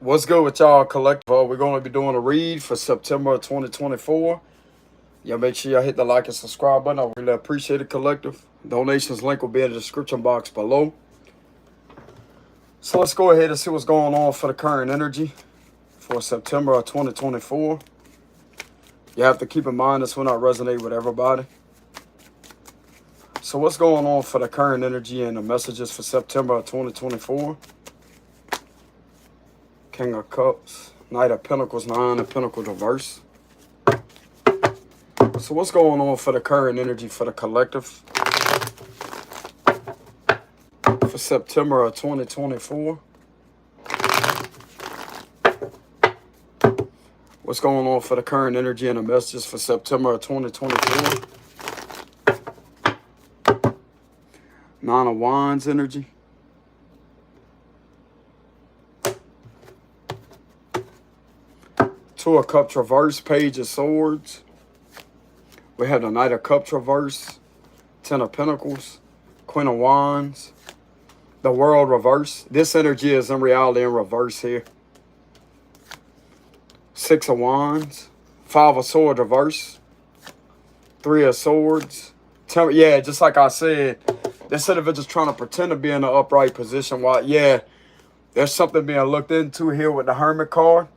What's good with y'all, collective? We're going to be doing a read for September 2024. Y'all make sure y'all hit the like and subscribe button. I really appreciate it, collective. Donations link will be in the description box below. So let's go ahead and see what's going on for the current energy for September of 2024. You have to keep in mind this will not resonate with everybody. So what's going on for the current energy and the messages for September of 2024? King of Cups, Knight of Pentacles, Nine of Pentacles reverse. So what's going on for the current energy for the collective for September of 2024? What's going on for the current energy and the messages for September of 2024? Nine of Wands energy. Two of Cups reverse, Page of Swords. We have the Knight of Cups reverse, Ten of Pentacles, Queen of Wands, the World reverse. This energy is in reality in reverse here. Six of Wands, Five of Swords reverse, Three of Swords. Yeah, just like I said, this individual's trying to pretend to be in an upright position while, yeah, there's something being looked into here with the Hermit card.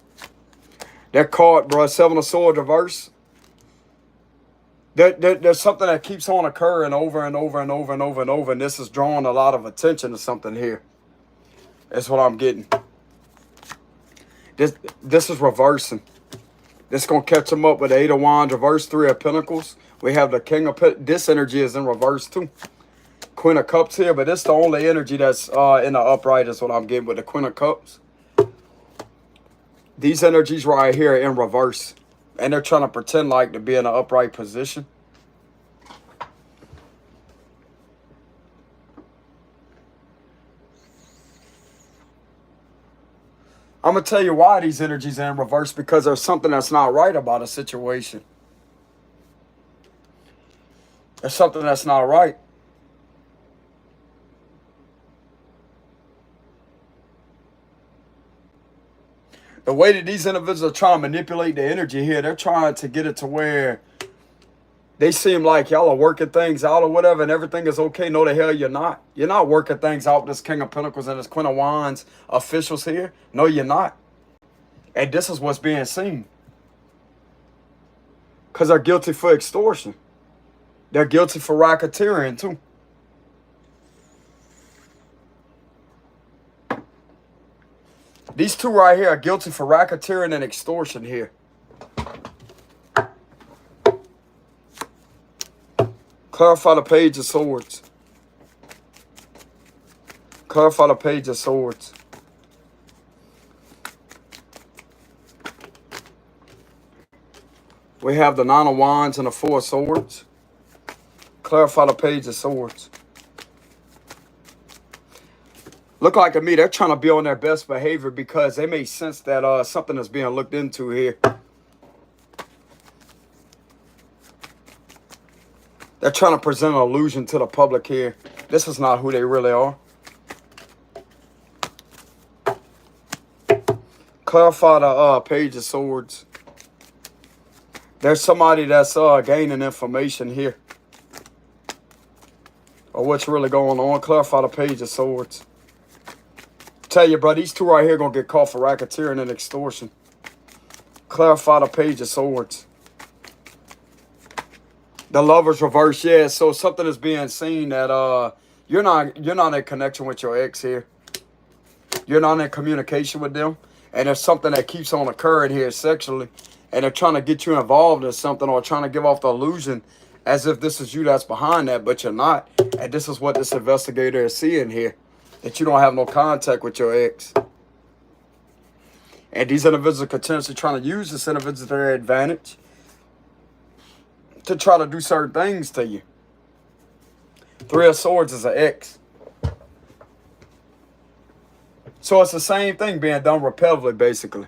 That card, bro, Seven of Swords reverse. There's something that keeps on occurring over and over and over and over and over. And this is drawing a lot of attention to something here. That's what I'm getting. This is reversing. This is going to catch them up with the Eight of Wands reverse, Three of Pentacles. We have the King of Pentacles. This energy is in reverse too. Queen of Cups here, but this is the only energy that's in the upright is what I'm getting with the Queen of Cups. These energies right here are in reverse. And they're trying to pretend like to be in an upright position. I'm going to tell you why these energies are in reverse. Because there's something that's not right about a situation. There's something that's not right. The way that these individuals are trying to manipulate the energy here, they're trying to get it to where they seem like y'all are working things out or whatever and everything is okay. No, the hell you're not. You're not working things out with this King of Pentacles and this Queen of Wands officials here. No, you're not. And this is what's being seen. Because they're guilty for extortion. They're guilty for racketeering too. These two right here are guilty for racketeering and extortion here. Clarify the Page of Swords. Clarify the Page of Swords. We have the Nine of Wands and the Four of Swords. Clarify the Page of Swords. Look like to me they're trying to be on their best behavior because they may sense that something is being looked into here. They're trying to present an illusion to the public here. This is not who they really are. Clarify the Page of Swords. There's somebody that's gaining information here. Or what's really going on. Clarify the Page of Swords. Tell you, bro, these two right here going to get caught for racketeering and extortion. Clarify the Page of Swords. The Lovers reverse, yeah. So something is being seen that you're not in connection with your ex here. You're not in communication with them. And there's something that keeps on occurring here sexually. And they're trying to get you involved in something or trying to give off the illusion as if this is you that's behind that, but you're not. And this is what this investigator is seeing here. That you don't have no contact with your ex. And these individuals are continuously trying to use this individual to their advantage. To try to do certain things to you. Three of Swords is an ex. So it's the same thing being done repetitively, basically.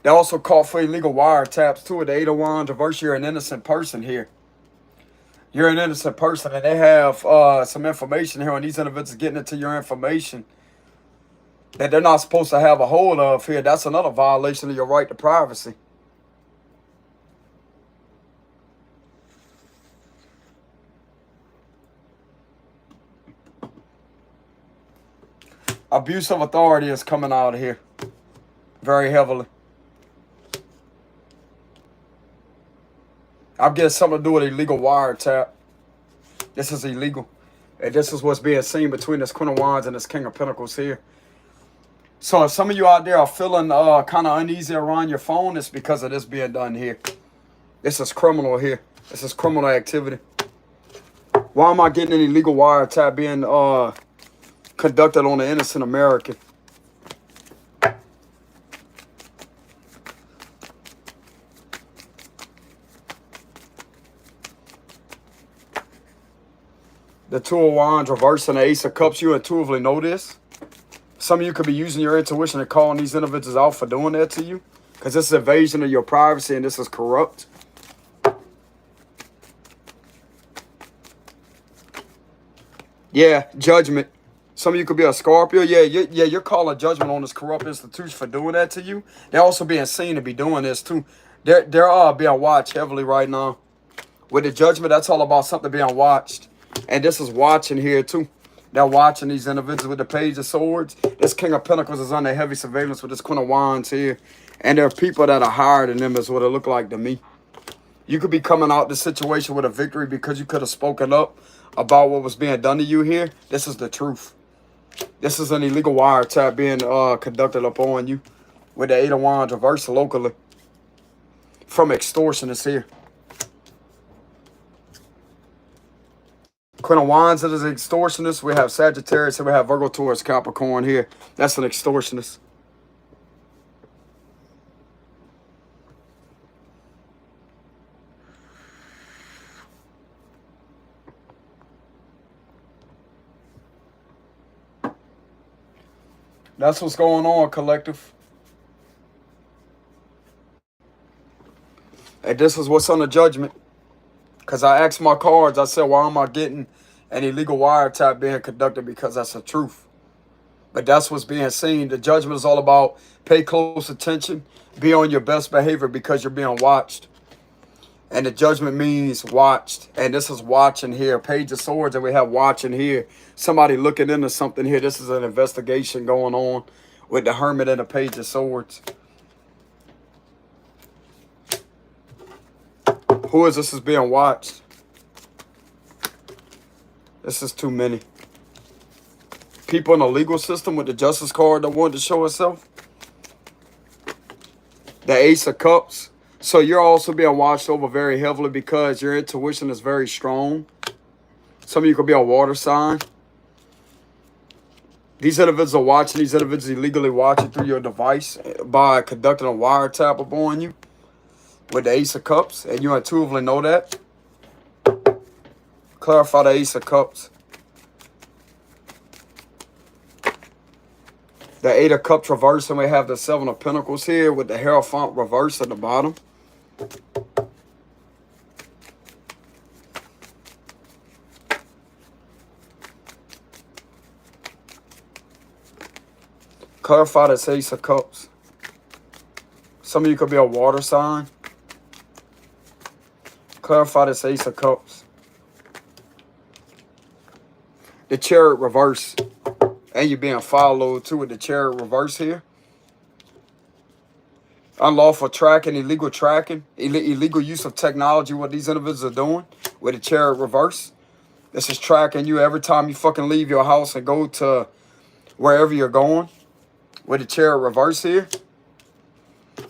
They also caught for illegal wiretaps too. The Eight of Wands reverse, you're an innocent person here. You're an innocent person, and they have some information here, and these individuals getting into your information that they're not supposed to have a hold of here. That's another violation of your right to privacy. Abuse of authority is coming out of here very heavily. I'm getting something to do with illegal wiretap. This is illegal. And this is what's being seen between this Queen of Wands and this King of Pentacles here. So if some of you out there are feeling kind of uneasy around your phone, it's because of this being done here. This is criminal here. This is criminal activity. Why am I getting an illegal wiretap being conducted on an innocent American? The Two of Wands reversed and the Ace of Cups. You intuitively know this. Some of you could be using your intuition and calling these individuals out for doing that to you. Because this is invasion of your privacy and this is corrupt. Yeah, judgment. Some of you could be a Scorpio. Yeah, you're calling judgment on this corrupt institution for doing that to you. They're also being seen to be doing this too. They're being watched heavily right now. With the judgment, that's all about something being watched. And this is watching here too. They're watching these individuals with the Page of Swords. This King of Pentacles is under heavy surveillance with this Queen of Wands here. And there are people that are higher than them is what it look like to me. You could be coming out the situation with a victory because you could have spoken up about what was being done to you here. This is the truth. This is an illegal wiretap being conducted upon you with the Eight of Wands reversed locally from extortionists here. Queen of Wands is an extortionist. We have Sagittarius and we have Virgo, Taurus, Capricorn here. That's an extortionist. That's what's going on, collective. And this is what's on the judgment. Because I asked my cards, I said, why am I getting an illegal wiretap being conducted? Because that's the truth. But that's what's being seen. The judgment is all about pay close attention, be on your best behavior because you're being watched. And the judgment means watched. And this is watching here. Page of Swords, and we have watching here. Somebody looking into something here. This is an investigation going on with the Hermit and the Page of Swords. Who is this is being watched? This is too many. People in the legal system with the Justice card that wanted to show itself. The Ace of Cups. So you're also being watched over very heavily because your intuition is very strong. Some of you could be a water sign. These individuals are watching. These individuals illegally watching through your device by conducting a wiretap upon you with the Ace of Cups. And you intuitively know that. Clarify the Ace of Cups. The Eight of Cups reversed, and we have the Seven of Pentacles here with the Hierophant reversed at the bottom. Clarify this Ace of Cups. Some of you could be a water sign. Clarify this Ace of Cups. The Chariot reverse. And you're being followed too with the Chariot reverse here. Unlawful tracking, illegal use of technology, what these individuals are doing with the Chariot reverse. This is tracking you every time you fucking leave your house and go to wherever you're going with the Chariot reverse here.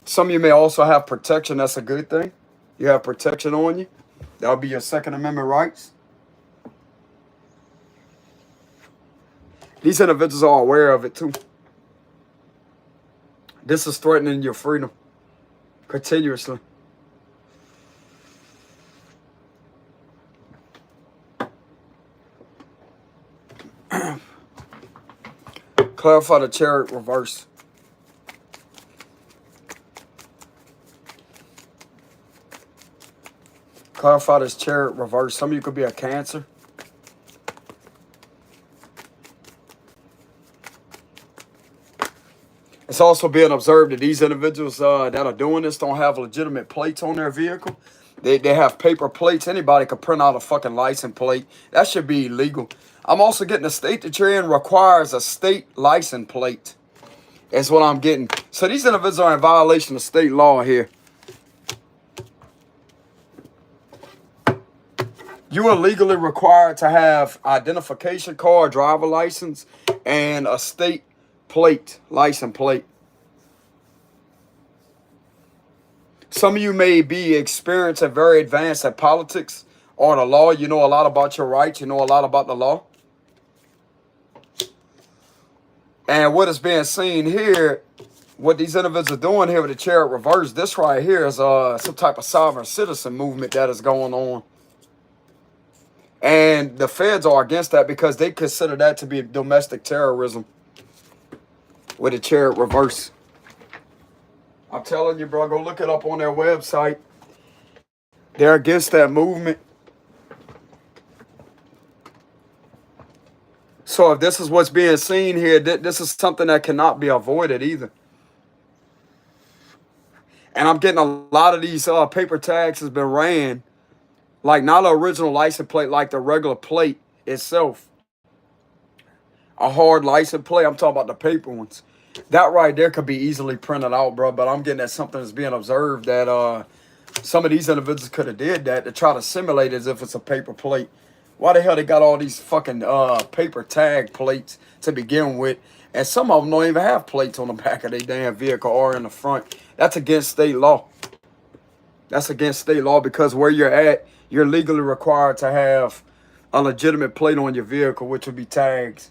Some of you may also have protection. That's a good thing. You have protection on you. That'll be your Second Amendment rights. These individuals are aware of it too. This is threatening your freedom continuously. Clarify the Chariot reverse. Clarify this Chariot reverse. Some of you could be a Cancer. It's also being observed that these individuals that are doing this don't have legitimate plates on their vehicle. They have paper plates. Anybody could print out a fucking license plate. That should be illegal. I'm also getting the state that you're in requires a state license plate. That's what I'm getting. So these individuals are in violation of state law here. You are legally required to have identification card, driver license, and a state plate, license plate. Some of you may be experienced and very advanced at politics or the law. You know a lot about your rights. You know a lot about the law. And what is being seen here, what these individuals are doing here with the Chariot reverse, this right here is some type of sovereign citizen movement that is going on. And the feds are against that because they consider that to be domestic terrorism with the Chariot reverse. I'm telling you, bro, go look it up on their website. They're against that movement. So if this is what's being seen here, this is something that cannot be avoided either. And I'm getting a lot of these paper tags has been ran, like not an original license plate, like the regular plate itself. A hard license plate. I'm talking about the paper ones. That right there could be easily printed out, bro. But I'm getting that something is being observed that some of these individuals could have did that to try to simulate as if it's a paper plate. Why the hell they got all these fucking paper tag plates to begin with? And some of them don't even have plates on the back of their damn vehicle or in the front. That's against state law. That's against state law because where you're at, you're legally required to have a legitimate plate on your vehicle, which would be tags.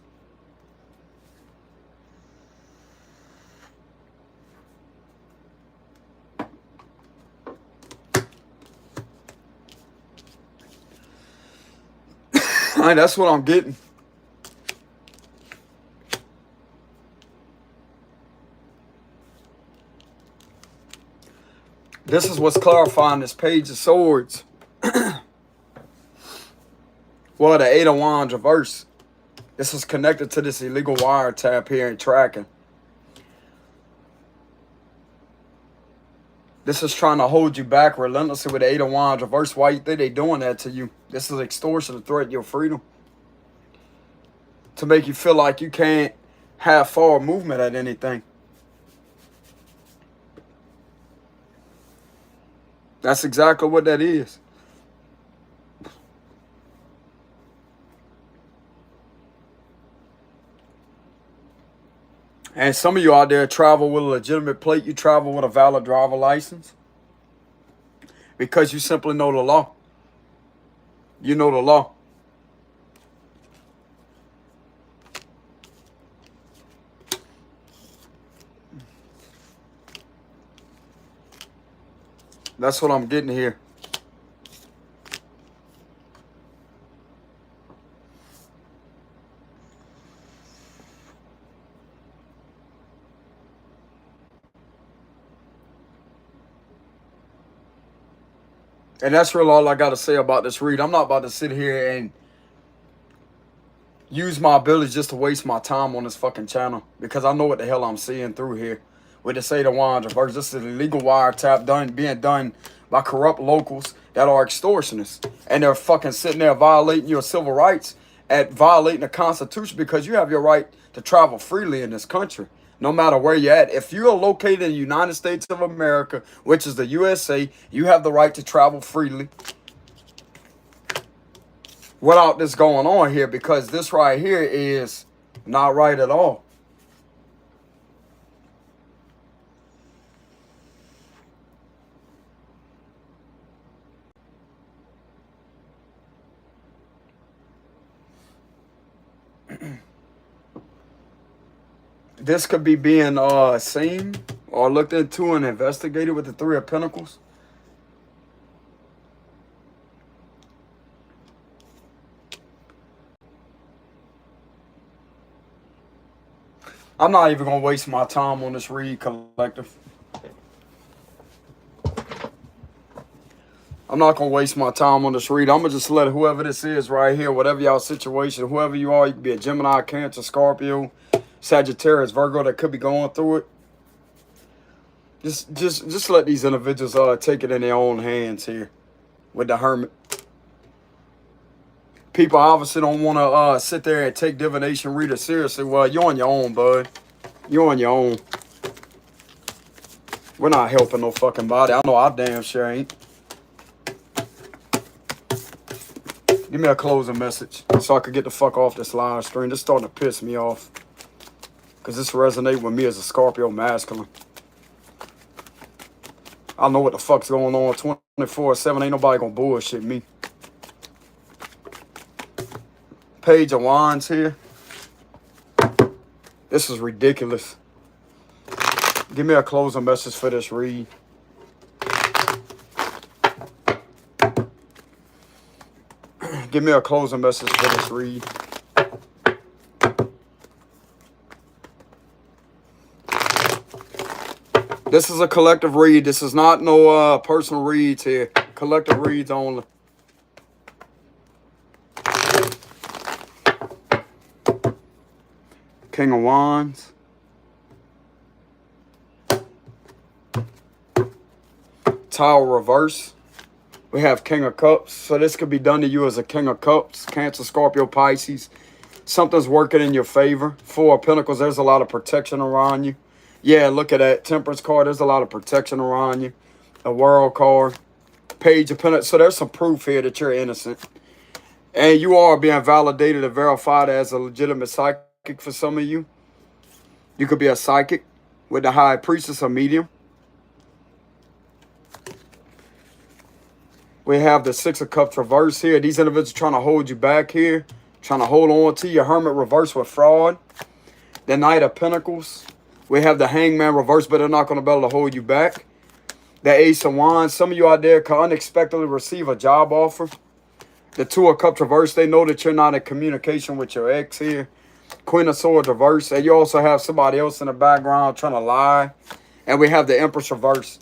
That's what I'm getting. This is what's clarifying this Page of Swords. Well, the Eight of Wands reverse. This is connected to this illegal wiretap here and tracking. This is trying to hold you back relentlessly with the Eight of Wands reverse. Why you think they doing that to you? This is extortion to threaten your freedom. To make you feel like you can't have forward movement at anything. That's exactly what that is. And some of you out there travel with a legitimate plate. You travel with a valid driver license. Because you simply know the law. You know the law. That's what I'm getting here. And that's really all I got to say about this read. I'm not about to sit here and use my ability just to waste my time on this fucking channel. Because I know what the hell I'm seeing through here. With the Eight of Wands reverse. This is illegal wiretap being done by corrupt locals that are extortionists. And they're fucking sitting there violating your civil rights at violating the Constitution because you have your right to travel freely in this country. No matter where you're at. If you are located in the United States of America, which is the USA, you have the right to travel freely. Without this going on here, because this right here is not right at all. This could be being seen or looked into and investigated with the Three of Pentacles. I'm not even going to waste my time on this read, collective. I'm not going to waste my time on this read. I'm going to just let whoever this is right here, whatever y'all situation, whoever you are, you can be a Gemini, Cancer, Scorpio, Sagittarius, Virgo that could be going through it. Just let these individuals take it in their own hands here with the Hermit. People obviously don't want to sit there and take divination reader seriously. Well, you're on your own, bud. You're on your own. We're not helping no fucking body. I know I damn sure ain't. Give me a closing message so I could get the fuck off this live stream. This is starting to piss me off. Because this resonates with me as a Scorpio masculine. I know what the fuck's going on 24/7. Ain't nobody gonna bullshit me. Page of Wands here. This is ridiculous. Give me a closing message for this read. Give me a closing message for this read. This is a collective read. This is not no personal reads here. Collective reads only. King of Wands. Tower reverse. We have King of Cups. So this could be done to you as a King of Cups. Cancer, Scorpio, Pisces. Something's working in your favor. Four of Pentacles. There's a lot of protection around you. Yeah, look at that. Temperance card. There's a lot of protection around you. A World card. Page of Pentacles. So there's some proof here that you're innocent. And you are being validated and verified as a legitimate psychic for some of you. You could be a psychic with the High Priestess or medium. We have the Six of Cups reverse here. These individuals trying to hold you back here. Trying to hold on to your Hermit reverse with fraud. The Knight of Pentacles. We have the Hangman reverse, but they're not going to be able to hold you back. The Ace of Wands. Some of you out there can unexpectedly receive a job offer. The Two of Cups reverse. They know that you're not in communication with your ex here. Queen of Swords reverse. And you also have somebody else in the background trying to lie. And we have the Empress reverse.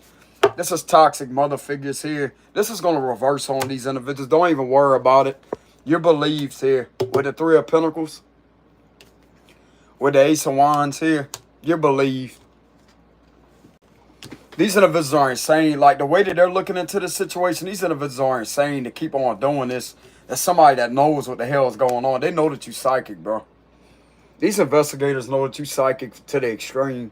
This is toxic mother figures here. This is going to reverse on these individuals. Don't even worry about it. You're believed here. With the Three of Pentacles. With the Ace of Wands here. You're believed. These individuals are insane. Like the way that they're looking into this situation, these individuals are insane to keep on doing this. There's somebody that knows what the hell is going on. They know that you're psychic, bro. These investigators know that you're psychic to the extreme.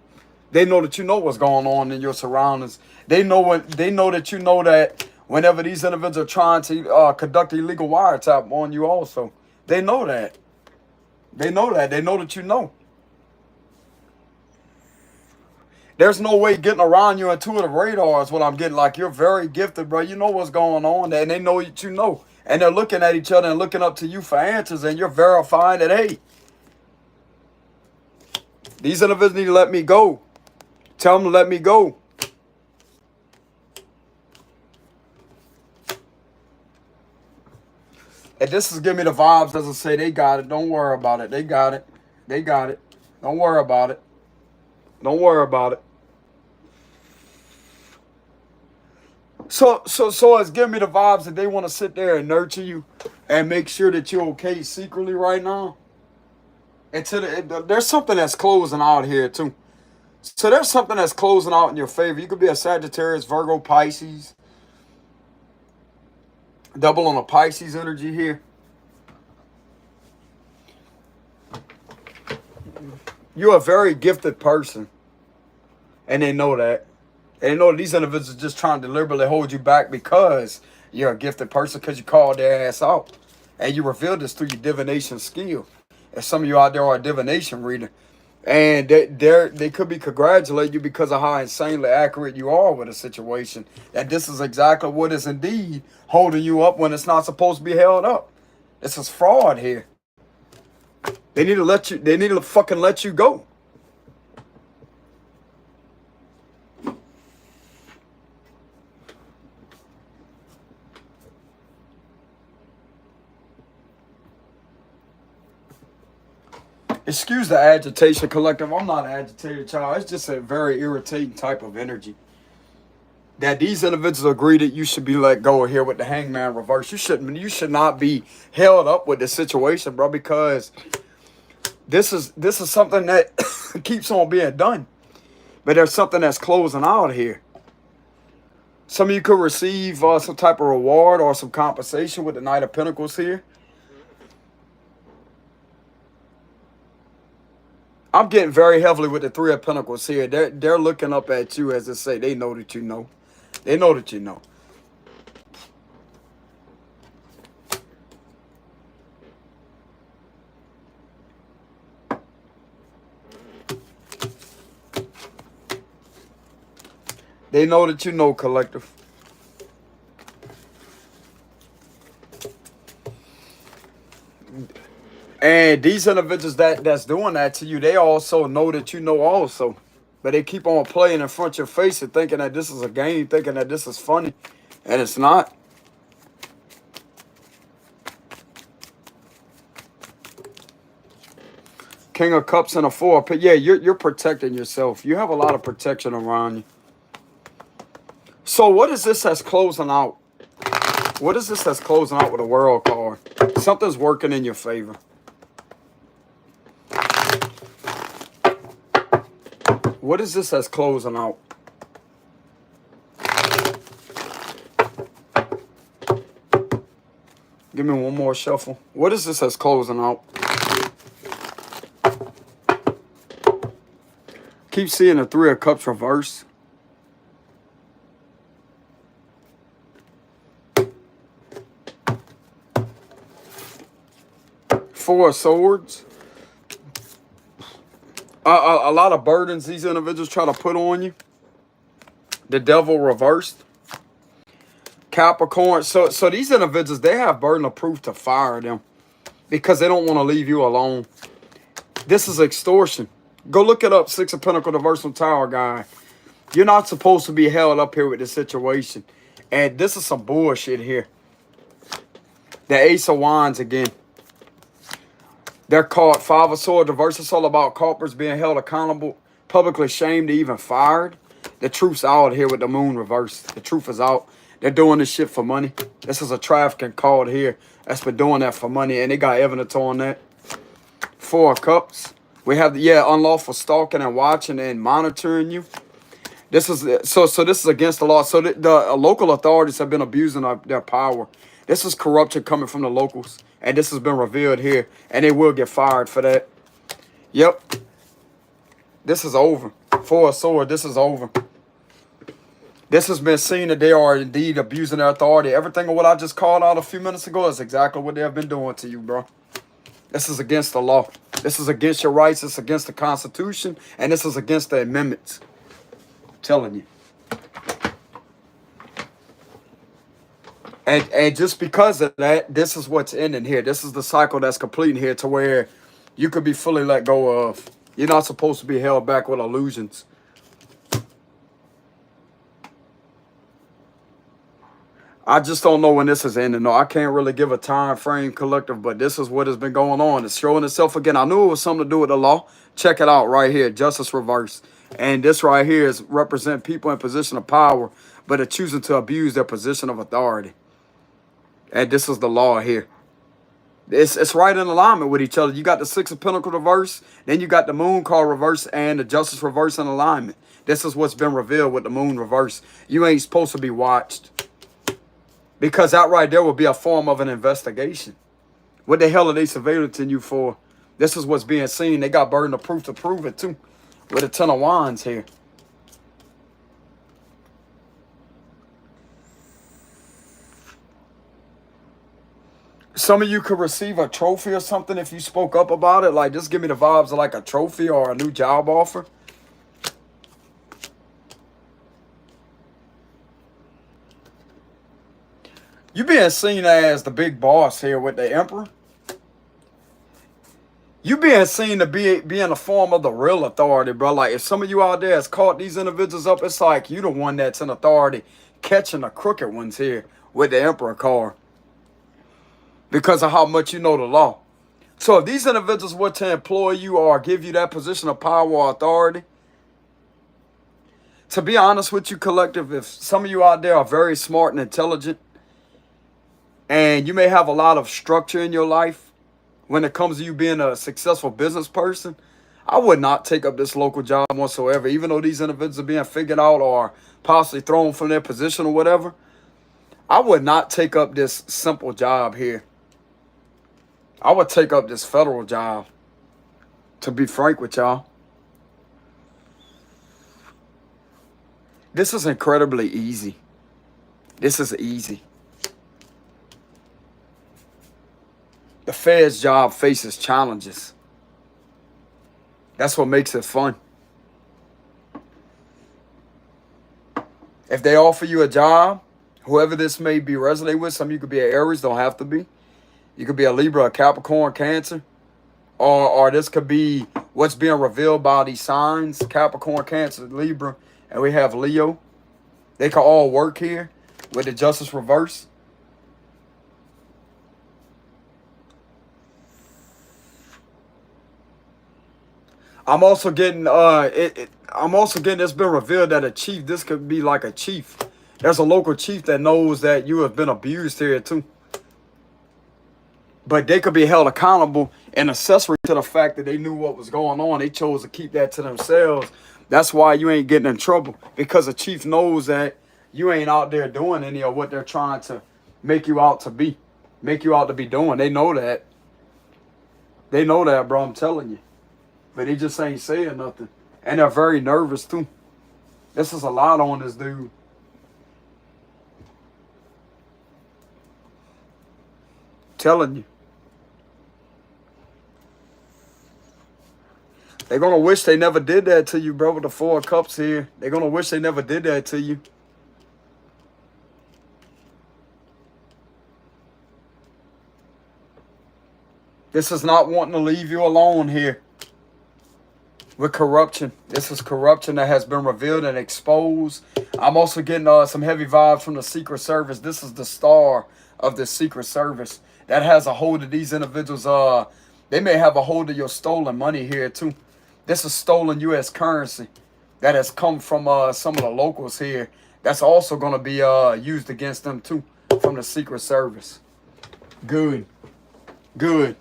They know that you know what's going on in your surroundings. They know that you know that whenever these individuals are trying to conduct illegal wiretap on you also. They know that. They know that. They know that you know. There's no way getting around your intuitive radar is what I'm getting. Like, you're very gifted, bro. You know what's going on, and they know that you know. And they're looking at each other and looking up to you for answers, and you're verifying that, hey, these individuals need to let me go. Tell them to let me go. And this is giving me the vibes, doesn't say they got it. Don't worry about it. They got it. They got it. Don't worry about it. Don't worry about it. So it's giving me the vibes that they want to sit there and nurture you and make sure that you're okay secretly right now. And there's something that's closing out here too. So there's something that's closing out in your favor. You could be a Sagittarius, Virgo, Pisces. Double on a Pisces energy here. You're a very gifted person. And they know that. And they know these individuals are just trying to deliberately hold you back because you're a gifted person, because you called their ass out. And you revealed this through your divination skill. And some of you out there are a divination reader. And they could be congratulating you because of how insanely accurate you are with a situation. That this is exactly what is indeed holding you up when it's not supposed to be held up. This is fraud here. They need to fucking let you go. Excuse the agitation, collective. I'm not agitated, child. It's just a very irritating type of energy. that these individuals agree that you should be let go here with the hangman reverse. You should not be held up with this situation, bro, because this is something that keeps on being done. But there's something that's closing out here. Some of you could receive some type of reward or some compensation with the Knight of Pentacles here. I'm getting very heavily with the Three of Pentacles here. They're looking up at you, as they say. They know that you know. They know that you know. They know that you know, collective. And these individuals that's doing that to you, they also know that you know also. But they keep on playing in front of your face and thinking that this is a game, thinking that this is funny. And it's not. King of Cups and a Four. But yeah, you're protecting yourself. You have a lot of protection around you. So what is this that's closing out? What is this that's closing out with a World card? Something's working in your favor. What is this that's closing out? Give me one more shuffle. What is this that's closing out? Keep seeing the Three of Cups reverse. Four of Swords. A lot of burdens these individuals try to put on you. The Devil reversed. Capricorn. So these individuals, they have burden of proof to fire them because they don't want to leave you alone. This is extortion. Go look it up. Six of Pentacles, the Versatile Tower guy. You're not supposed to be held up here with this situation. And this is some bullshit here. The Ace of Wands again. They're caught. Five of Swords reverse. It's all about culprits being held accountable, publicly shamed, even fired. The truth's out here with the Moon reverse. The truth is out. They're doing this shit for money. This is a trafficking card here that's been doing that for money, and they got evidence on that. Four of Cups. We have unlawful stalking and watching and monitoring you. This is so this is against the law. So the local authorities have been abusing their power. This is corruption coming from the locals. And this has been revealed here. And they will get fired for that. Yep. This is over. Four of Swords, this is over. This has been seen that they are indeed abusing their authority. Everything of what I just called out a few minutes ago is exactly what they have been doing to you, bro. This is against the law. This is against your rights. It's against the Constitution. And this is against the amendments. I'm telling you. And just because of that, this is what's ending here. This is the cycle that's completing here to where you could be fully let go of. You're not supposed to be held back with illusions. I just don't know when this is ending. No, I can't really give a time frame, collective, but this is what has been going on. It's showing itself again. I knew it was something to do with the law. Check it out right here. Justice reverse. And this right here is represent people in position of power, but are choosing to abuse their position of authority. And this is the law here. It's right in alignment with each other. You got the Six of Pentacles reverse, then you got the Moon card reverse and the Justice reverse in alignment. This is what's been revealed with the Moon reverse. You ain't supposed to be watched. Because that right there will be a form of an investigation. What the hell are they surveillancing you for? This is what's being seen. They got burden of proof to prove it too. With a Ten of Wands here. Some of you could receive a trophy or something if you spoke up about it. Like, just give me the vibes of like a trophy or a new job offer. You being seen as the big boss here with the Emperor. You being seen to be in the form of the real authority, bro. Like, if some of you out there has caught these individuals up, it's like you the one that's in authority catching the crooked ones here with the Emperor card. Because of how much you know the law. So if these individuals were to employ you or give you that position of power or authority, To be honest with you, collective, if some of you out there are very smart and intelligent, and you may have a lot of structure in your life when it comes to you being a successful business person, I would not take up this local job whatsoever. Even though these individuals are being figured out or possibly thrown from their position or whatever, I would not take up this simple job here. I would take up this federal job, to be frank with y'all. This is incredibly easy. This is easy. The Fed's job faces challenges. That's what makes it fun. If they offer you a job, whoever this may be resonate with, some of you could be an Aries, don't have to be. You could be a Libra, a Capricorn, Cancer. Or this could be what's being revealed by these signs, Capricorn, Cancer, Libra, and we have Leo. They can all work here with the justice reverse. I'm also getting it's been revealed that a chief, this could be like a chief. There's a local chief that knows that you have been abused here too. But they could be held accountable and accessory to the fact that they knew what was going on. They chose to keep that to themselves. That's why you ain't getting in trouble, because a chief knows that you ain't out there doing any of what they're trying to make you out to be. Make you out to be doing. They know that. They know that, bro. I'm telling you. But they just ain't saying nothing. And they're very nervous, too. This is a lot on this dude. Telling you. They're going to wish they never did that to you, bro, with the 4 of Cups here. They're going to wish they never did that to you. This is not wanting to leave you alone here. With corruption. This is corruption that has been revealed and exposed. I'm also getting some heavy vibes from the Secret Service. This is the star of the Secret Service that has a hold of these individuals. They may have a hold of your stolen money here too. This is stolen U.S. currency that has come from some of the locals here. That's also going to be used against them too from the Secret Service. Good. Good.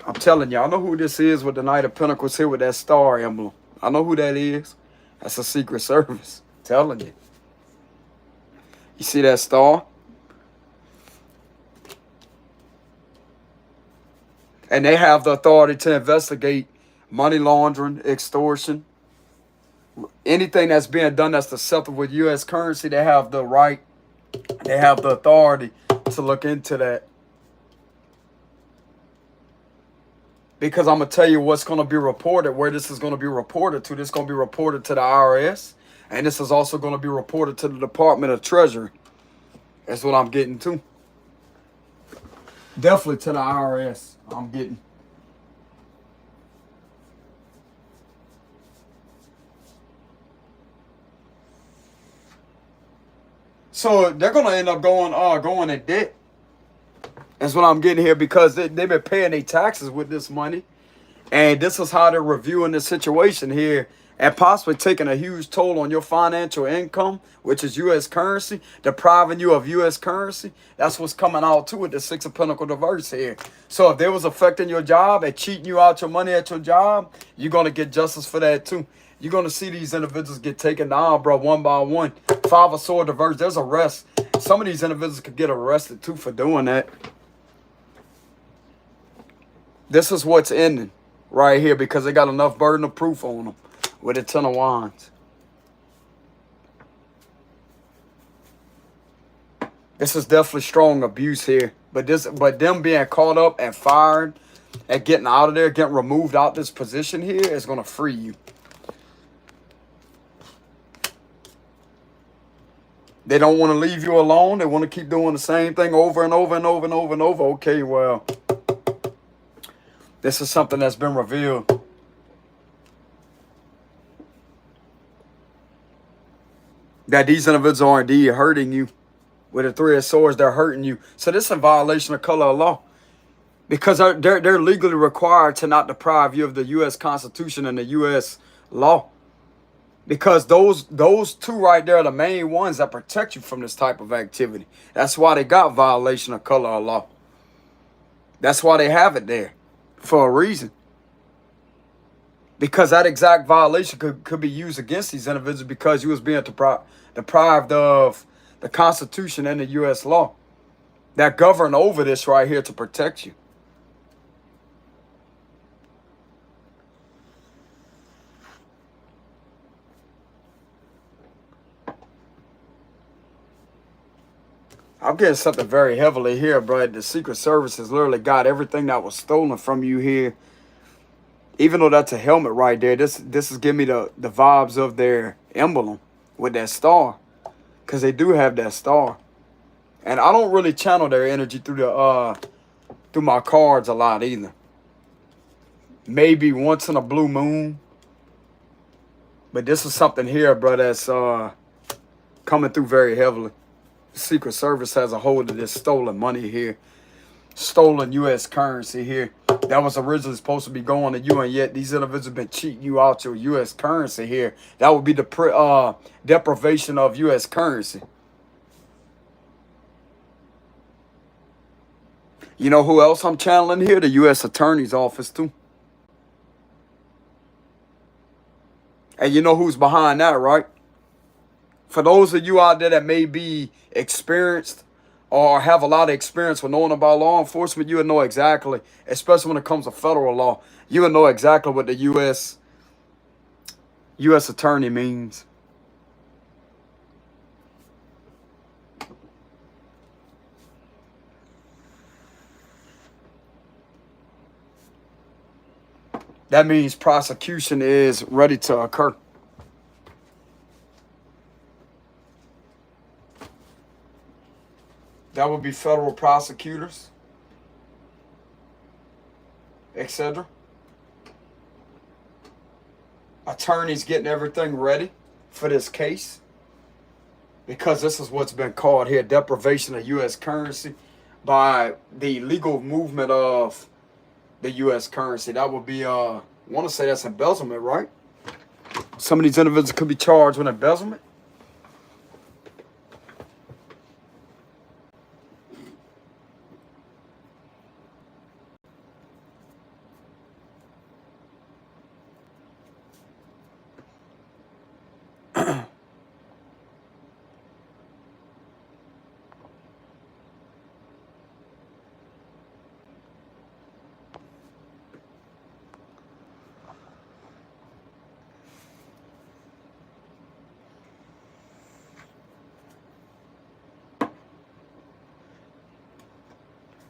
I'm telling you, I know who this is with the Knight of Pentacles here with that star emblem. I know who that is. That's a Secret Service. I'm telling you. You see that star? And they have the authority to investigate money laundering, extortion, anything that's being done that's deceptive with U.S. currency. They have the right, they have the authority to look into that. Because I'm going to tell you what's going to be reported, where this is going to be reported to. This is going to be reported to the IRS. And this is also going to be reported to the Department of Treasury. That's what I'm getting to. Definitely to the IRS. I'm getting. So they're going to end up going in debt. That's what I'm getting here, because they've been paying their taxes with this money. And this is how they're reviewing the situation here and possibly taking a huge toll on your financial income, which is U.S. currency, depriving you of U.S. currency. That's what's coming out too with the 6 of Pentacles reverse here. So if they was affecting your job and cheating you out your money at your job, you're going to get justice for that too. You're going to see these individuals get taken down, bro, one by one. 5 of Swords reverse, there's arrest. Some of these individuals could get arrested too for doing that. This is what's ending right here, because they got enough burden of proof on them with the 10 of Wands. This is definitely strong abuse here. But them being caught up and fired and getting out of there, getting removed out this position here is going to free you. They don't want to leave you alone. They want to keep doing the same thing over and over and over and over and over. Okay, well, this is something that's been revealed. That these individuals are indeed hurting you. With the 3 of Swords, they're hurting you. So this is a violation of color of law. Because they're legally required to not deprive you of the U.S. Constitution and the U.S. law. Because those two right there are the main ones that protect you from this type of activity. That's why they got violation of color of law. That's why they have it there for a reason. Because that exact violation could be used against these individuals because you was being deprived of the Constitution and the U.S. law that govern over this right here to protect you. I'm getting something very heavily here, bro. The Secret Service has literally got everything that was stolen from you here. Even though that's a helmet right there, this is giving me the vibes of their emblem with that star. Because they do have that star. And I don't really channel their energy through my cards a lot either. Maybe once in a blue moon. But this is something here, bro, that's coming through very heavily. Secret Service has a hold of this stolen money here. Stolen U.S. currency here. That was originally supposed to be going to you, and yet these individuals have been cheating you out your U.S. currency here. That would be the deprivation of U.S. currency. You know who else I'm channeling here? The U.S. Attorney's Office, too. And you know who's behind that, right? For those of you out there that may be experienced or have a lot of experience with knowing about law enforcement, you will know exactly, especially when it comes to federal law, you will know exactly what the U.S. Attorney means. That means prosecution is ready to occur. That would be federal prosecutors, etc. Attorneys getting everything ready for this case. Because this is what's been called here, deprivation of U.S. currency by the legal movement of the U.S. currency. That would be, I want to say that's embezzlement, right? Some of these individuals could be charged with embezzlement.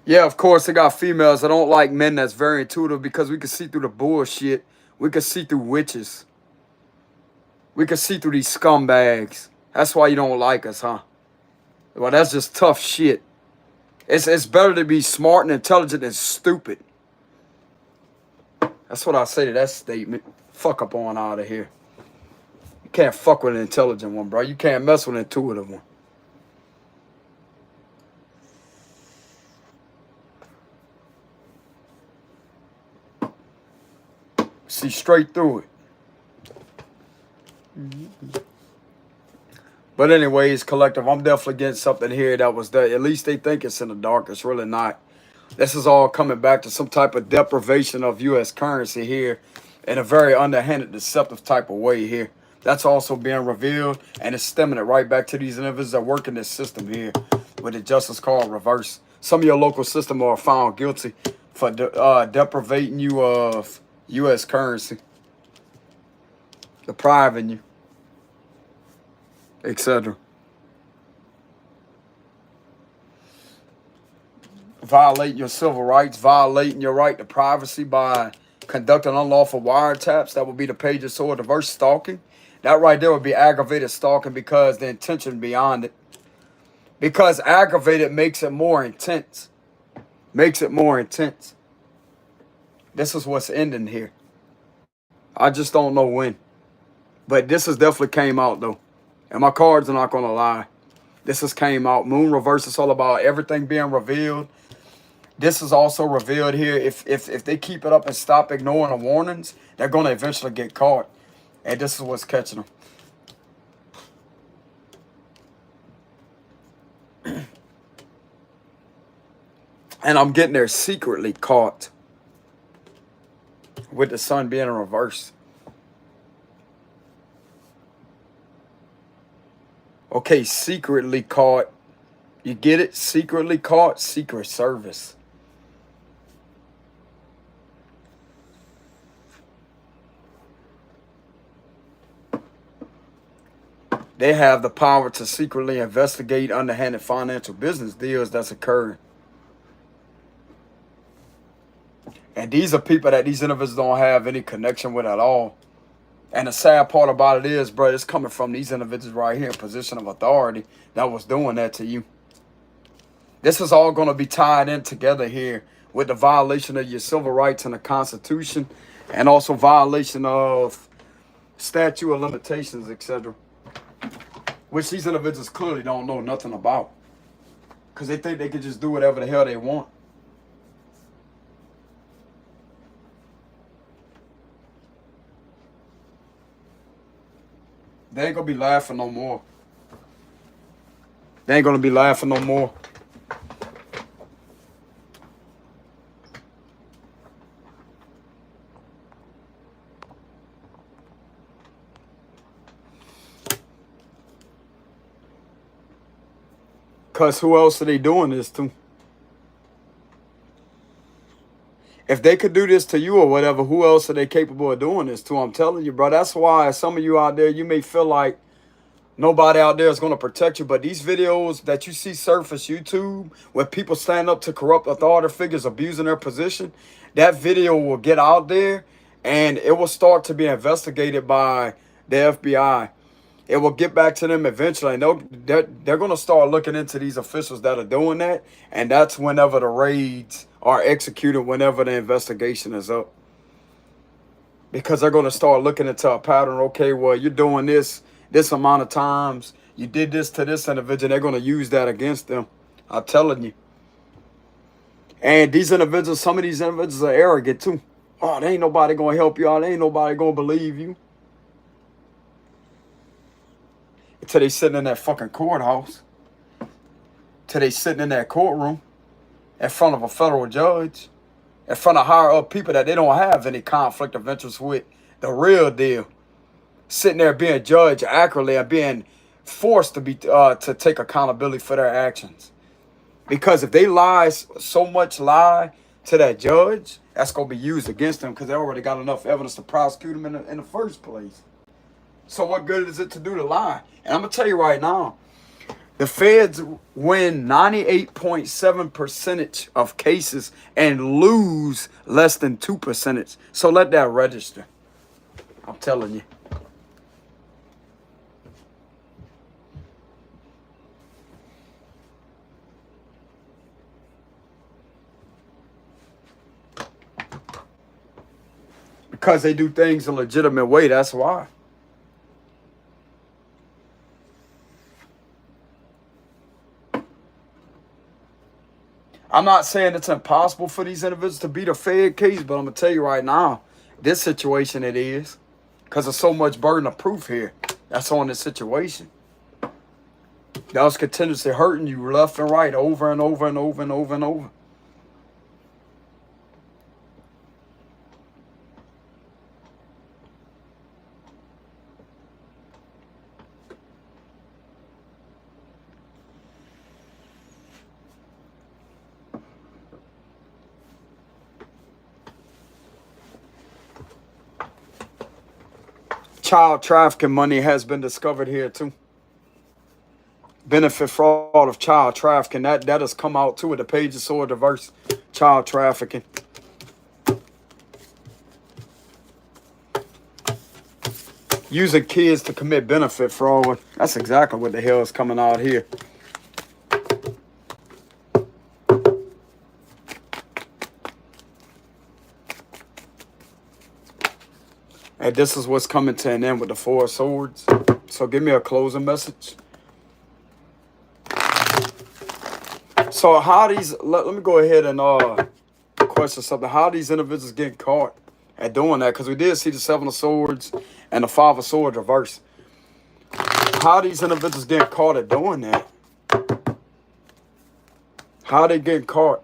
Yeah, of course, they got females that don't like men that's very intuitive because we can see through the bullshit. We can see through witches. We can see through these scumbags. That's why you don't like us, huh? Well, that's just tough shit. It's better to be smart and intelligent than stupid. That's what I say to that statement. Fuck up on out of here. You can't fuck with an intelligent one, bro. You can't mess with an intuitive one. See straight through it. But anyways, collective, I'm definitely getting something here that was there. At least they think it's in the dark. It's really not. This is all coming back to some type of deprivation of U.S. currency here in a very underhanded, deceptive type of way here. That's also being revealed, and it's stemming it right back to these individuals that work in this system here with the justice called reverse. Some of your local system are found guilty for depriving you of U.S. currency, depriving you, etc. Violating your civil rights, violating your right to privacy by conducting unlawful wiretaps. That would be the page of sword, reverse stalking. That right there would be aggravated stalking because the intention beyond it. Because aggravated makes it more intense. Makes it more intense. This is what's ending here. I just don't know when. But this has definitely came out, though. And my cards are not going to lie. This has came out. Moon reverse is all about everything being revealed. This is also revealed here. If they keep it up and stop ignoring the warnings, they're going to eventually get caught. And this is what's catching them. And I'm getting there secretly caught. With the sun being in reverse. Okay, secretly caught. You get it? Secretly caught. Secret Service. They have the power to secretly investigate underhanded financial business deals that's occurring. And these are people that these individuals don't have any connection with at all. And the sad part about it is, bro, it's coming from these individuals right here in position of authority that was doing that to you. This is all going to be tied in together here with the violation of your civil rights and the Constitution, and also violation of statute of limitations, etc. Which these individuals clearly don't know nothing about. Because they think they can just do whatever the hell they want. They ain't going to be laughing no more. They ain't going to be laughing no more. Because who else are they doing this to? If they could do this to you or whatever, who else are they capable of doing this to? I'm telling you, bro. That's why some of you out there, you may feel like nobody out there is going to protect you. But these videos that you see surface YouTube, where people stand up to corrupt authority figures abusing their position, that video will get out there and it will start to be investigated by the FBI. It will get back to them eventually. And they're going to start looking into these officials that are doing that. And that's whenever the raids are executed, whenever the investigation is up. Because they're going to start looking into a pattern. Okay, well, you're doing this amount of times. You did this to this individual. They're going to use that against them. I'm telling you. And these individuals, some of these individuals are arrogant too. Oh, there ain't nobody going to help you out. There ain't nobody going to believe you. Till they sitting in that fucking courthouse. Till they sitting in that courtroom. In front of a federal judge. In front of higher up people that they don't have any conflict of interest with. The real deal. Sitting there being judged accurately and being forced to be to take accountability for their actions. Because if they lie, so much lie to that judge, that's going to be used against them because they already got enough evidence to prosecute them in the first place. So what good is it to do to lie? And I'm going to tell you right now, the feds win 98.7% of cases and lose less than 2%. So let that register. I'm telling you. Because they do things a legitimate way, that's why. I'm not saying it's impossible for these individuals to beat a Fed case, but I'm going to tell you right now, this situation it is. Because there's so much burden of proof here. That's on this situation. That was continuously hurting you left and right over and over and over and over and over. Child trafficking money has been discovered here too. Benefit fraud of child trafficking. That has come out too. The page is so diverse. Child trafficking. Using kids to commit benefit fraud. That's exactly what the hell is coming out here. And this is what's coming to an end with the Four of Swords. So give me a closing message. So how these, let me go ahead and question something. How these individuals getting caught at doing that? Because we did see the Seven of Swords and the Five of Swords reverse. How these individuals getting caught at doing that? How they getting caught?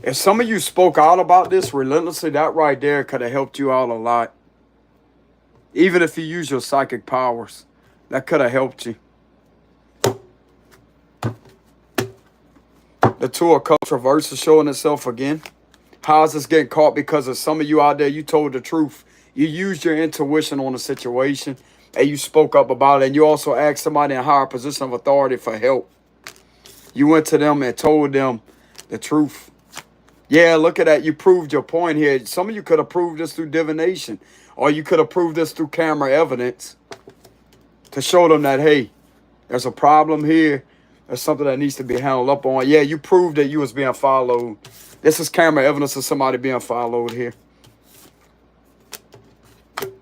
If some of you spoke out about this relentlessly, that right there could have helped you out a lot. Even if you use your psychic powers, that could have helped you. The Two of Cups reverse is showing itself again. How is this getting caught? Because of some of you out there, you told the truth. You used your intuition on the situation and you spoke up about it. And you also asked somebody in a higher position of authority for help. You went to them and told them the truth. Yeah, look at that. You proved your point here. Some of you could have proved this through divination. Or you could have proved this through camera evidence. To show them that, hey, there's a problem here. There's something that needs to be handled up on. Yeah, you proved that you was being followed. This is camera evidence of somebody being followed here.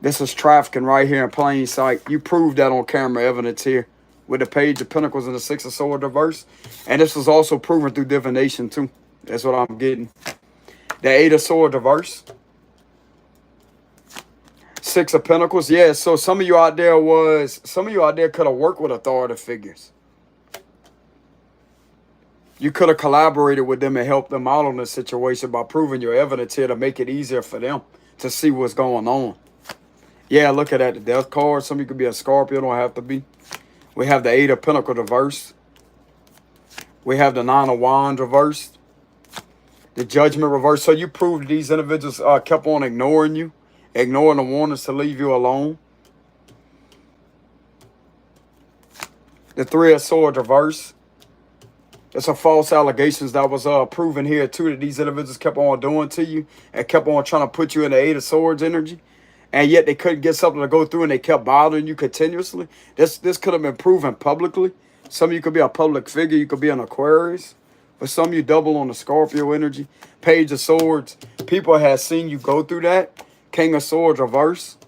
This is trafficking right here in plain sight. You proved that on camera evidence here. With the Page of Pentacles and the Six of Swords reverse. And this was also proven through divination too. That's what I'm getting. The Eight of Swords reverse. Six of Pentacles. Yeah, so some of you out there could have worked with authority figures. You could have collaborated with them and helped them out on this situation by proving your evidence here to make it easier for them to see what's going on. Yeah, look at that. The Death card. Some of you could be a Scorpio. Don't have to be. We have the Eight of Pentacles reversed. We have the Nine of Wands reversed. The Judgment reversed. So you proved these individuals kept on ignoring you. Ignoring the warnings to leave you alone. The Three of Swords reversed. There's some false allegations that was proven here too, that these individuals kept on doing to you and kept on trying to put you in the Eight of Swords energy. And yet they couldn't get something to go through and they kept bothering you continuously. This could have been proven publicly. Some of you could be a public figure. You could be an Aquarius. For some of you, double on the Scorpio energy. Page of Swords. People have seen you go through that. King of Swords reverse.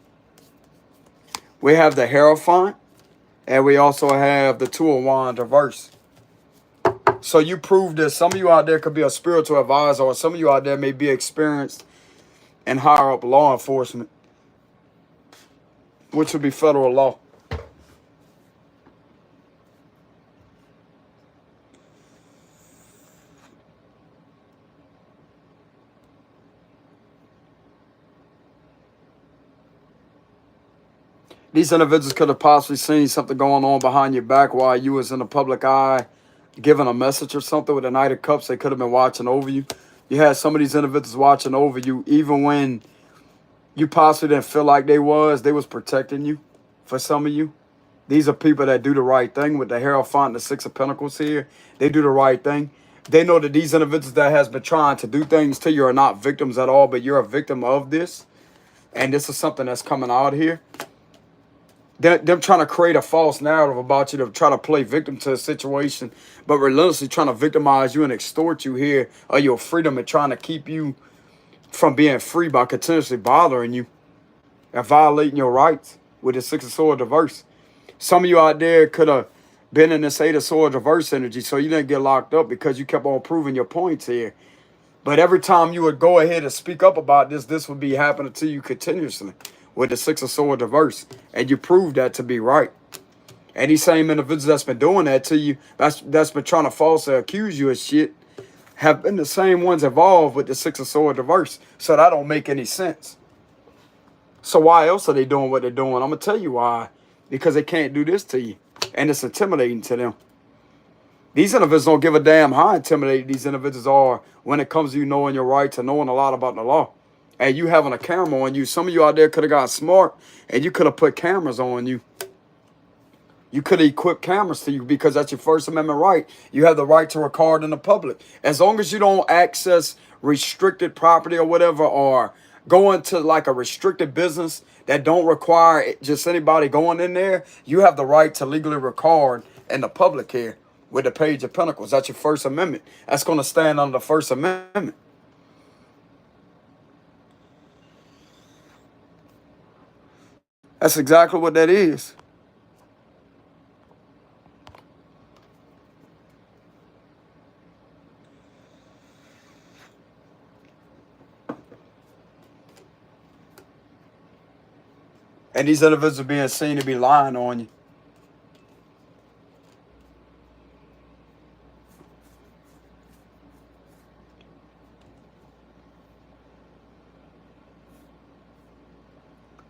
We have the Hierophant. And we also have the Two of Wands reverse. So you proved that some of you out there could be a spiritual advisor, or some of you out there may be experienced in higher up law enforcement, which would be federal law. These individuals could have possibly seen something going on behind your back while you was in the public eye, giving a message or something. With the Knight of Cups, they could have been watching over you. You had some of these individuals watching over you, even when you possibly didn't feel like they was protecting you. For some of you, these are people that do the right thing. With the Hierophant and the Six of Pentacles here, they do the right thing. They know that these individuals that has been trying to do things to you are not victims at all, but you're a victim of this. And this is something that's coming out here. Them trying to create a false narrative about you to try to play victim to a situation, but relentlessly trying to victimize you and extort you here of your freedom and trying to keep you from being free by continuously bothering you and violating your rights with the Six of Swords reverse. Some of you out there could have been in this Eight of Swords reverse energy, so you didn't get locked up because you kept on proving your points here. But every time you would go ahead and speak up about this would be happening to you continuously with the Six of Swords reverse. And you proved that to be right. And these same individuals that's been doing that to you, that's been trying to falsely accuse you of shit, have been the same ones involved with the Six of Swords reverse. So that don't make any sense. So why else are they doing what they're doing? I'm going to tell you why. Because they can't do this to you. And it's intimidating to them. These individuals don't give a damn how intimidated these individuals are when it comes to you knowing your rights and knowing a lot about the law. And you having a camera on you. Some of you out there could have got smart and you could have put cameras on you. You could have equipped cameras to you because that's your First Amendment right. You have the right to record in the public. As long as you don't access restricted property or whatever, or go into like a restricted business that don't require just anybody going in there, you have the right to legally record in the public here with the Page of Pentacles. That's your First Amendment. That's going to stand under the First Amendment. That's exactly what that is. And these individuals are being seen to be lying on you.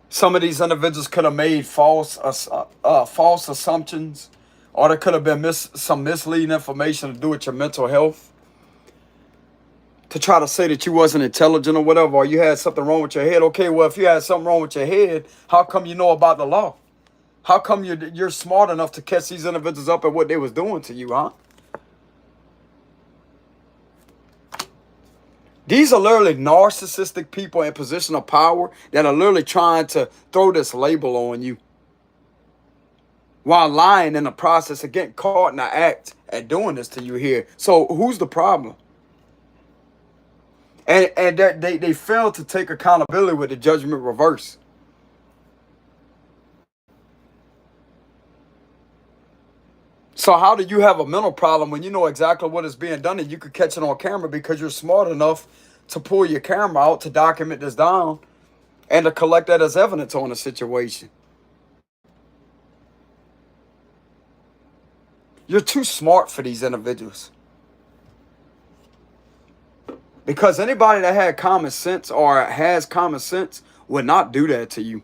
Some of these individuals could have made false assumptions, or there could have been some misleading information to do with your mental health, to try to say that you wasn't intelligent or whatever, or you had something wrong with your head. Okay, well, if you had something wrong with your head, how come you know about the law? How come you're smart enough to catch these individuals up at what they was doing to you, huh? These are literally narcissistic people in position of power that are literally trying to throw this label on you, while lying in the process of getting caught in the act and doing this to you here. So who's the problem? And they fail to take accountability with the judgment reverse. So how do you have a mental problem when you know exactly what is being done and you could catch it on camera because you're smart enough to pull your camera out to document this down and to collect that as evidence on the situation? You're too smart for these individuals. Because anybody that had common sense or has common sense would not do that to you.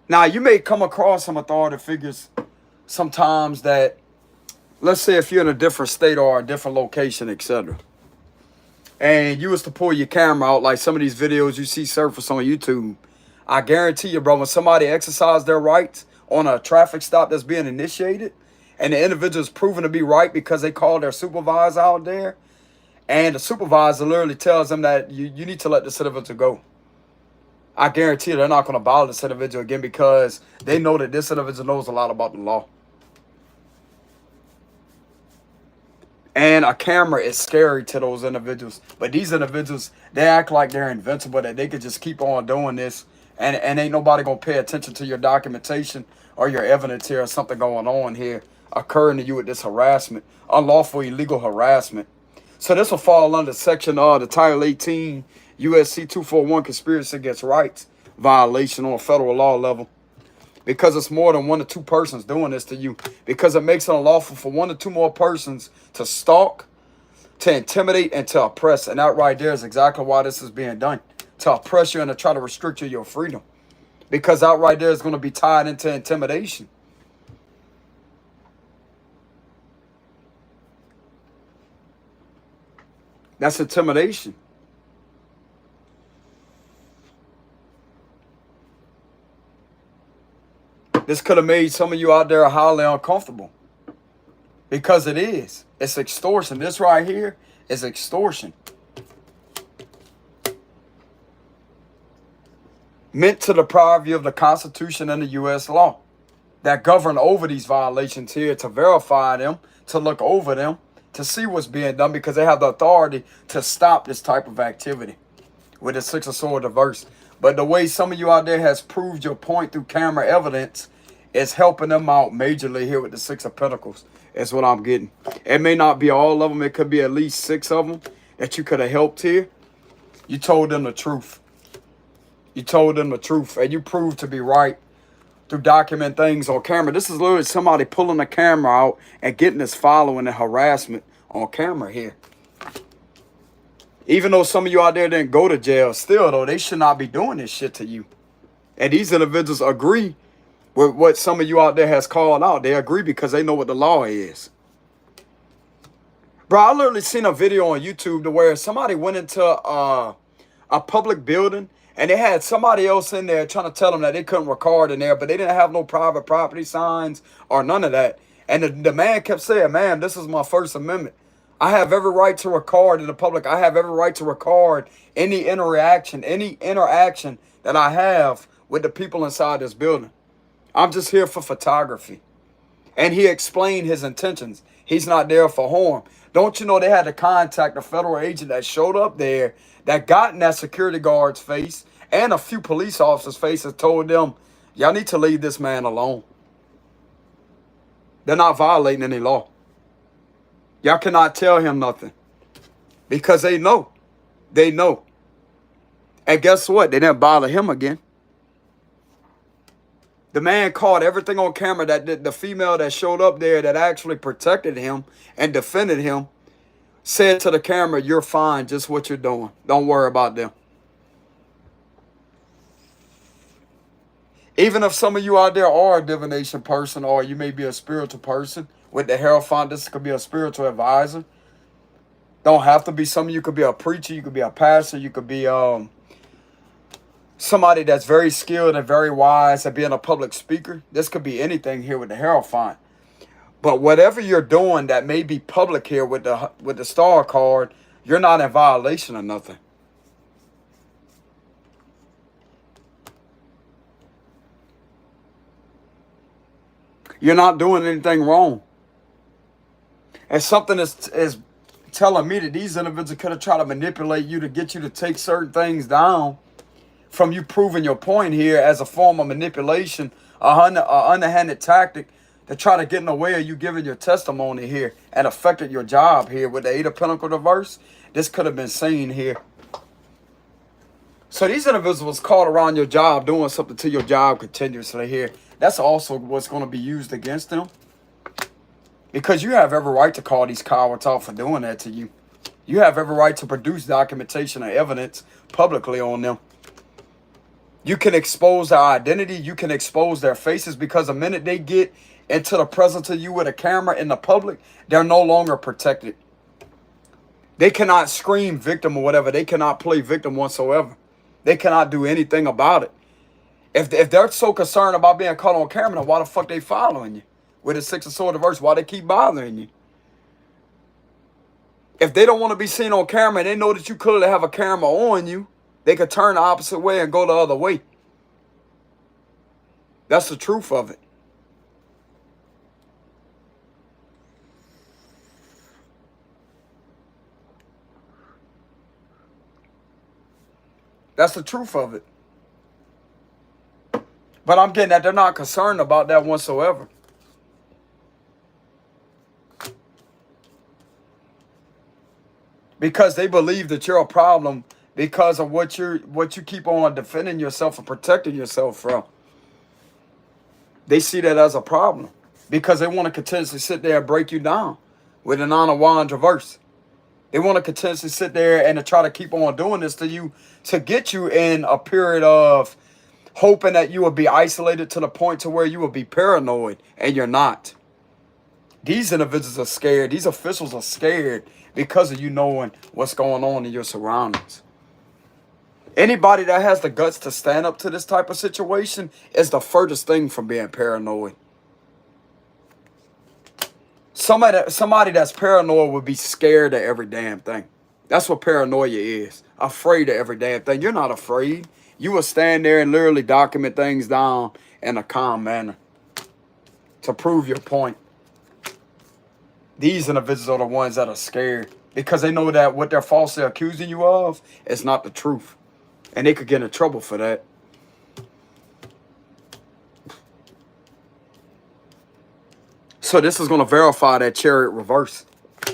Now, you may come across some authority figures sometimes that, let's say if you're in a different state or a different location, etc., and you was to pull your camera out, like some of these videos you see surface on YouTube, I guarantee you, bro, when somebody exercises their rights on a traffic stop that's being initiated, and the individual is proven to be right because they call their supervisor out there, and the supervisor literally tells them that you need to let this individual go, I guarantee you they're not going to bother this individual again because they know that this individual knows a lot about the law. And a camera is scary to those individuals. But these individuals, they act like they're invincible, that they could just keep on doing this. And ain't nobody going to pay attention to your documentation or your evidence here or something going on here occurring to you with this harassment, unlawful illegal harassment. So this will fall under section the Title 18 USC 241 conspiracy against rights violation on a federal law level. Because it's more than 1 to 2 persons doing this to you. Because it makes it unlawful for 1 to 2 more persons to stalk, to intimidate, and to oppress. And that right there is exactly why this is being done. To oppress you and to try to restrict your freedom. Because that right there is going to be tied into intimidation. That's intimidation. This could have made some of you out there highly uncomfortable. Because it is. It's extortion. This right here is extortion. Meant to deprive you of the Constitution and the U.S. law that govern over these violations here, to verify them, to look over them, to see what's being done, because they have the authority to stop this type of activity with the Six of Swords reverse. But the way some of you out there has proved your point through camera evidence is helping them out majorly here with the Six of Pentacles. That's what I'm getting. It may not be all of them. It could be at least 6 of them that you could have helped here. You told them the truth. You told them the truth, and you proved to be right through document things on camera. This is literally somebody pulling the camera out and getting this following and harassment on camera here. Even though some of you out there didn't go to jail, still, though, they should not be doing this shit to you. And these individuals agree with what some of you out there has called out. They agree because they know what the law is. Bro, I literally seen a video on YouTube to where somebody went into a public building and they had somebody else in there trying to tell them that they couldn't record in there, but they didn't have no private property signs or none of that. And the man kept saying, "Ma'am, this is my First Amendment. I have every right to record in the public. I have every right to record any interaction that I have with the people inside this building. I'm just here for photography." And he explained his intentions. He's not there for harm. Don't you know they had to contact a federal agent that showed up there that got in that security guard's face and a few police officers' faces, told them, y'all need to leave this man alone. They're not violating any law. Y'all cannot tell him nothing. Because they know. They know. And guess what? They didn't bother him again. The man caught everything on camera that the female that showed up there that actually protected him and defended him said to the camera, you're fine, just what you're doing. Don't worry about them. Even if some of you out there are a divination person or you may be a spiritual person, with the Hierophant, this could be a spiritual advisor. Don't have to be. Some of you could be a preacher, you could be a pastor, you could be somebody that's very skilled and very wise at being a public speaker. This could be anything here with the Hierophant. But whatever you're doing that may be public here with the star card, you're not in violation of nothing. You're not doing anything wrong. And something is telling me that these individuals could have tried to manipulate you to get you to take certain things down from you proving your point here as a form of manipulation, a underhanded tactic to try to get in the way of you giving your testimony here and affected your job here with the Eight of Pentacles reverse. This could have been seen here. So these individuals caught around your job doing something to your job continuously here. That's also what's going to be used against them. Because you have every right to call these cowards out for doing that to you. You have every right to produce documentation or evidence publicly on them. You can expose their identity. You can expose their faces, because the minute they get into the presence of you with a camera in the public, they're no longer protected. They cannot scream victim or whatever. They cannot play victim whatsoever. They cannot do anything about it. If they're so concerned about being caught on camera, then why the fuck they following you? With the Six of Swords reverse, why they keep bothering you? If they don't want to be seen on camera and they know that you clearly have a camera on you, they could turn the opposite way and go the other way. That's the truth of it. That's the truth of it. But I'm getting that they're not concerned about that whatsoever. Because they believe that you're a problem because of what you keep on defending yourself and protecting yourself from. They see that as a problem because they want to continuously sit there and break you down with an Nine of Wands reverse. They want to continuously sit there and to try to keep on doing this to you to get you in a period of hoping that you will be isolated to the point to where you will be paranoid, and you're not. These individuals are scared. These officials are scared because of you knowing what's going on in your surroundings. Anybody that has the guts to stand up to this type of situation is the furthest thing from being paranoid. Somebody that's paranoid would be scared of every damn thing. That's what paranoia is. Afraid of every damn thing. You're not afraid. You will stand there and literally document things down in a calm manner to prove your point. These individuals are the ones that are scared because they know that what they're falsely accusing you of is not the truth. And they could get in trouble for that. So this is going to verify that Chariot reverse.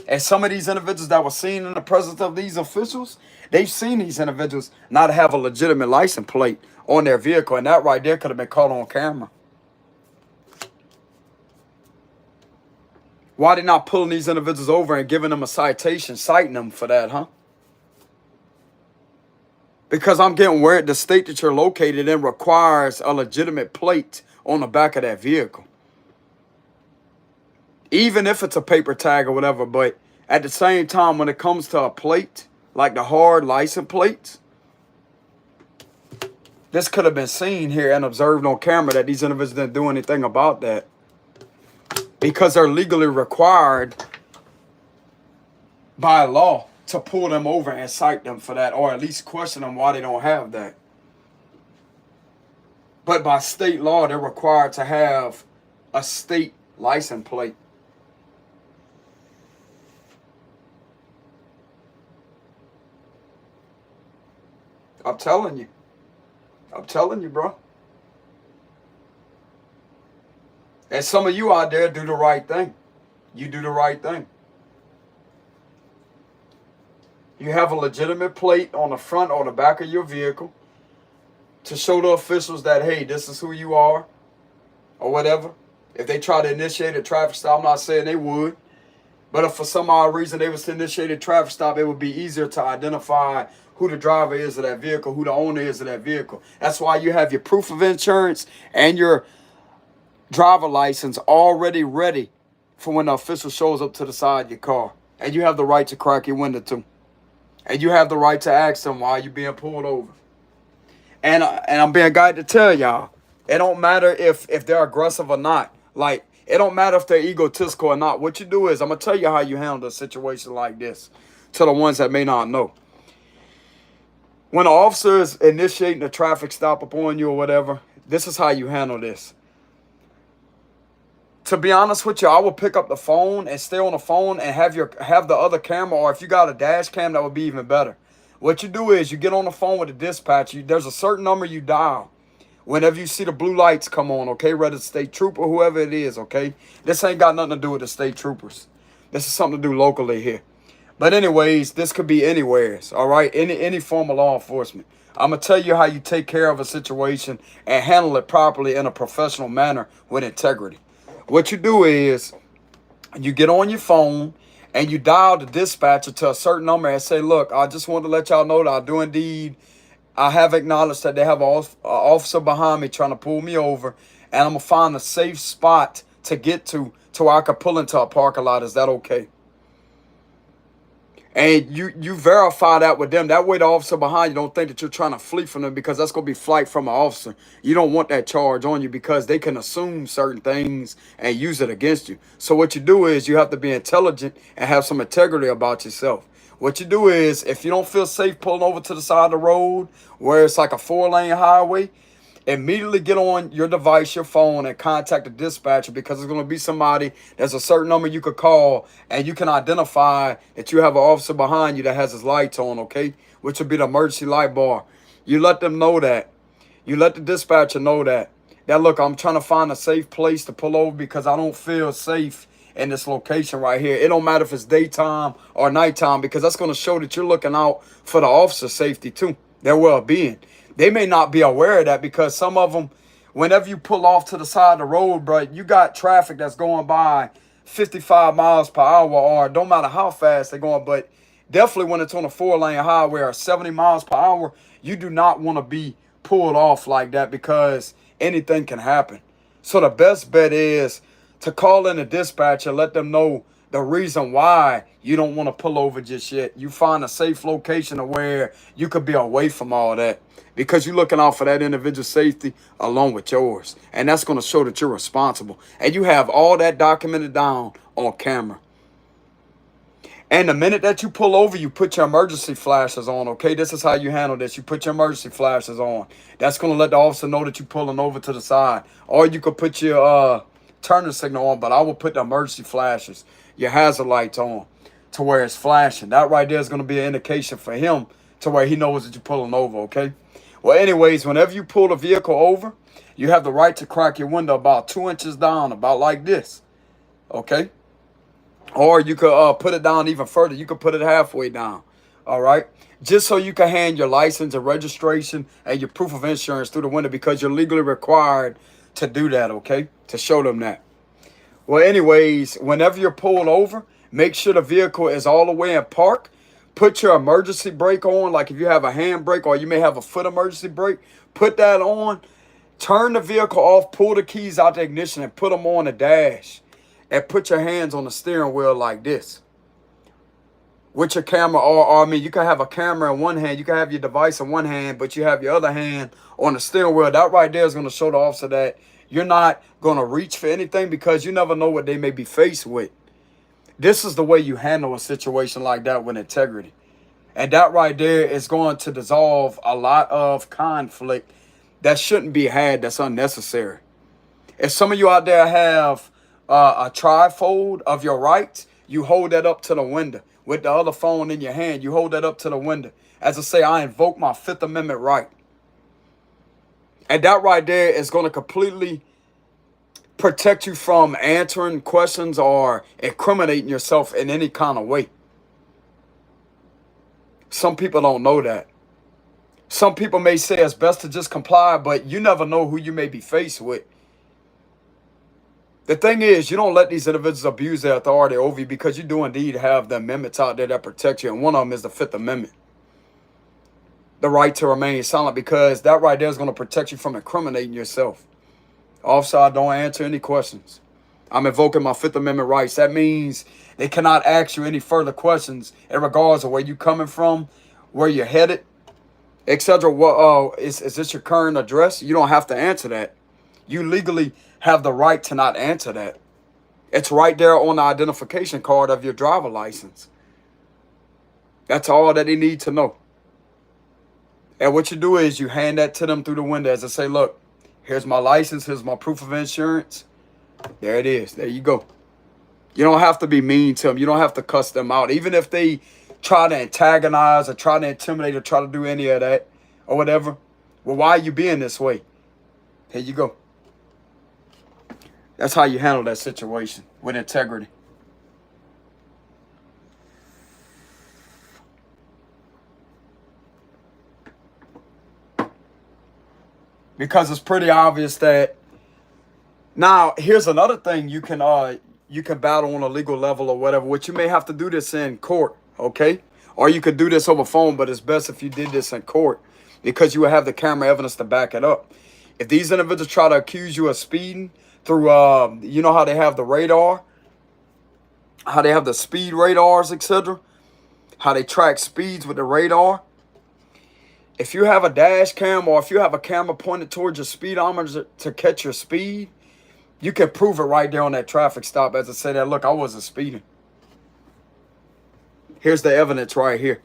And some of these individuals that were seen in the presence of these officials, they've seen these individuals not have a legitimate license plate on their vehicle. And that right there could have been caught on camera. Why they not pulling these individuals over and giving them a citation, citing them for that, huh? Because I'm getting where the state that you're located in requires a legitimate plate on the back of that vehicle. Even if it's a paper tag or whatever, but at the same time, when it comes to a plate, like the hard license plates, this could have been seen here and observed on camera that these individuals didn't do anything about that. Because they're legally required by law to pull them over and cite them for that, or at least question them why they don't have that. But by state law, they're required to have a state license plate. I'm telling you. I'm telling you, bro. And some of you out there do the right thing. You do the right thing. You have a legitimate plate on the front or the back of your vehicle to show the officials that, hey, this is who you are or whatever. If they try to initiate a traffic stop, I'm not saying they would. But if for some odd reason they was to initiate a traffic stop, it would be easier to identify who the driver is of that vehicle, who the owner is of that vehicle. That's why you have your proof of insurance and your driver license already ready for when the official shows up to the side of your car. And you have the right to crack your window too. And you have the right to ask them why you're being pulled over. And I'm being guided to tell y'all, it don't matter if they're aggressive or not. Like, it don't matter if they're egotistical or not. What you do is, I'm going to tell you how you handle a situation like this to the ones that may not know. When an officer is initiating a traffic stop upon you or whatever, this is how you handle this. To be honest with you, I would pick up the phone and stay on the phone and have the other camera, or if you got a dash cam, that would be even better. What you do is you get on the phone with the dispatcher. There's a certain number you dial whenever you see the blue lights come on, okay? Whether it's state trooper, whoever it is, okay? This ain't got nothing to do with the state troopers. This is something to do locally here. But anyways, this could be anywheres, all right? Any form of law enforcement. I'm going to tell you how you take care of a situation and handle it properly in a professional manner with integrity. What you do is you get on your phone and you dial the dispatcher to a certain number and say, look, I just want to let y'all know that I have acknowledged that they have an officer behind me trying to pull me over, and I'm going to find a safe spot to get to where I can pull into a parking lot. Is that okay? And you verify that with them. That way the officer behind you don't think that you're trying to flee from them, because that's going to be flight from an officer. You don't want that charge on you, because they can assume certain things and use it against you. So what you do is you have to be intelligent and have some integrity about yourself. What you do is, if you don't feel safe pulling over to the side of the road where it's like a 4-lane highway, immediately get on your device, your phone, and contact the dispatcher, because it's going to be somebody. There's a certain number you could call, and you can identify that you have an officer behind you that has his lights on, okay? Which would be the emergency light bar. You let them know that. You let the dispatcher know that. That, look, I'm trying to find a safe place to pull over because I don't feel safe in this location right here. It don't matter if it's daytime or nighttime, because that's going to show that you're looking out for the officer's safety too, their well-being. They may not be aware of that, because some of them, whenever you pull off to the side of the road, bro, you got traffic that's going by 55 miles per hour, or don't matter how fast they're going, but definitely when it's on a 4-lane highway or 70 miles per hour, you do not want to be pulled off like that, because anything can happen. So the best bet is to call in a dispatcher, let them know the reason why you don't want to pull over just yet. You find a safe location where you could be away from all that, because you're looking out for that individual's safety along with yours. And that's going to show that you're responsible. And you have all that documented down on camera. And the minute that you pull over, you put your emergency flashes on, okay? This is how you handle this. You put your emergency flashes on. That's going to let the officer know that you're pulling over to the side. Or you could put your turning signal on, but I will put the emergency flashes, your hazard lights on, to where it's flashing. That right there is going to be an indication for him to where he knows that you're pulling over, okay? Well, anyways, whenever you pull the vehicle over, you have the right to crack your window about 2 inches down, about like this, okay? Or you could put it down even further. You could put it halfway down, all right? Just so you can hand your license and registration and your proof of insurance through the window, because you're legally required to do that, okay? To show them that. Well, anyways, whenever you're pulled over, make sure the vehicle is all the way in park. Put your emergency brake on, like if you have a hand brake or you may have a foot emergency brake, put that on. Turn the vehicle off, pull the keys out the ignition and put them on the dash. And put your hands on the steering wheel like this. With your camera, or I mean, you can have a camera in one hand, you can have your device in one hand, but you have your other hand on the steering wheel. That right there is going to show the officer that you're not going to reach for anything, because you never know what they may be faced with. This is the way you handle a situation like that with integrity. And that right there is going to dissolve a lot of conflict that shouldn't be had, that's unnecessary. If some of you out there have a trifold of your rights, you hold that up to the window. With the other phone in your hand, you hold that up to the window. As I say, I invoke my Fifth Amendment right. And that right there is going to completely protect you from answering questions or incriminating yourself in any kind of way. Some people don't know that. Some people may say it's best to just comply, but you never know who you may be faced with. The thing is, you don't let these individuals abuse their authority over you, because you do indeed have the amendments out there that protect you. And one of them is the Fifth Amendment. The right to remain silent, because that right there is going to protect you from incriminating yourself. Officer, I don't answer any questions. I'm invoking my Fifth Amendment rights. That means they cannot ask you any further questions in regards to where you coming from, where you're headed, etc. What is this your current address? You don't have to answer that. You legally have the right to not answer that. It's right there on the identification card of your driver license. That's all that they need to know. And what you do is you hand that to them through the window as I say, look, here's my license, here's my proof of insurance. There it is. There you go. You don't have to be mean to them. You don't have to cuss them out. Even if they try to antagonize or try to intimidate or try to do any of that or whatever. Well, why are you being this way? Here you go. That's how you handle that situation, with integrity. Because it's pretty obvious that. Now, here's another thing you can battle on a legal level or whatever, which you may have to do this in court, okay? Or you could do this over phone, but it's best if you did this in court, because you will have the camera evidence to back it up. If these individuals try to accuse you of speeding through, you know how they have the radar, how they have the speed radars, etc., how they track speeds with the radar. If you have a dash cam, or if you have a camera pointed towards your speedometer to catch your speed, you can prove it right there on that traffic stop as I say that, look, I wasn't speeding. Here's the evidence right here.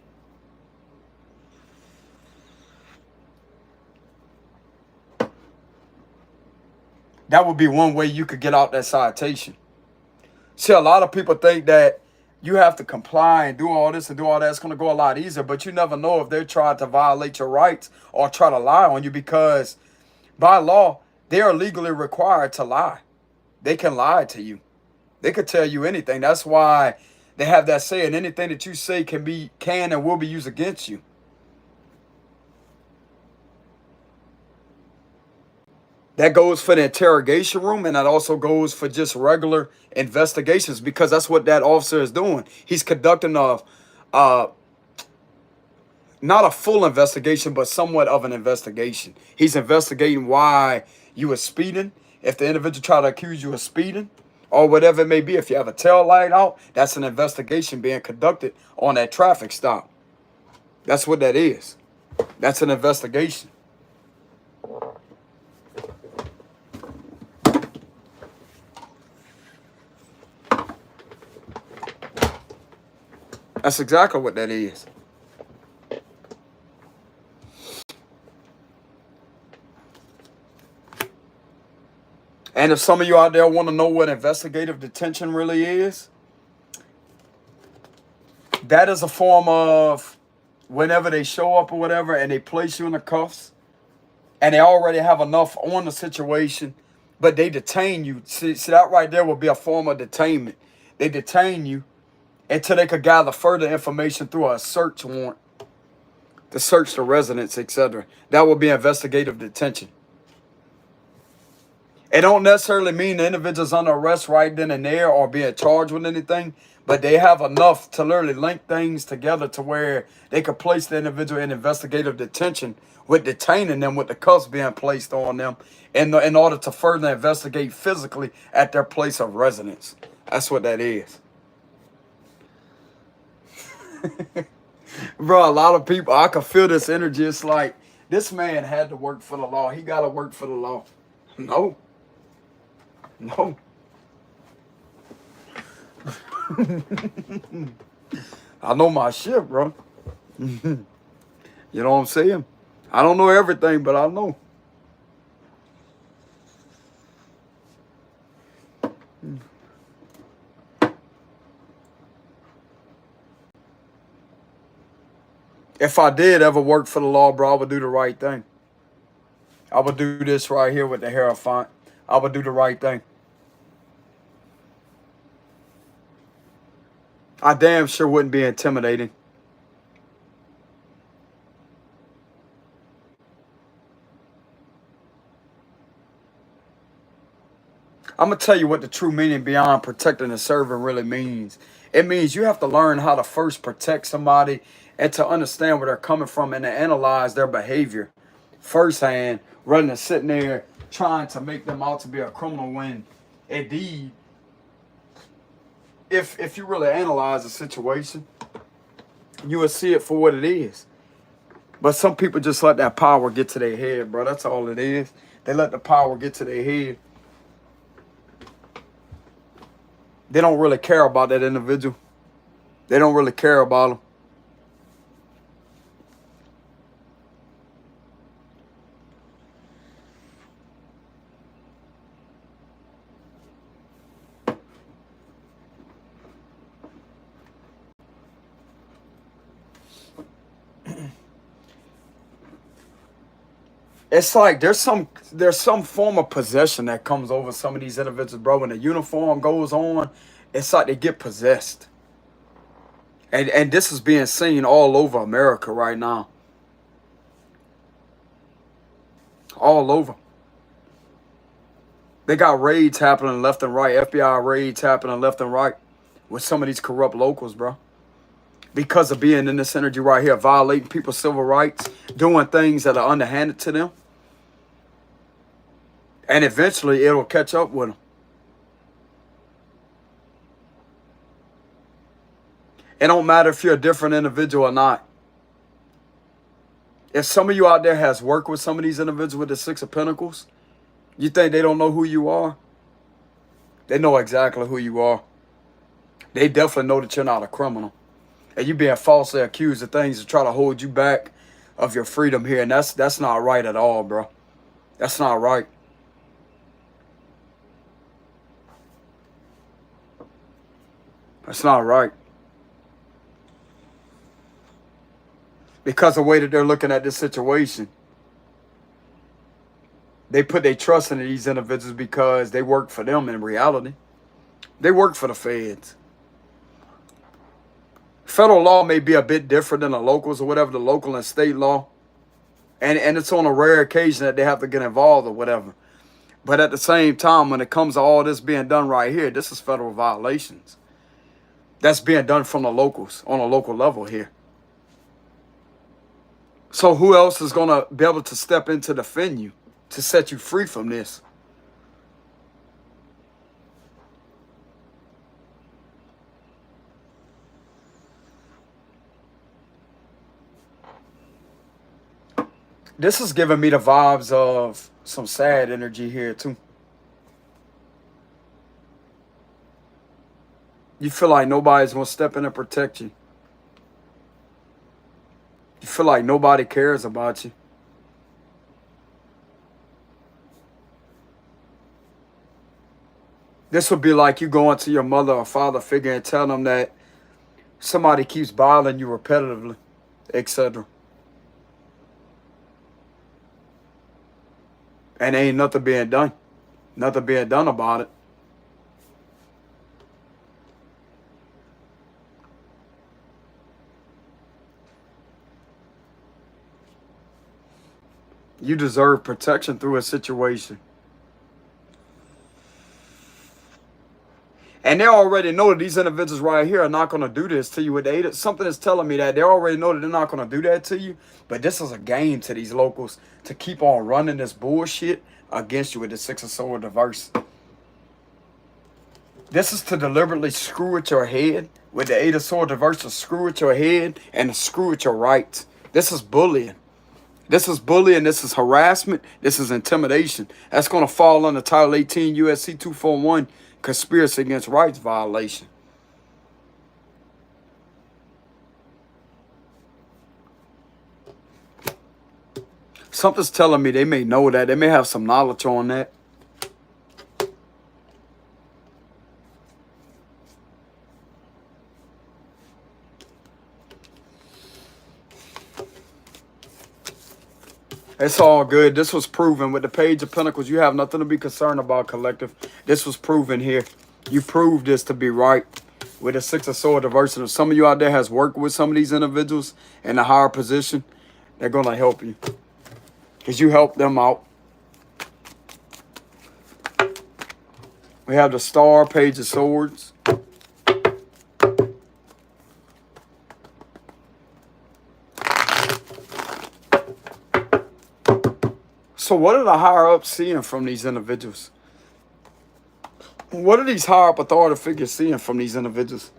That would be one way you could get out that citation. See, a lot of people think that you have to comply and do all this and do all that. It's going to go a lot easier, but you never know if they're trying to violate your rights or try to lie on you, because by law, they are legally required to lie. They can lie to you. They could tell you anything. That's why they have that saying, anything that you say can and will be used against you. That goes for the interrogation room, and that also goes for just regular investigations, because that's what that officer is doing. He's conducting not a full investigation, but somewhat of an investigation. He's investigating why you were speeding. If the individual try to accuse you of speeding or whatever it may be, if you have a tail light out, that's an investigation being conducted on that traffic stop. That's what that is. That's an investigation. That's exactly what that is. And if some of you out there want to know what investigative detention really is, that is a form of whenever they show up or whatever and they place you in the cuffs and they already have enough on the situation, but they detain you. See, that right there will be a form of detainment. They detain you until they could gather further information through a search warrant to search the residence, etc. That would be investigative detention. It don't necessarily mean the individual's under arrest right then and there or being charged with anything, but they have enough to literally link things together to where they could place the individual in investigative detention with detaining them with the cuffs being placed on them in order to further investigate physically at their place of residence. That's what that is. Bro, a lot of people, I can feel this energy. It's like, this man had to work for the law. He got to work for the law. No. No. I know my shit, bro. You know what I'm saying? I don't know everything, but I know. If I did ever work for the law, bro, I would do the right thing. I would do this right here with the Hierophant. I would do the right thing. I damn sure wouldn't be intimidating. I'm going to tell you what the true meaning beyond protecting a servant really means. It means you have to learn how to first protect somebody and to understand where they're coming from and to analyze their behavior firsthand rather than sitting there trying to make them out to be a criminal when indeed, if you really analyze the situation, you will see it for what it is. But some people just let that power get to their head, bro. That's all it is. They let the power get to their head. They don't really care about that individual. They don't really care about them. It's like there's some form of possession that comes over some of these individuals, bro. When the uniform goes on, it's like they get possessed. And this is being seen all over America right now. All over. They got raids happening left and right. FBI raids happening left and right with some of these corrupt locals, bro. Because of being in this energy right here, violating people's civil rights, doing things that are underhanded to them. And eventually it'll catch up with them. It don't matter if you're a different individual or not. If some of you out there has worked with some of these individuals with the Six of Pentacles, you think they don't know who you are? They know exactly who you are. They definitely know that you're not a criminal. And you being falsely accused of things to try to hold you back of your freedom here. And that's not right at all, bro. That's not right. That's not right. Because of the way that they're looking at this situation. They put their trust in these individuals because they work for them in reality. They work for the feds. Federal law may be a bit different than the locals or whatever, the local and state law. And it's on a rare occasion that they have to get involved or whatever. But at the same time, when it comes to all this being done right here, this is federal violations. That's being done from the locals on a local level here. So who else is going to be able to step in to defend you, to set you free from this? This is giving me the vibes of some sad energy here too. You feel like nobody's going to step in and protect you. You feel like nobody cares about you. This would be like you going to your mother or father figure and tell them that somebody keeps bothering you repetitively, etc. And ain't nothing being done. Nothing being done about it. You deserve protection through a situation. And they already know that these individuals right here are not going to do this to you. Something is telling me that they already know that they're not going to do that to you. But this is a game to these locals to keep on running this bullshit against you with the Six of Swords reverse. This is to deliberately screw with your head. With the Eight of Swords reverse, to screw with your head and to screw with your rights. This is bullying. This is bullying. This is harassment. This is intimidation. That's going to fall under Title 18 U.S.C. 241, conspiracy against rights violation. Something's telling me they may know that. They may have some knowledge on that. It's all good. This was proven with the Page of Pentacles. You have nothing to be concerned about, collective. This was proven here. You proved this to be right with the Six of Swords reversing. If some of you out there has worked with some of these individuals in a higher position, they're going to help you because you helped them out. We have the Star, Page of Swords. So what are the higher ups seeing from these individuals? What are these higher up authority figures seeing from these individuals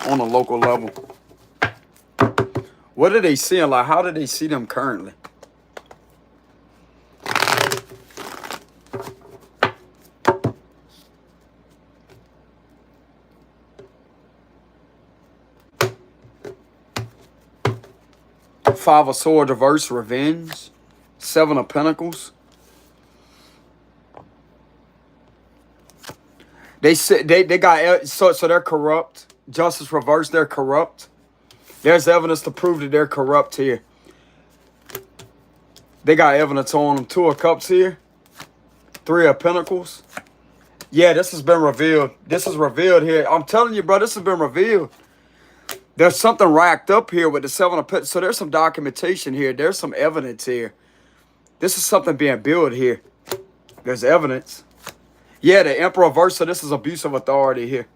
on a local level? What are they seeing? Like, how do they see them currently? Five of Swords reverse, revenge. Seven of Pentacles. They got so they're corrupt. Justice reverse, they're corrupt. There's evidence to prove that they're corrupt here. They got evidence on them. Two of Cups here. Three of Pentacles. Yeah, this has been revealed. This is revealed here. I'm telling you, bro, this has been revealed. There's something racked up here with the Seven of Pentacles. So there's some documentation here. There's some evidence here. This is something being built here. There's evidence. Yeah, the Emperor reverse. So this is abuse of authority here.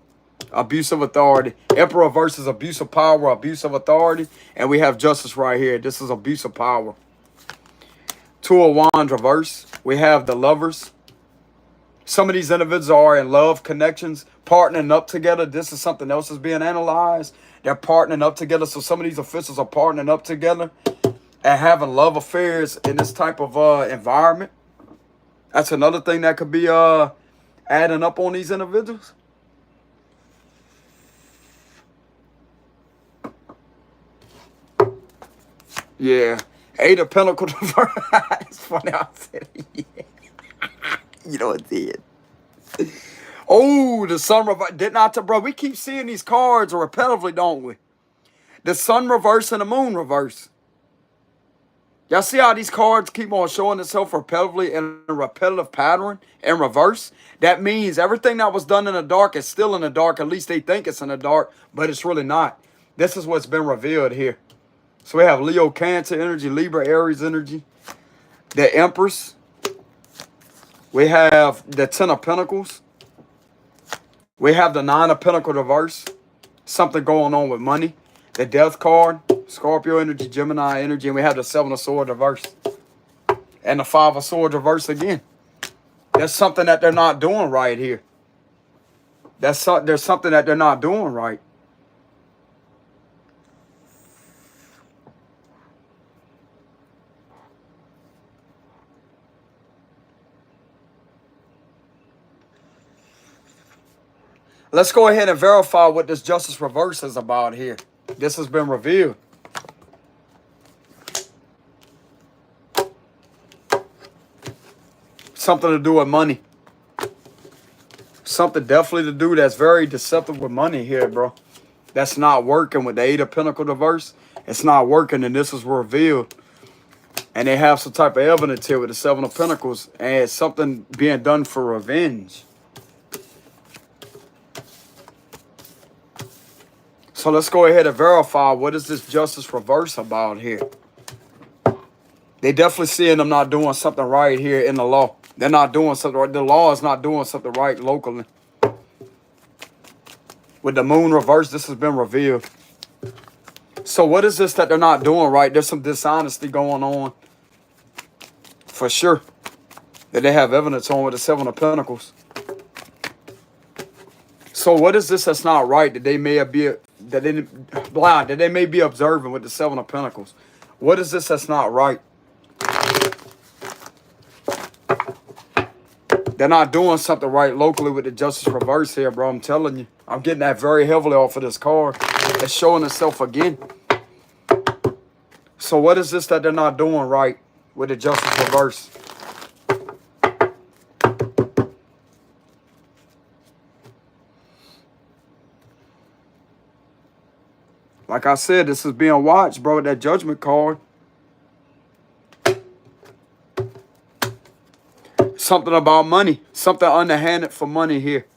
Abuse of authority. Emperor versus abuse of power, abuse of authority. And we have justice right here. This is abuse of power. Two of Wands reverse. We have the Lovers. Some of these individuals are in love connections, partnering up together. This is something else that's being analyzed. They're partnering up together. So some of these officials are partnering up together and having love affairs in this type of environment. That's another thing that could be adding up on these individuals. Yeah. Eight of Pentacles. It's funny how I said it. Yeah. You know what it did. Oh, the Sun reverse. Did not to, bro. We keep seeing these cards repetitively, don't we? The Sun reverse and the Moon reverse. Y'all see how these cards keep on showing itself repetitively in a repetitive pattern in reverse? That means everything that was done in the dark is still in the dark. At least they think it's in the dark, but it's really not. This is what's been revealed here. So we have Leo, Cancer energy, Libra, Aries energy, the Empress. We have the Ten of Pentacles. We have the Nine of Pentacles reverse. Something going on with money. The Death card, Scorpio energy, Gemini energy, and we have the Seven of Swords reverse. And the Five of Swords reverse again. There's something that they're not doing right here. There's something that they're not doing right. Let's go ahead and verify what this Justice reverse is about here. This has been revealed. Something to do with money. Something definitely to do that's very deceptive with money here, bro. That's not working with the Eight of Pentacles reverse. It's not working, and this is revealed. And they have some type of evidence here with the Seven of Pentacles, and it's something being done for revenge. So let's go ahead and verify what is this Justice reverse about here. They definitely seeing them not doing something right here in the law. They're not doing something right. The law is not doing something right locally. With the Moon reverse, this has been revealed. So what is this that they're not doing right? There's some dishonesty going on. For sure. That they have evidence on with the Seven of Pentacles. So what is this that's not right that they may be that they may be observing with the Seven of Pentacles? What is this that's not right? They're not doing something right locally with the Justice reverse here, bro. I'm telling you. I'm getting that very heavily off of this card. It's showing itself again. So what is this that they're not doing right with the Justice reverse? Like I said, this is being watched, bro, with that Judgment card. Something about money. Something underhanded for money here.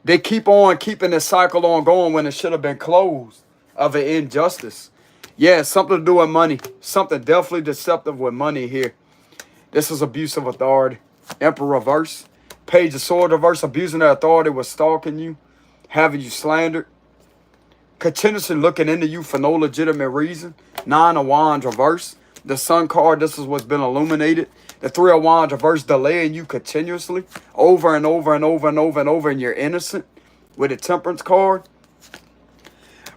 They keep on keeping this cycle on going when it should have been closed of an injustice. Yeah, something to do with money. Something definitely deceptive with money here. This is abuse of authority. Emperor reverse. Page of sword reverse. Abusing their authority was stalking you. Having you slandered. Continuously looking into you for no legitimate reason. Nine of Wands reverse. The Sun card, this is what's been illuminated. The Three of Wands reverse, delaying you continuously. Over and over and over and over and over, and you're innocent. With the Temperance card.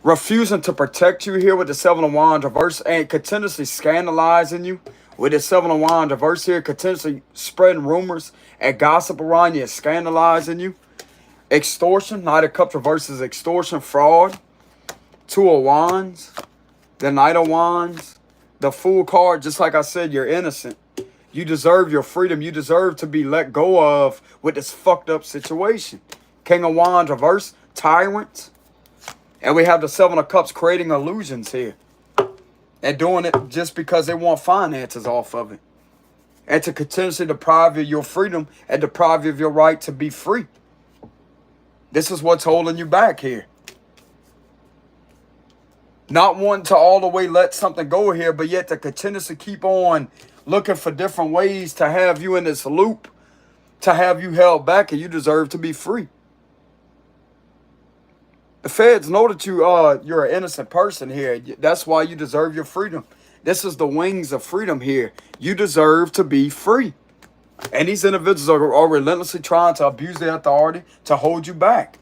Refusing to protect you here with the Seven of Wands reverse. And continuously scandalizing you. With the Seven of Wands reverse here. Continuously spreading rumors and gossip around you and scandalizing you. Extortion. Knight of Cups reverse is extortion, fraud. Two of Wands. The Knight of Wands. The Fool card, just like I said, you're innocent. You deserve your freedom. You deserve to be let go of with this fucked up situation. King of Wands reverse, tyrant. And we have the Seven of Cups creating illusions here. And doing it just because they want finances off of it. And to continuously deprive you of your freedom and deprive you of your right to be free. This is what's holding you back here. Not wanting to all the way let something go here, but yet to continuously keep on looking for different ways to have you in this loop, to have you held back, and you deserve to be free. The feds know that you're an innocent person here. That's why you deserve your freedom. This is the wings of freedom here. You deserve to be free. And these individuals are relentlessly trying to abuse their authority to hold you back.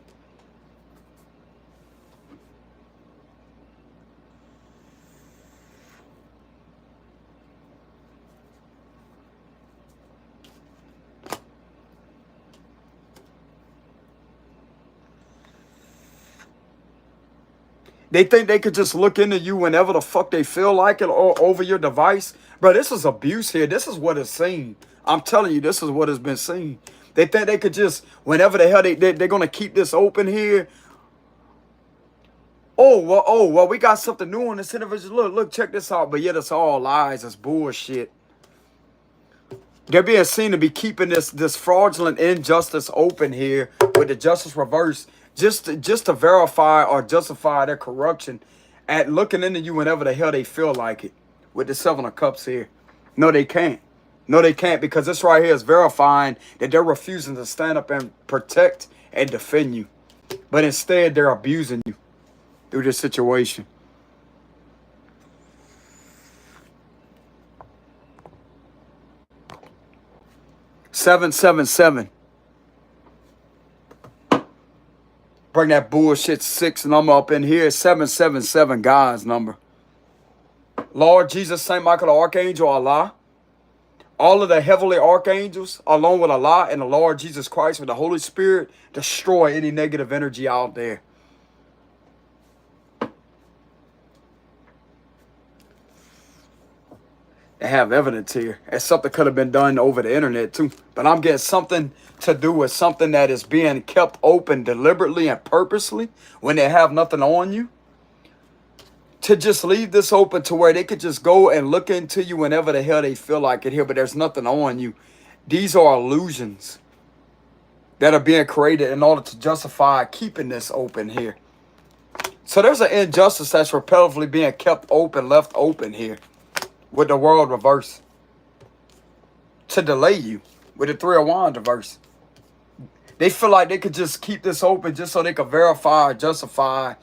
They think they could just look into you whenever the fuck they feel like it or over your device. Bro, this is abuse here. This is what is seen. I'm telling you, this is what has been seen. They think they could just, whenever the hell they're going to keep this open here. Oh, well, we got something new on this individual. Look, check this out. But yet it's all lies. It's bullshit. They're being seen to be keeping this fraudulent injustice open here with the justice reverse. Just to verify or justify their corruption at looking into you whenever the hell they feel like it. With the Seven of Cups here. No, they can't. No, they can't, because this right here is verifying that they're refusing to stand up and protect and defend you. But instead, they're abusing you through this situation. Seven, 7. Bring that bullshit 6 number up in here. 777, God's number. Lord Jesus, Saint Michael, the Archangel, Allah. All of the heavenly archangels, along with Allah and the Lord Jesus Christ, with the Holy Spirit, destroy any negative energy out there. They have evidence here. And something could have been done over the internet too. But I'm getting something to do with something that is being kept open deliberately and purposely when they have nothing on you. To just leave this open to where they could just go and look into you whenever the hell they feel like it here. But there's nothing on you. These are illusions that are being created in order to justify keeping this open here. So there's an injustice that's repetitively being kept open, left open here. With the world reverse. To delay you. With the Three of Wands reverse. They feel like they could just keep this open just so they could verify or justify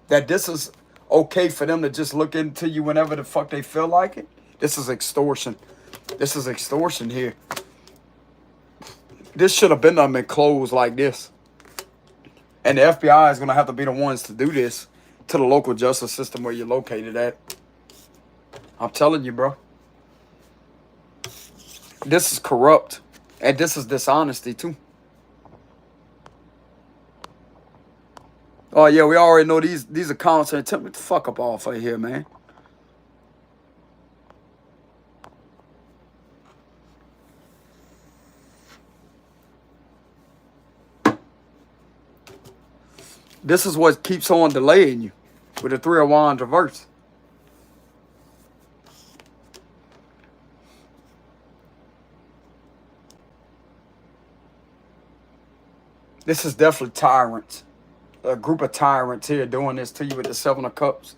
that this is okay for them to just look into you whenever the fuck they feel like it. This is extortion. This is extortion here. This should have been closed like this. And the FBI is going to have to be the ones to do this to the local justice system where you're located at. I'm telling you, bro. This is corrupt. And this is dishonesty, too. Oh, yeah, we already know these accounts are telling me to fuck up off of here, man. This is what keeps on delaying you with the Three of Wands reverse. This is definitely tyrants. A group of tyrants here doing this to you with the Seven of Cups.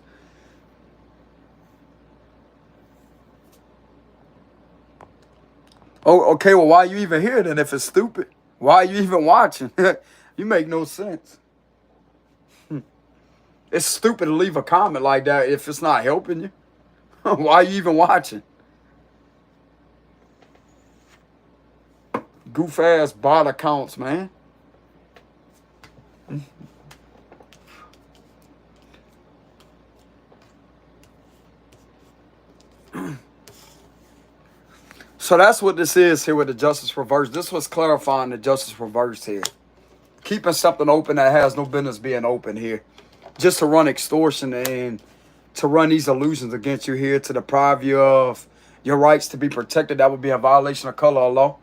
Oh, okay, well, why are you even here then if it's stupid? Why are you even watching? You make no sense. It's stupid to leave a comment like that if it's not helping you. Why are you even watching? Goof ass bot accounts, man. So that's what this is here with the justice reverse. This was clarifying the justice reverse here. Keeping something open that has no business being open here. Just to run extortion and to run these illusions against you here, to deprive you of your rights to be protected. That would be a violation of color of law.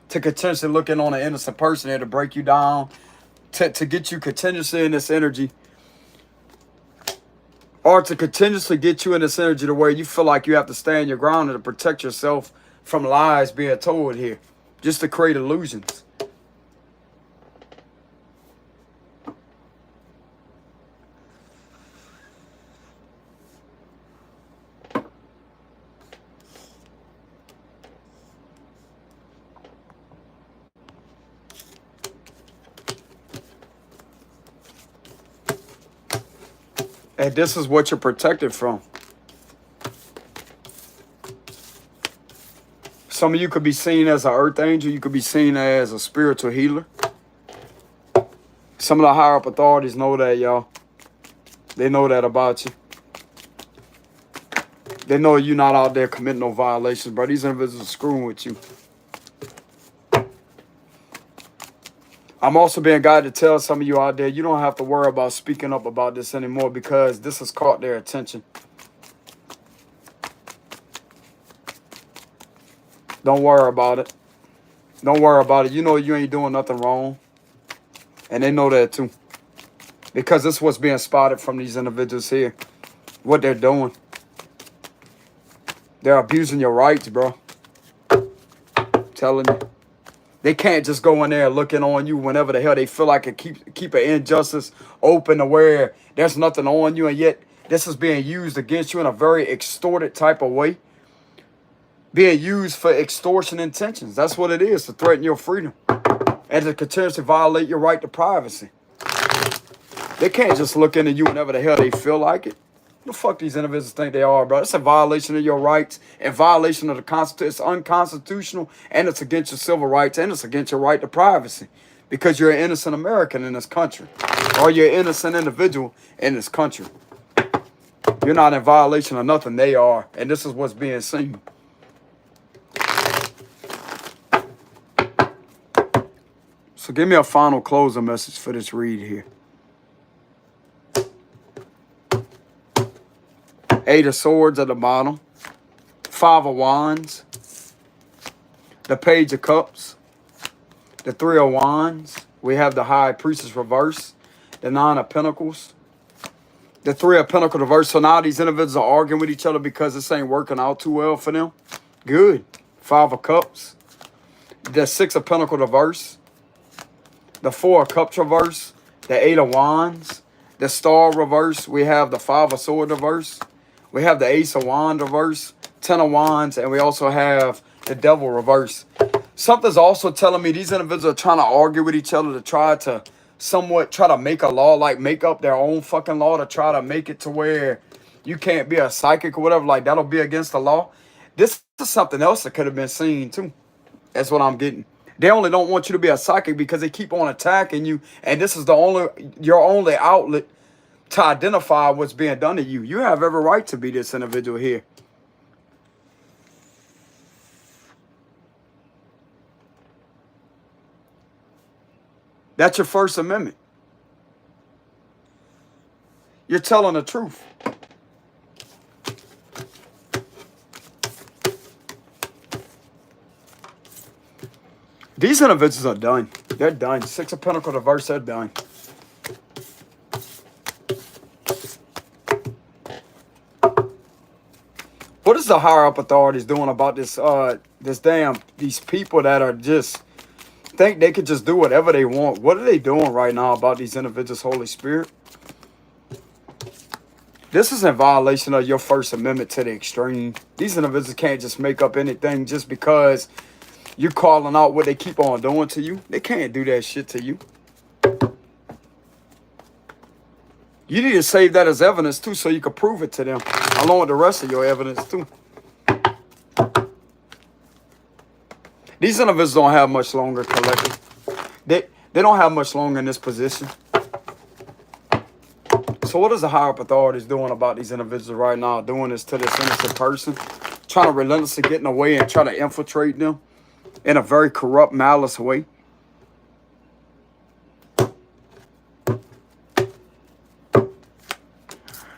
To continuously look in on an innocent person here to break you down. To get you continuously in this energy. Or to continuously get you in this energy to where you feel like you have to stand your ground and to protect yourself from lies being told here. Just to create illusions. And this is what you're protected from. Some of you could be seen as an earth angel. You could be seen as a spiritual healer. Some of the higher up authorities know that, y'all. They know that about you. They know you're not out there committing no violations, bro. These individuals are screwing with you. I'm also being guided to tell some of you out there, you don't have to worry about speaking up about this anymore because this has caught their attention. Don't worry about it. Don't worry about it. You know you ain't doing nothing wrong. And they know that too. Because this is what's being spotted from these individuals here. What they're doing. They're abusing your rights, bro. I'm telling you. They can't just go in there looking on you whenever the hell they feel like it keep an injustice open to where there's nothing on you. And yet this is being used against you in a very extorted type of way. Being used for extortion intentions. That's what it is, to threaten your freedom. And to continuously violate your right to privacy. They can't just look into you whenever the hell they feel like it. What the fuck these individuals think they are, bro? It's a violation of your rights and violation of the Constitution. It's unconstitutional and it's against your civil rights and it's against your right to privacy. Because you're an innocent American in this country. Or you're an innocent individual in this country. You're not in violation of nothing. They are. And this is what's being seen. So give me a final closing message for this read here. Eight of Swords at the bottom. Five of Wands. The Page of Cups. The Three of Wands. We have the High Priestess reverse. The Nine of Pentacles. The Three of Pentacles reverse. So now these individuals are arguing with each other because this ain't working out too well for them. Good. Five of Cups. The Six of Pentacles reverse. The Four of Cups reverse. The Eight of Wands. The Star reverse. We have the Five of Swords reverse. We have the Ace of Wands reverse, 10 of Wands, and we also have the Devil reverse. Something's also telling me these individuals are trying to argue with each other to try to somewhat try to make a law, like make up their own fucking law to try to make it to where you can't be a psychic or whatever, like that'll be against the law. This is something else that could have been seen too. That's what I'm getting. They only don't want you to be a psychic because they keep on attacking you, and this is your only outlet to identify what's being done to you. You have every right to be this individual here. That's your First Amendment. You're telling the truth. These individuals are done. They're done. Six of Pentacles reverse, they're done. What is the higher up authorities doing about this these people that are just think they could just do whatever they want. What are they doing right now about these individuals, Holy Spirit? This is in violation of your First Amendment to the extreme. These individuals can't just make up anything just because you're calling out what they keep on doing to you. They can't do that shit to you. You need to save that as evidence too, so you can prove it to them, along with the rest of your evidence too. These individuals don't have much longer, collective. They don't have much longer in this position. So what is the higher up authorities doing about these individuals right now, doing this to this innocent person, trying to relentlessly get in the way and trying to infiltrate them in a very corrupt, malice way?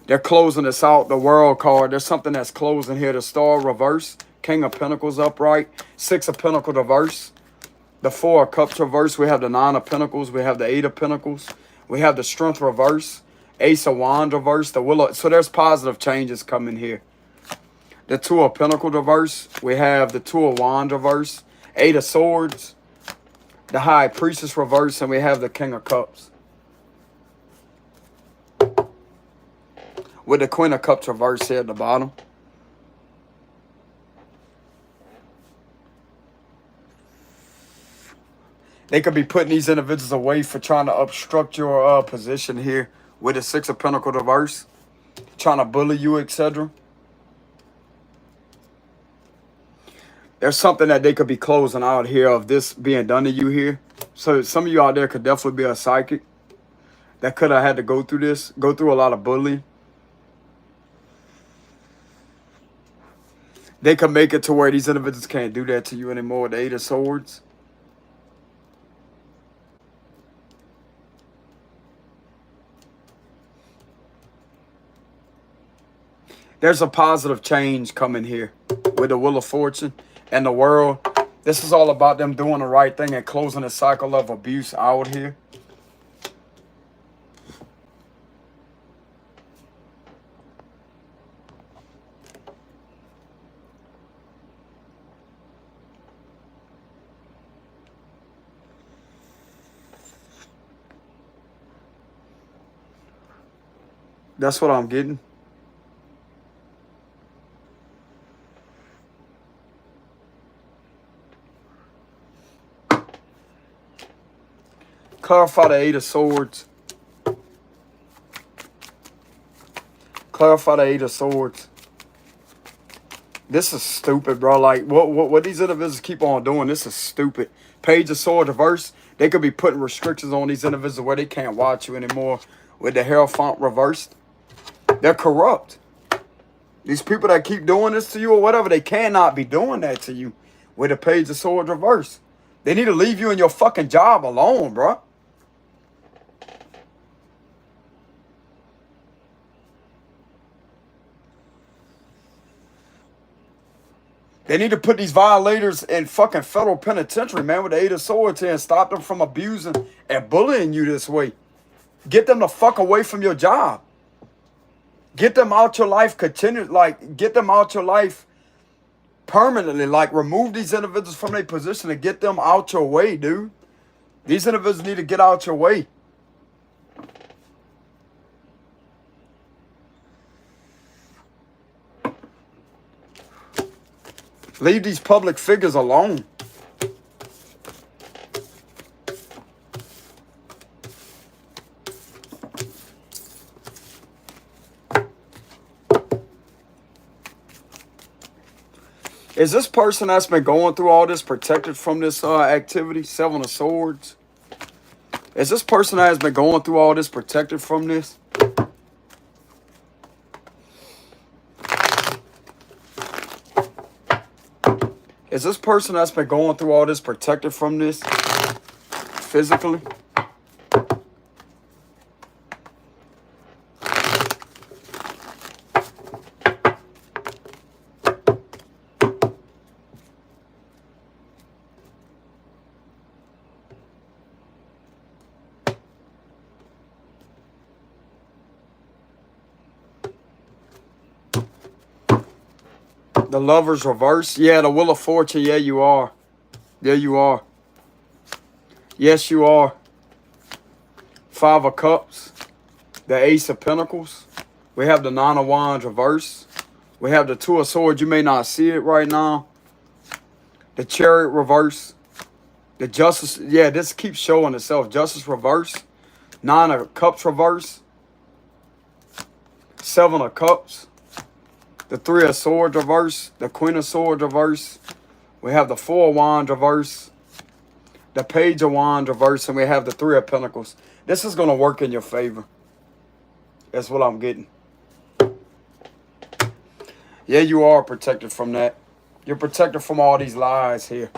They're closing this out, the world card. There's something that's closing here. The star reverse, King of Pentacles upright, Six of Pentacles reverse, the Four of Cups reverse. We have the Nine of Pentacles. We have the Eight of Pentacles. We have the Strength reverse, Ace of Wands reverse, the Willow. So there's positive changes coming here. The Two of Pentacles reverse. We have the Two of Wands reverse, Eight of Swords, the High Priestess reverse, and we have the King of Cups. With the Queen of Cups reverse here at the bottom. They could be putting these individuals away for trying to obstruct your position here with the Six of Pentacles reverse, trying to bully you, etc. There's something that they could be closing out here of this being done to you here. So some of you out there could definitely be a psychic that could have had to go through this, go through a lot of bullying. They could make it to where these individuals can't do that to you anymore with the Eight of Swords. There's a positive change coming here with the Wheel of Fortune and the world. This is all about them doing the right thing and closing the cycle of abuse out here. That's what I'm getting. Clarify the Eight of Swords. Clarify the Eight of Swords. This is stupid, bro. Like, what these individuals keep on doing, this is stupid. Page of Swords reverse. They could be putting restrictions on these individuals where they can't watch you anymore with the Hierophant reversed. They're corrupt. These people that keep doing this to you or whatever, they cannot be doing that to you with the Page of Swords reverse. They need to leave you in your fucking job alone, bro. They need to put these violators in fucking federal penitentiary, man, with the Eight of Swords here and stop them from abusing and bullying you this way. Get them the fuck away from your job. Get them out your life, get them out your life permanently. Like, remove these individuals from their position and get them out your way, dude. These individuals need to get out your way. Leave these public figures alone. Is this person that's been going through all this protected from this activity? Seven of Swords. Is this person that has been going through all this protected from this? Is this person that's been going through all this protected from this physically? The Lovers reverse. Yeah, the Wheel of Fortune. Yeah, you are. Yeah, you are. Yes, you are. Five of Cups. The Ace of Pentacles. We have the Nine of Wands reverse. We have the Two of Swords. You may not see it right now. The Chariot reverse. The Justice. Yeah, this keeps showing itself. Justice reverse. Nine of Cups reverse. Seven of Cups. The Three of Swords reverse. The Queen of Swords reverse. We have the Four of Wands reverse. The Page of Wands reverse. And we have the Three of Pentacles. This is going to work in your favor. That's what I'm getting. Yeah, you are protected from that. You're protected from all these lies here.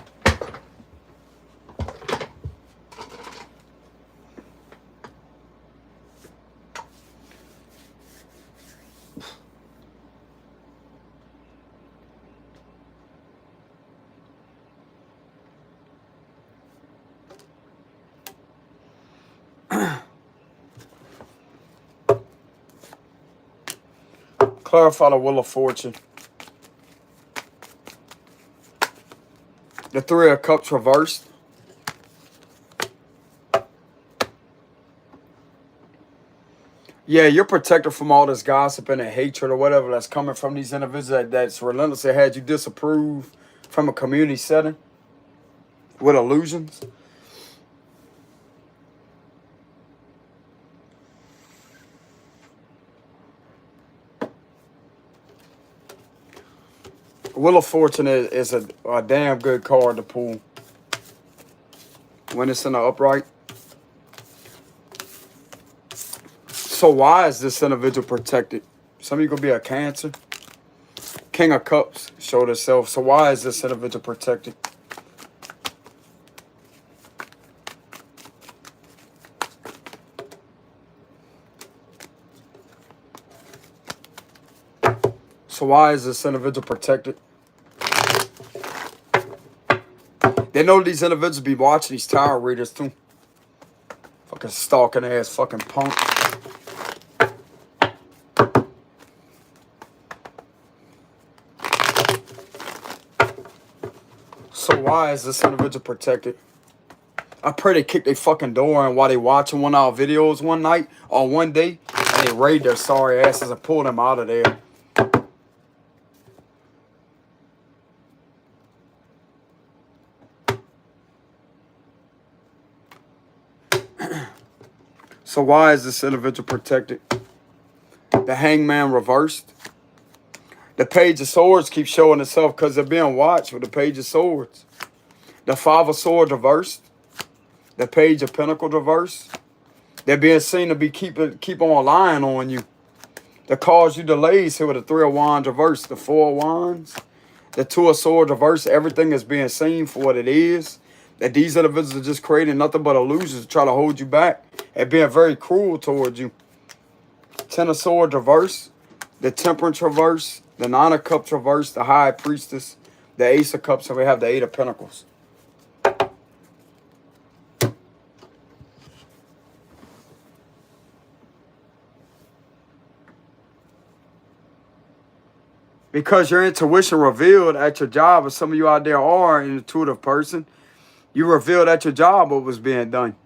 Clarify the Wheel of Fortune. The Three of Cups reversed. Yeah, you're protected from all this gossip and hatred or whatever that's coming from these individuals that's relentlessly had you disapprove from a community setting with illusions. Wheel of Fortune is a damn good card to pull when it's in the upright. So why is this individual protected? Some of you could be a Cancer. King of Cups showed itself. So why is this individual protected? So why is this individual protected? They know these individuals be watching these tarot readers too. Fucking stalking ass fucking punk. So why is this individual protected? I pray they kick their fucking door in while they watching one of our videos one night or one day and they raid their sorry asses and pull them out of there. So why is this individual protected? The Hangman reversed. The Page of Swords keeps showing itself because they're being watched with the Page of Swords. The Five of Swords reversed. The Page of Pentacles reversed. They're being seen to be keep on lying on you. To cause you delays here with the Three of Wands reversed. The Four of Wands. The Two of Swords reversed. Everything is being seen for what it is. That these individuals are just creating nothing but illusions to try to hold you back and being very cruel towards you. Ten of Swords reverse. The Temperance reverse. The Nine of Cups reverse. The High Priestess. The Ace of Cups. And we have the Eight of Pentacles. Because your intuition revealed at your job, and some of you out there are an intuitive person, you revealed at your job what was being done.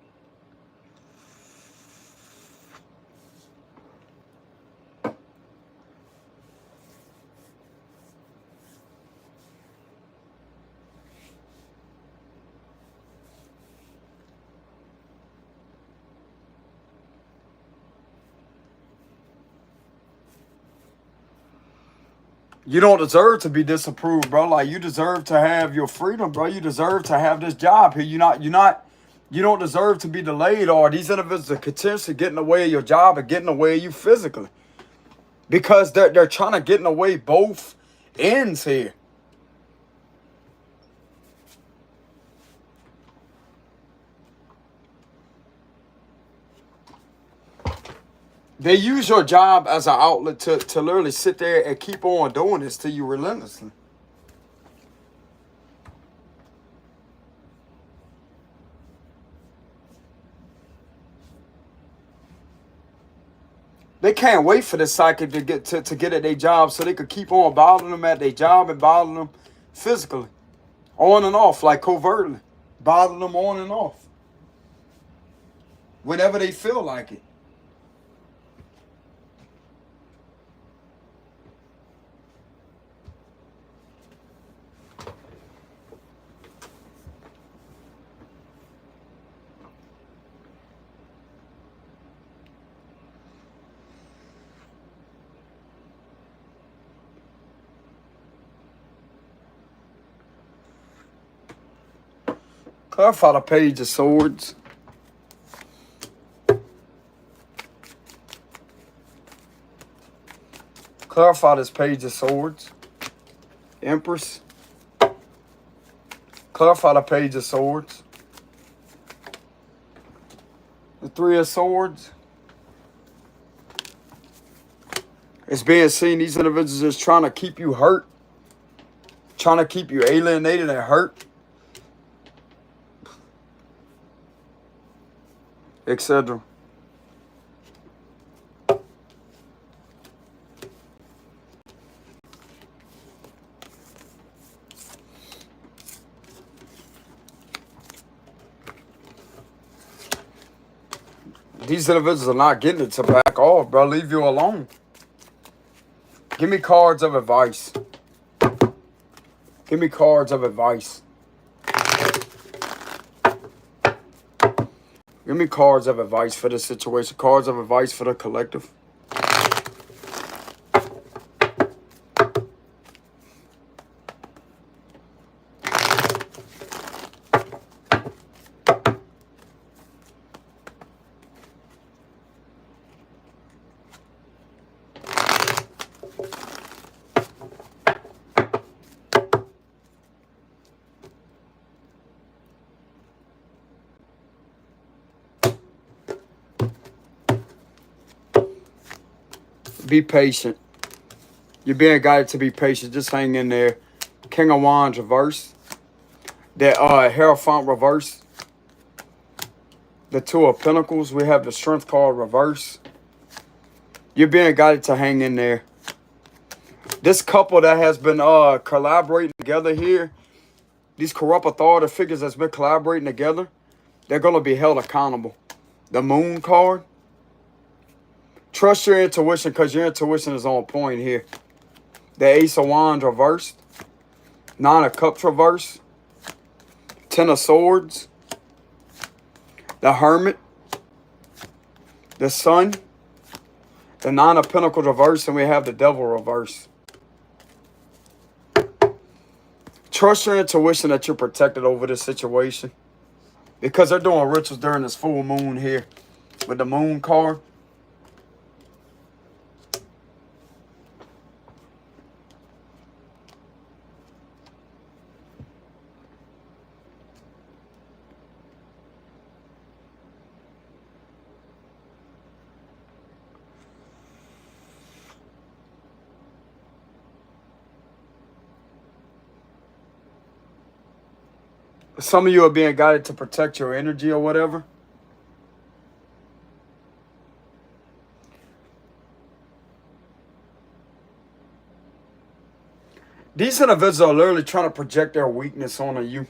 You don't deserve to be disapproved, bro. Like, you deserve to have your freedom, bro. You deserve to have this job here. You don't deserve to be delayed, or these individuals are continuously getting away of your job and getting away of you physically. Because they're trying to get in the way both ends here. They use your job as an outlet to literally sit there and keep on doing this to you relentlessly. They can't wait for the psychic to get at their job so they could keep on bothering them at their job and bothering them physically. On and off, like covertly. Bothering them on and off. whenever they feel like it. Clarify the Page of Swords. Clarify this Page of Swords. Empress. Clarify the Page of Swords. The Three of Swords. It's being seen these individuals is trying to keep you hurt. Trying to keep you alienated and hurt. Etc. These individuals are not getting it to back off, bro. Leave you alone. Give me cards of advice. Give me cards of advice. Give me cards of advice for this situation. Cards of advice for the collective. Be patient. You're being guided to be patient. Just hang in there. King of Wands reverse. The Hierophant reverse. The Two of Pentacles. We have the Strength card reverse. You're being guided to hang in there. This couple that has been collaborating together here, these corrupt authority figures that's been collaborating together, they're going to be held accountable. The Moon card. Trust your intuition because your intuition is on point here. The Ace of Wands reversed. Nine of Cups reversed. Ten of Swords. The Hermit. The Sun. The Nine of Pentacles reversed. And we have the Devil reversed. Trust your intuition that you're protected over this situation. Because they're doing rituals during this full moon here. With the Moon card. Some of you are being guided to protect your energy or whatever. These individuals are literally trying to project their weakness onto you.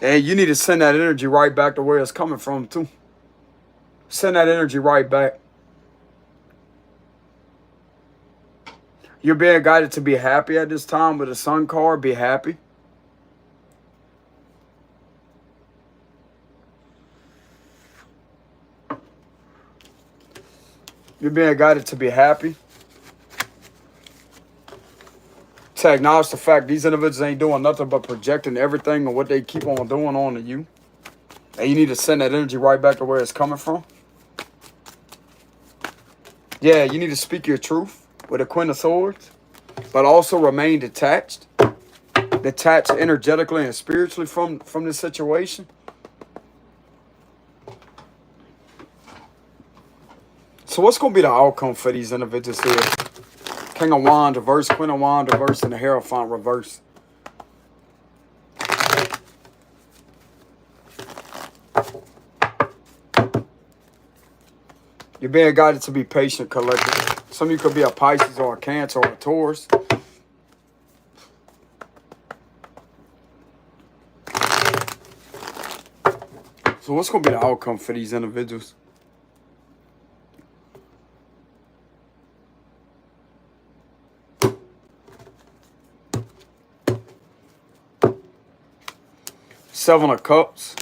And you need to send that energy right back to where it's coming from too. Send that energy right back. You're being guided to be happy at this time with the Sun card. Be happy. You're being guided to be happy. To acknowledge the fact these individuals ain't doing nothing but projecting everything and what they keep on doing onto you. And you need to send that energy right back to where it's coming from. Yeah, you need to speak your truth with the Queen of Swords. But also remain detached. Detached energetically and spiritually from this situation. So what's going to be the outcome for these individuals here? King of Wands reverse, Queen of Wands reverse, and the Hierophant reverse. You're being guided to be patient, collective. Some of you could be a Pisces or a Cancer or a Taurus. So what's going to be the outcome for these individuals? Seven of Cups.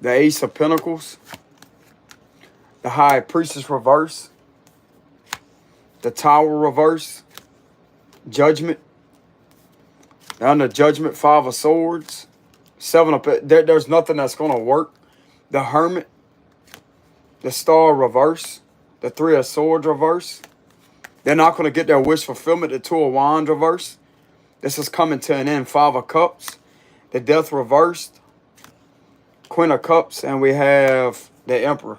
The Ace of Pentacles. The High Priestess reverse. The Tower reverse. Judgment. And the Judgment, Five of Swords. Seven of... There's nothing that's going to work. The Hermit. The Star reverse. The Three of Swords reverse. They're not going to get their wish fulfillment. The Two of Wands reverse. This is coming to an end. Five of Cups. The Death reversed. Queen of Cups. And we have the Emperor.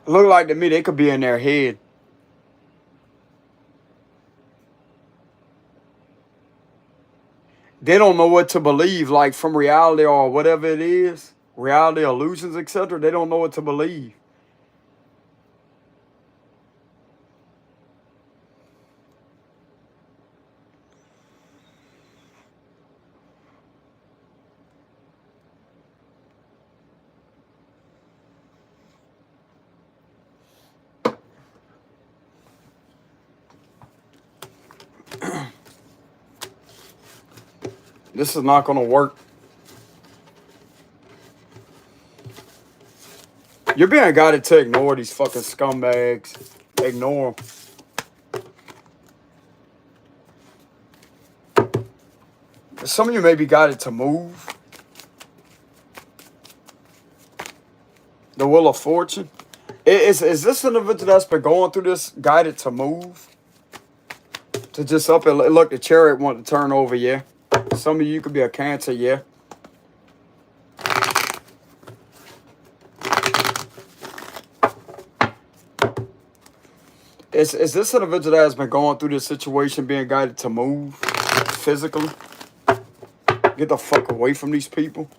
Look like to me they could be in their head. They don't know what to believe, like from reality or whatever it is. Reality, illusions, etc. They don't know what to believe. This is not going to work. You're being guided to ignore these fucking scumbags. Ignore them. Some of you may be guided to move. The Wheel of Fortune. Is this an individual that's been going through this guided to move? To just up and look, the Chariot want to turn over, yeah. Some of you could be a Cancer, yeah. Is this an individual that has been going through this situation, being guided to move physically? Get the fuck away from these people.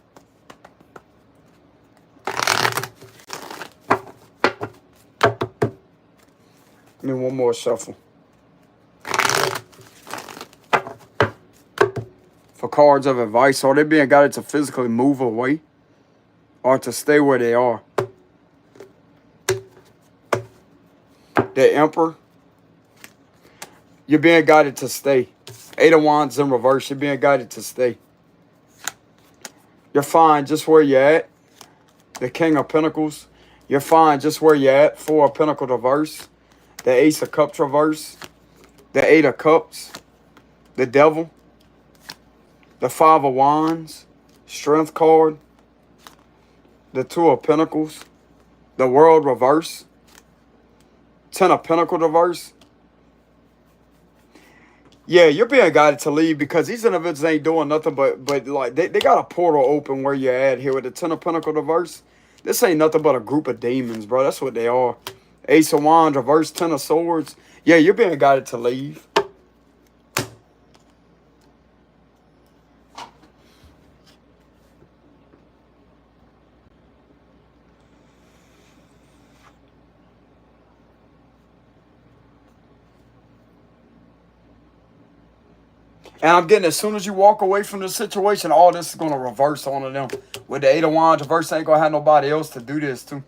Give me one more shuffle. For cards of advice, are they being guided to physically move away or to stay where they are? The Emperor. You're being guided to stay. Eight of Wands in reverse. You're being guided to stay. You're fine just where you're at. The King of Pentacles. You're fine just where you're at. Four of Pentacles reverse. The Ace of Cups reverse. The Eight of Cups. The Devil. The Five of Wands. Strength card. The Two of Pentacles. The World reverse. Ten of Pentacles reverse. Yeah, you're being guided to leave because these individuals ain't doing nothing but like they got a portal open where you're at here with the Ten of Pentacles reverse. This ain't nothing but a group of demons, bro. That's what they are. Ace of Wands reverse, Ten of Swords. Yeah, you're being guided to leave. And I'm getting, as soon as you walk away from the situation, all this is going to reverse onto them. With the Eight of Wands reverse, ain't going to have nobody else to do this to.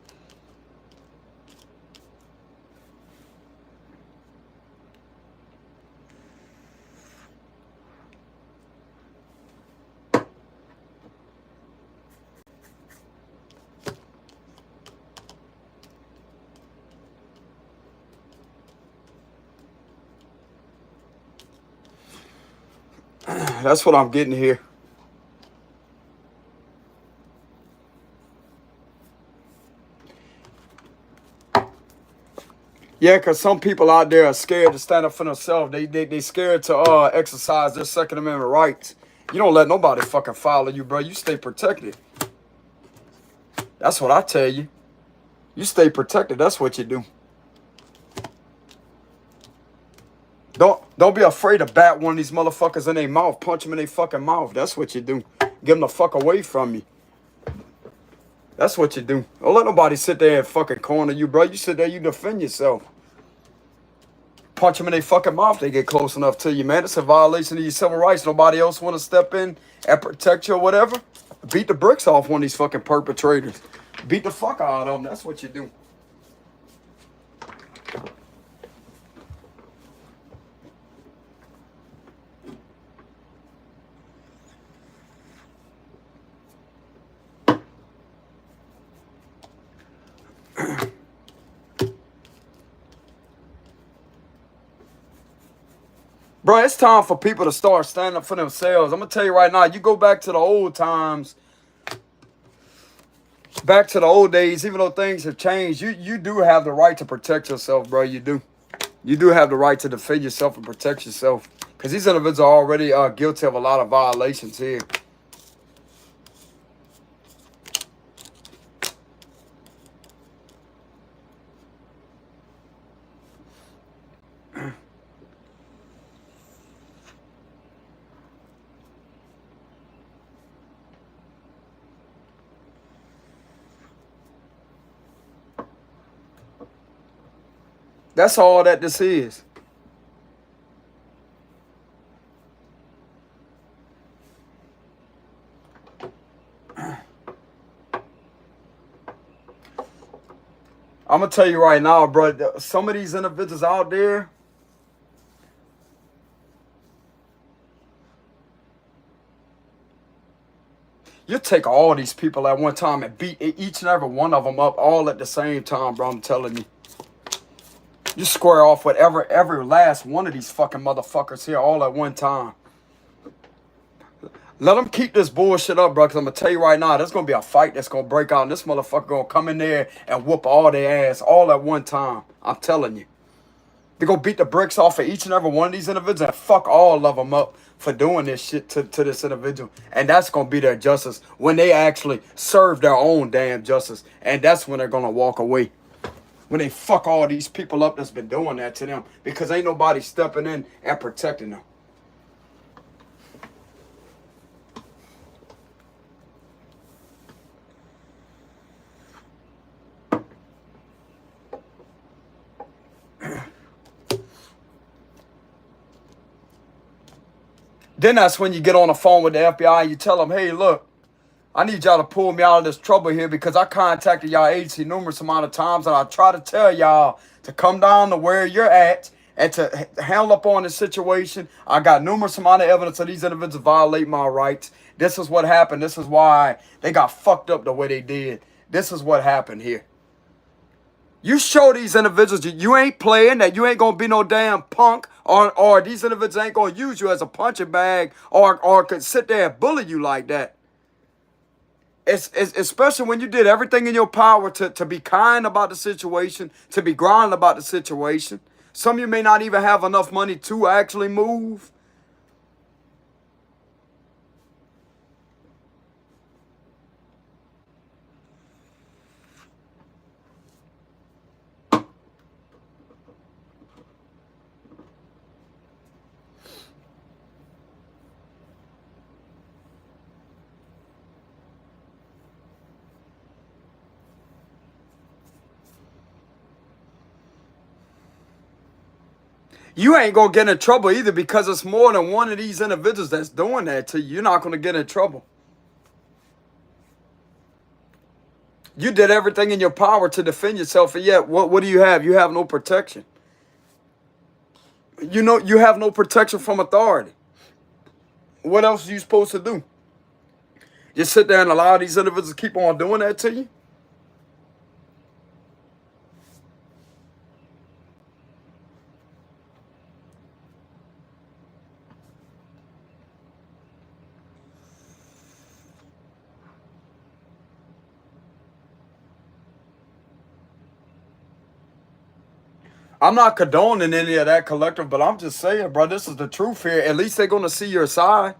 That's what I'm getting here. Yeah, because some people out there are scared to stand up for themselves. They scared to exercise their Second Amendment rights. You don't let nobody fucking follow you, bro. You stay protected. That's what I tell you. You stay protected. That's what you do. Don't be afraid to bat one of these motherfuckers in their mouth. Punch them in their fucking mouth. That's what you do. Get them the fuck away from me. That's what you do. Don't let nobody sit there and fucking corner you, bro. You sit there, you defend yourself. Punch them in their fucking mouth. They get close enough to you, man. It's a violation of your civil rights. Nobody else want to step in and protect you or whatever. Beat the bricks off one of these fucking perpetrators. Beat the fuck out of them. That's what you do. Bro, it's time for people to start standing up for themselves. I'm going to tell you right now, you go back to the old times, back to the old days, even though things have changed, you do have the right to protect yourself, bro. You do. You do have the right to defend yourself and protect yourself. Because these individuals are already guilty of a lot of violations here. That's all that this is. I'm going to tell you right now, bro, some of these individuals out there, you take all these people at one time and beat each and every one of them up all at the same time, bro, I'm telling you. You square off with every last one of these fucking motherfuckers here all at one time. Let them keep this bullshit up, bro, because I'm going to tell you right now, there's going to be a fight that's going to break out, and this motherfucker going to come in there and whoop all their ass all at one time. I'm telling you. They're going to beat the bricks off of each and every one of these individuals and fuck all of them up for doing this shit to this individual. And that's going to be their justice when they actually serve their own damn justice. And that's when they're going to walk away. When they fuck all these people up that's been doing that to them. Because ain't nobody stepping in and protecting them. Then that's when you get on the phone with the FBI and you tell them, hey, look, I need y'all to pull me out of this trouble here because I contacted y'all agency numerous amount of times and I try to tell y'all to come down to where you're at and to handle up on the situation. I got numerous amount of evidence of these individuals violate my rights. This is what happened. This is why they got fucked up the way they did. This is what happened here. You show these individuals you ain't playing, that you ain't going to be no damn punk, or these individuals ain't going to use you as a punching bag or could sit there and bully you like that. It's especially when you did everything in your power to be kind about the situation, to be grounded about the situation. Some of you may not even have enough money to actually move. You ain't going to get in trouble either because it's more than one of these individuals that's doing that to you. You're not going to get in trouble. You did everything in your power to defend yourself, and yet what do you have? You have no protection. You know, you have no protection from authority. What else are you supposed to do? Just sit there and allow these individuals to keep on doing that to you? I'm not condoning any of that, collective, but I'm just saying, bro, this is the truth here. At least they're going to see your side.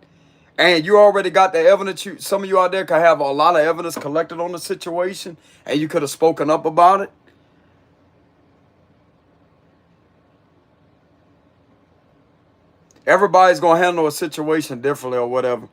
And you already got the evidence. Some of you out there could have a lot of evidence collected on the situation, and you could have spoken up about it. Everybody's going to handle a situation differently or whatever.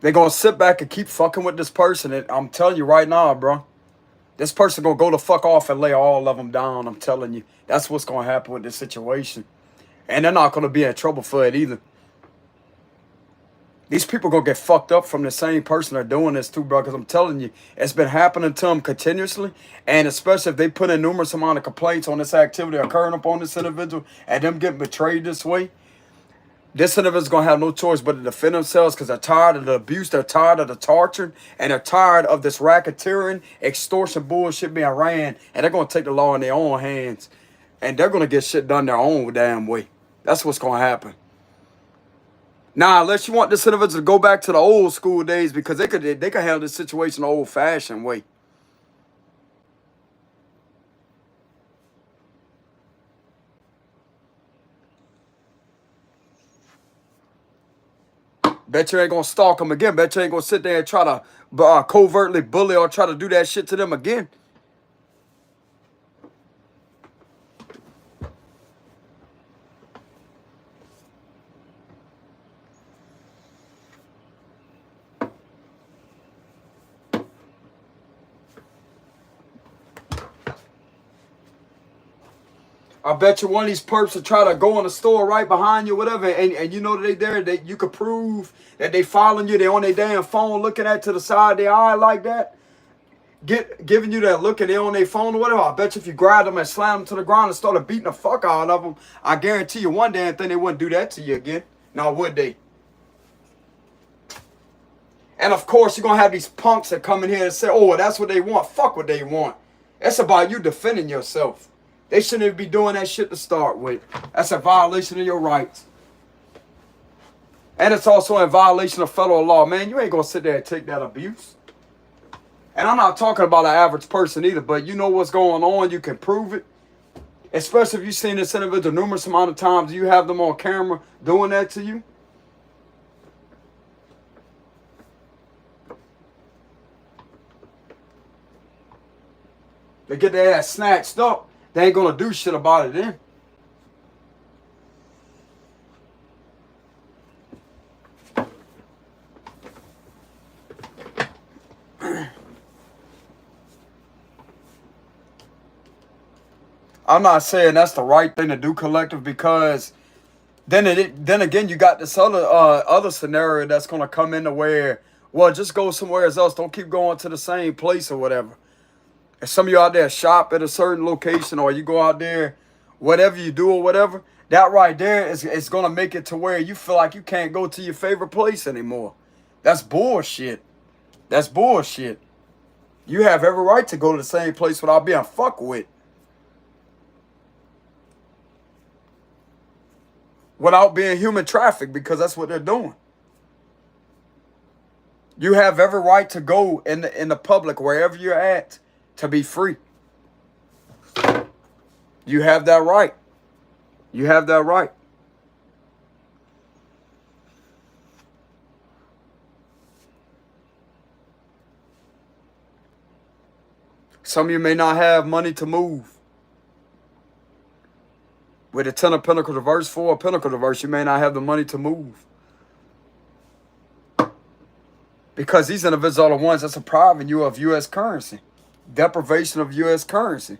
They're going to sit back and keep fucking with this person. And I'm telling you right now, bro. This person going to go the fuck off and lay all of them down. I'm telling you. That's what's going to happen with this situation. And they're not going to be in trouble for it either. These people going to get fucked up from the same person they're doing this to, bro. Because I'm telling you, it's been happening to them continuously. And especially if they put in numerous amount of complaints on this activity occurring upon this individual and them getting betrayed this way. This individual's going to have no choice but to defend themselves because they're tired of the abuse, they're tired of the torture, and they're tired of this racketeering, extortion bullshit being ran, and they're going to take the law in their own hands, and they're going to get shit done their own damn way. That's what's going to happen. Now, unless you want this individual to go back to the old school days because they could handle this situation the old-fashioned way. Bet you ain't gonna stalk them again. Bet you ain't gonna sit there and try to covertly bully or try to do that shit to them again. I bet you one of these perps will try to go in the store right behind you, whatever, and you know that they there, that you could prove that they following you, they on their damn phone looking at to the side of their eye like that, giving you that look and they on their phone or whatever. I bet you if you grab them and slam them to the ground and started beating the fuck out of them, I guarantee you one damn thing they wouldn't do that to you again. Now would they? And of course you're gonna have these punks that come in here and say, oh, that's what they want. Fuck what they want. It's about you defending yourself. They shouldn't even be doing that shit to start with. That's a violation of your rights. And it's also a violation of federal law. Man, you ain't going to sit there and take that abuse. And I'm not talking about an average person either, but you know what's going on. You can prove it. Especially if you've seen this individual numerous amount of times. You have them on camera doing that to you. They get their ass snatched up. They ain't gonna do shit about it then. I'm not saying that's the right thing to do, collective, because then again you got this other scenario that's gonna come into where, well, just go somewhere else. Don't keep going to the same place or whatever. If some of you out there shop at a certain location or you go out there, whatever you do or whatever, that right there is going to make it to where you feel like you can't go to your favorite place anymore. That's bullshit. That's bullshit. You have every right to go to the same place without being fucked with. Without being human trafficked, because that's what they're doing. You have every right to go in the public, wherever you're at, to be free. You have that right. You have that right. Some of you may not have money to move. With a 10 of Pentacles reverse, 4 of Pentacles reverse, you may not have the money to move. Because these individuals are the ones that's depriving you of U.S. currency. Deprivation of U.S. currency.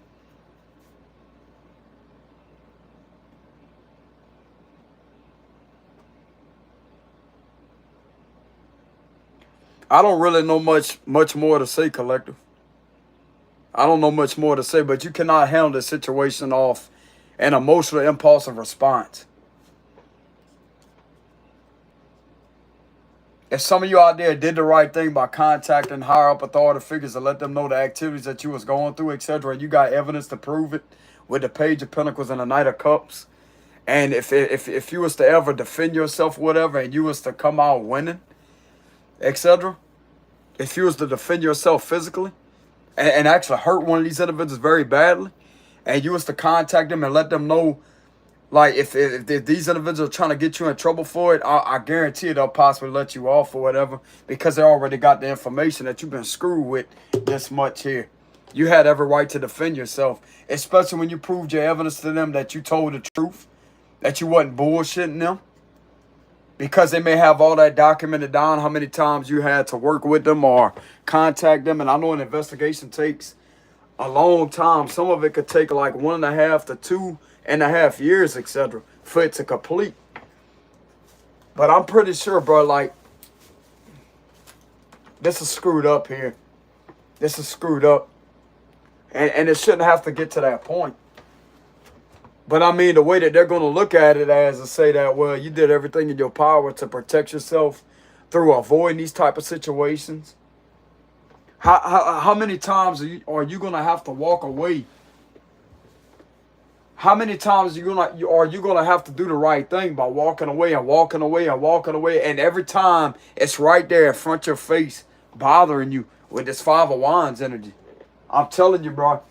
I don't really know much more to say, collective. I don't know much more to say, but you cannot handle the situation off an emotional impulsive response. If some of you out there did the right thing by contacting higher up authority figures to let them know the activities that you was going through, etc., and you got evidence to prove it, with the Page of Pentacles and the Knight of Cups. And if you was to ever defend yourself, whatever, and you was to come out winning, etc., if you was to defend yourself physically and actually hurt one of these individuals very badly, and you was to contact them and let them know, like, if these individuals are trying to get you in trouble for it, I guarantee you they'll possibly let you off or whatever, because they already got the information that you've been screwed with this much here. You had every right to defend yourself, especially when you proved your evidence to them that you told the truth, that you wasn't bullshitting them, because they may have all that documented down, how many times you had to work with them or contact them. And I know an investigation takes a long time. Some of it could take like 1.5 to 2.5 years, etc., for it to complete. But I'm pretty sure, bro, like, this is screwed up here. This is screwed up. And it shouldn't have to get to that point. But I mean, the way that they're going to look at it as to say that, well, you did everything in your power to protect yourself through avoiding these type of situations. How many times are you going to have to walk away? How many times are you gonna have to do the right thing by walking away and walking away and walking away? And every time it's right there in front of your face, bothering you with this Five of Wands energy. I'm telling you, bro.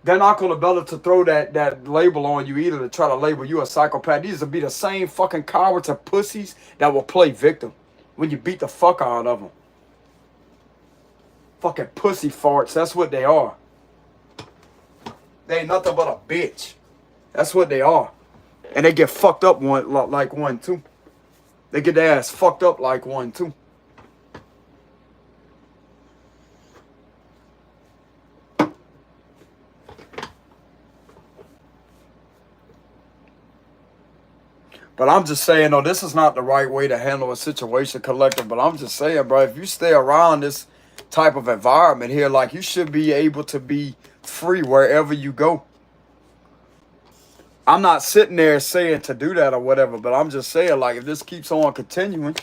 They're not going to be able to throw that label on you either, to try to label you a psychopath. These will be the same fucking cowards and pussies that will play victim when you beat the fuck out of them. Fucking pussy farts. That's what they are. They ain't nothing but a bitch. That's what they are. And they get fucked up like one too. They get their ass fucked up like one too. But I'm just saying, no, this is not the right way to handle a situation, collective. But I'm just saying, bro, if you stay around this type of environment here, like, you should be able to be free wherever you go. I'm not sitting there saying to do that or whatever, but I'm just saying, like, if this keeps on continuing,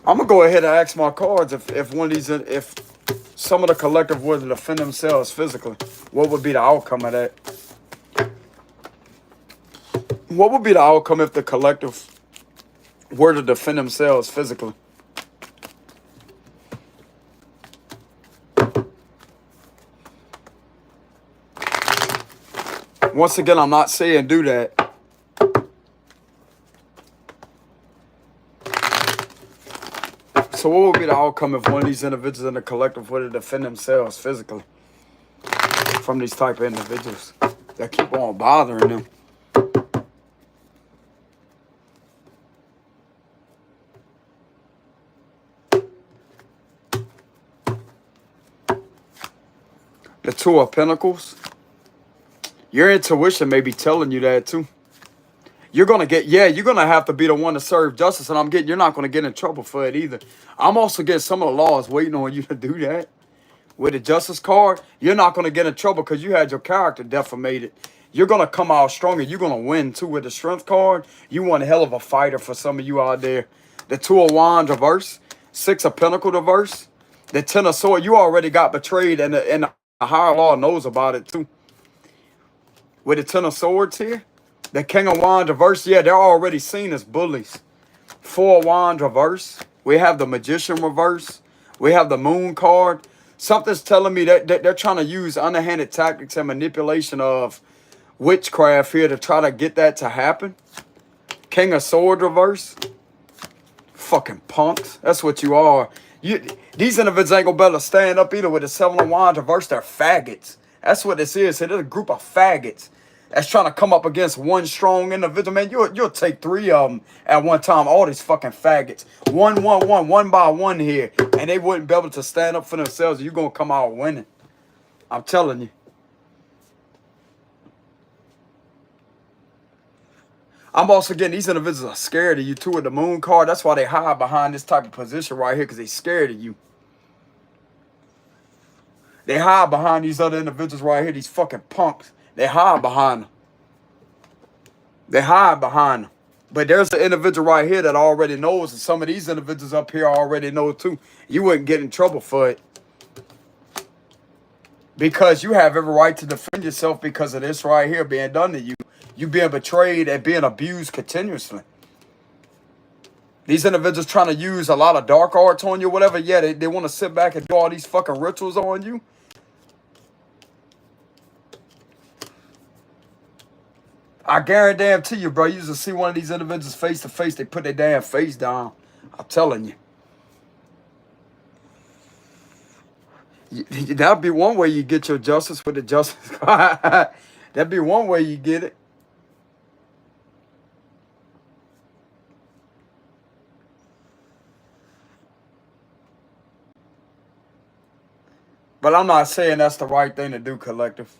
I'm gonna go ahead and ask my cards if one of these, if some of the collective were to defend themselves physically, what would be the outcome of that? What would be the outcome if the collective were to defend themselves physically? Once again, I'm not saying do that. So what would be the outcome if one of these individuals in the collective were to defend themselves physically from these type of individuals that keep on bothering them? The Two of Pentacles. Your intuition may be telling you that too. You're going to get, you're going to have to be the one to serve justice. And you're not going to get in trouble for it either. I'm also getting some of the laws waiting on you to do that. With the Justice card, you're not going to get in trouble because you had your character defamated. You're going to come out stronger. You're going to win too. With the Strength card, you one hell of a fighter for some of you out there. The Two of Wands reverse. Six of Pentacles reverse. The Ten of Swords, you already got betrayed, and the higher law knows about it too. With the Ten of Swords here, the King of Wands reverse, they're already seen as bullies. Four of Wands reverse. We have the Magician reverse. We have the Moon card. Something's telling me that they're trying to use underhanded tactics and manipulation of witchcraft here to try to get that to happen. King of Swords reverse. Fucking punks. That's what you are. These individuals ain't gonna be able to stand up either with the Seven of Wands reverse. They're faggots. That's what this is. It's a group of faggots that's trying to come up against one strong individual. Man, you'll take three of them at one time. All these fucking faggots. One by one here. And they wouldn't be able to stand up for themselves. You're going to come out winning. I'm telling you. I'm also getting these individuals are scared of you too with the Moon card. That's why they hide behind this type of position right here, because they scared of you. They hide behind these other individuals right here, these fucking punks. They hide behind them. They hide behind them. But there's an individual right here that already knows, and some of these individuals up here already know too. You wouldn't get in trouble for it. Because you have every right to defend yourself because of this right here being done to you. You being betrayed and being abused continuously. These individuals trying to use a lot of dark arts on you, whatever. Yeah, they want to sit back and do all these fucking rituals on you. I guarantee you, bro, you used to see one of these individuals face to face, they put their damn face down. I'm telling you. That'd be one way you get your justice with the justice card. That'd be one way you get it. But I'm not saying that's the right thing to do, collective.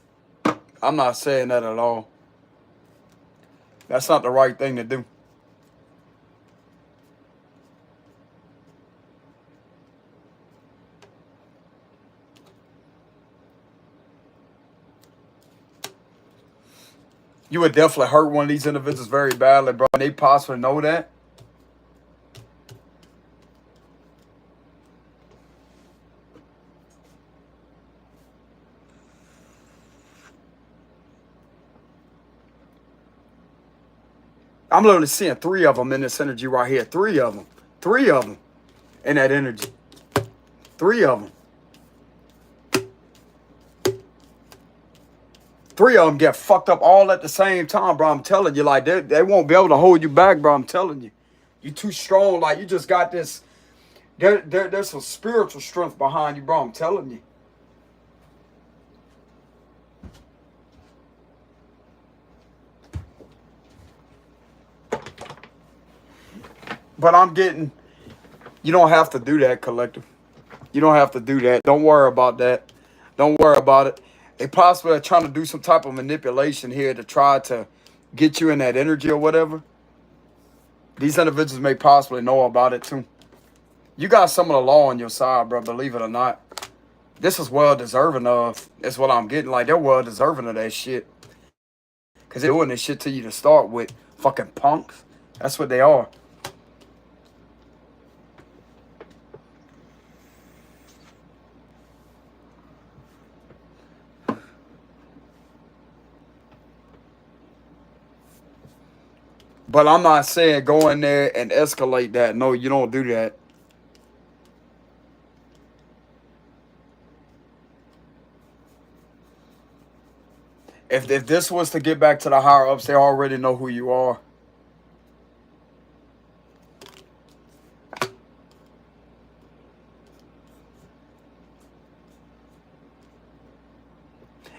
I'm not saying that at all. That's not the right thing to do. You would definitely hurt one of these individuals very badly, bro. And they possibly know that. I'm literally seeing 3 of them in this energy right here. 3 of them. 3 of them in that energy. 3 of them. 3 of them get fucked up all at the same time, bro. I'm telling you, like, they won't be able to hold you back, bro. I'm telling you. You too strong. Like, you just got this. There's some spiritual strength behind you, bro. I'm telling you. But I'm getting, you don't have to do that, collective. You don't have to do that. Don't worry about that. Don't worry about it. They possibly are trying to do some type of manipulation here to try to get you in that energy or whatever. These individuals may possibly know about it too. You got some of the law on your side, bro, believe it or not. This is well deserving of. That's what I'm getting. Like, they're well deserving of that shit. Because they're doing this shit to you to start with. Fucking punks. That's what they are. But I'm not saying go in there and escalate that. No, you don't do that. If this was to get back to the higher ups, they already know who you are.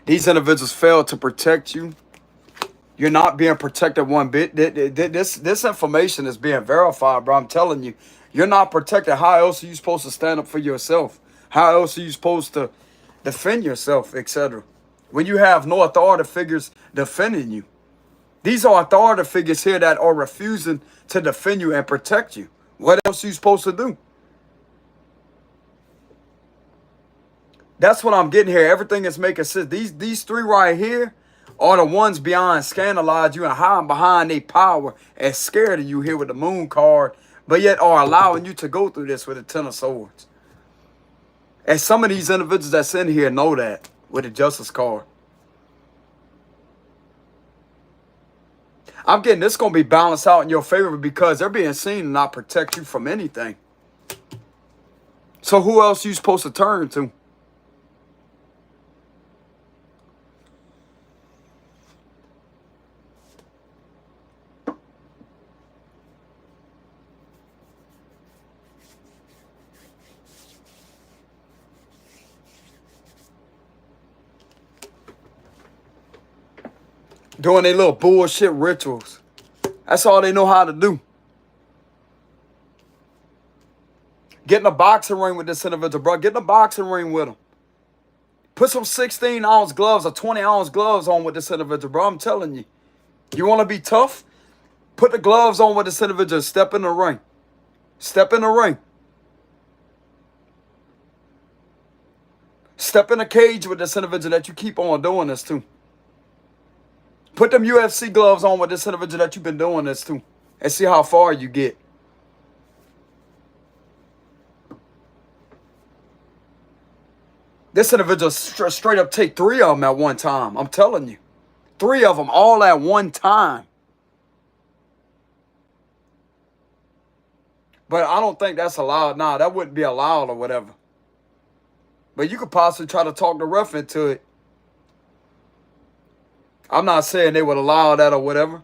These individuals failed to protect you. You're not being protected one bit. This information is being verified, bro. I'm telling you. You're not protected. How else are you supposed to stand up for yourself? How else are you supposed to defend yourself, etc.? When you have no authority figures defending you. These are authority figures here that are refusing to defend you and protect you. What else are you supposed to do? That's what I'm getting here. Everything is making sense. These 3 right here are the ones beyond scandalize you and hiding behind their power and scared of you here with the moon card, but yet are allowing you to go through this with the 10 of swords. And some of these individuals that's in here know that with the justice card. I'm getting this going to be balanced out in your favor because they're being seen to not protect you from anything. So who else are you supposed to turn to? Doing their little bullshit rituals. That's all they know how to do. Get in a boxing ring with this individual, bro. Get in a boxing ring with them. Put some 16-ounce gloves or 20-ounce gloves on with this individual, bro. I'm telling you. You want to be tough? Put the gloves on with this individual. Step in the ring. Step in the ring. Step in a cage with this individual that you keep on doing this to. Put them UFC gloves on with this individual that you've been doing this to. and see how far you get. This individual straight up take 3 of them at one time. I'm telling you. 3 of them all at one time. But I don't think that's allowed. Nah, that wouldn't be allowed or whatever. But you could possibly try to talk the ref into it. I'm not saying they would allow that or whatever.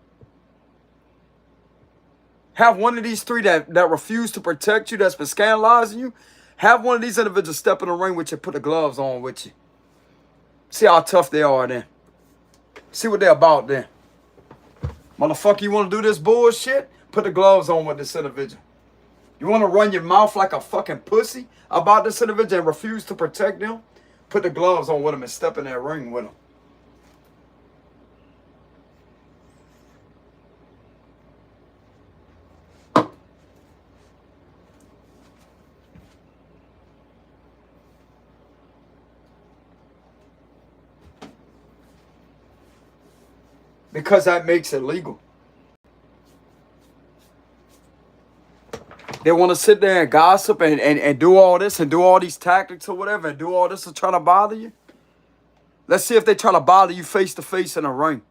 Have one of these 3 that refuse to protect you, that's been scandalizing you. Have one of these individuals step in the ring with you, put the gloves on with you. See how tough they are then. See what they're about then. Motherfucker, you want to do this bullshit? Put the gloves on with this individual. You want to run your mouth like a fucking pussy about this individual and refuse to protect them? Put the gloves on with them and step in that ring with them. Because that makes it legal. They want to sit there and gossip and do all this and do all these tactics or whatever and do all this to try to bother you. Let's see if they try to bother you face to face in a ring.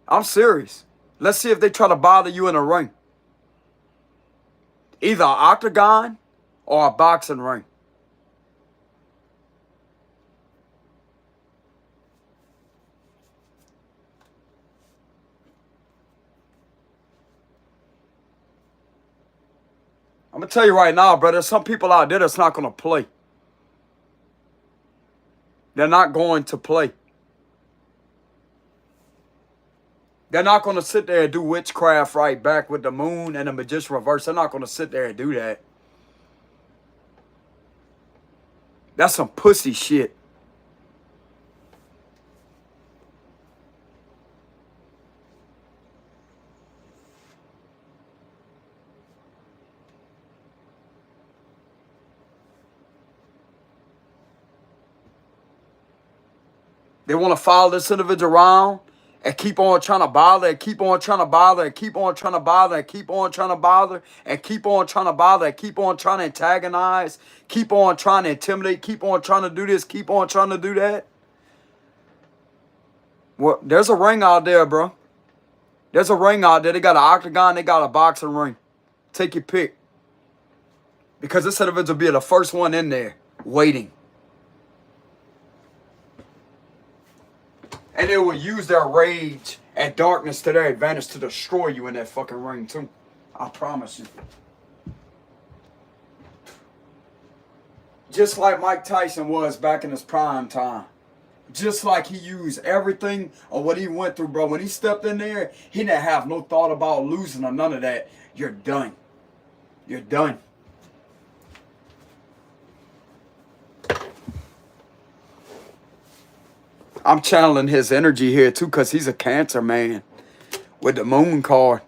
I'm serious. Let's see if they try to bother you in a ring. Either an octagon or a boxing ring. I'm going to tell you right now, brother, some people out there that's not going to play. They're not going to play. They're not going to sit there and do witchcraft right back with the moon and the magician reverse. They're not going to sit there and do that. That's some pussy shit. They want to follow this individual around and keep on trying to bother and keep on trying to bother and keep on trying to bother and keep on trying to bother and keep on trying to bother and keep on trying to antagonize, keep on trying to intimidate, keep on trying to do this, keep on trying to do that. Well, there's a ring out there, bro. There's a ring out there. They got an octagon, they got a boxing ring. Take your pick. Because this individual will be the first one in there waiting. And they will use their rage and darkness to their advantage to destroy you in that fucking ring too. I promise you. Just like Mike Tyson was back in his prime time. Just like he used everything of what he went through, bro. When he stepped in there, he didn't have no thought about losing or none of that. You're done. You're done. I'm channeling his energy here too because he's a Cancer man with the moon card.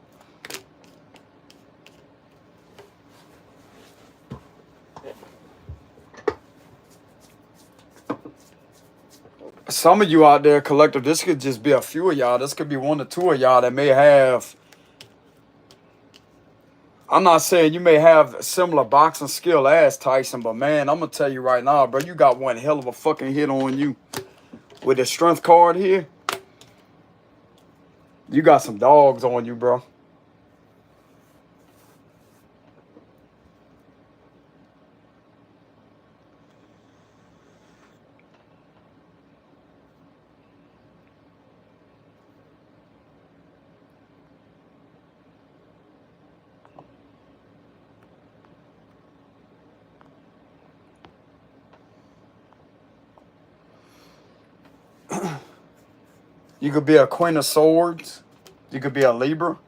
Some of you out there, collective, this could just be a few of y'all. This could be 1 or 2 of y'all that may have. I'm not saying you may have similar boxing skill as Tyson, but man, I'm going to tell you right now, bro, you got one hell of a fucking hit on you. With the strength card here, you got some dogs on you, bro. You could be a Queen of Swords. You could be a Libra.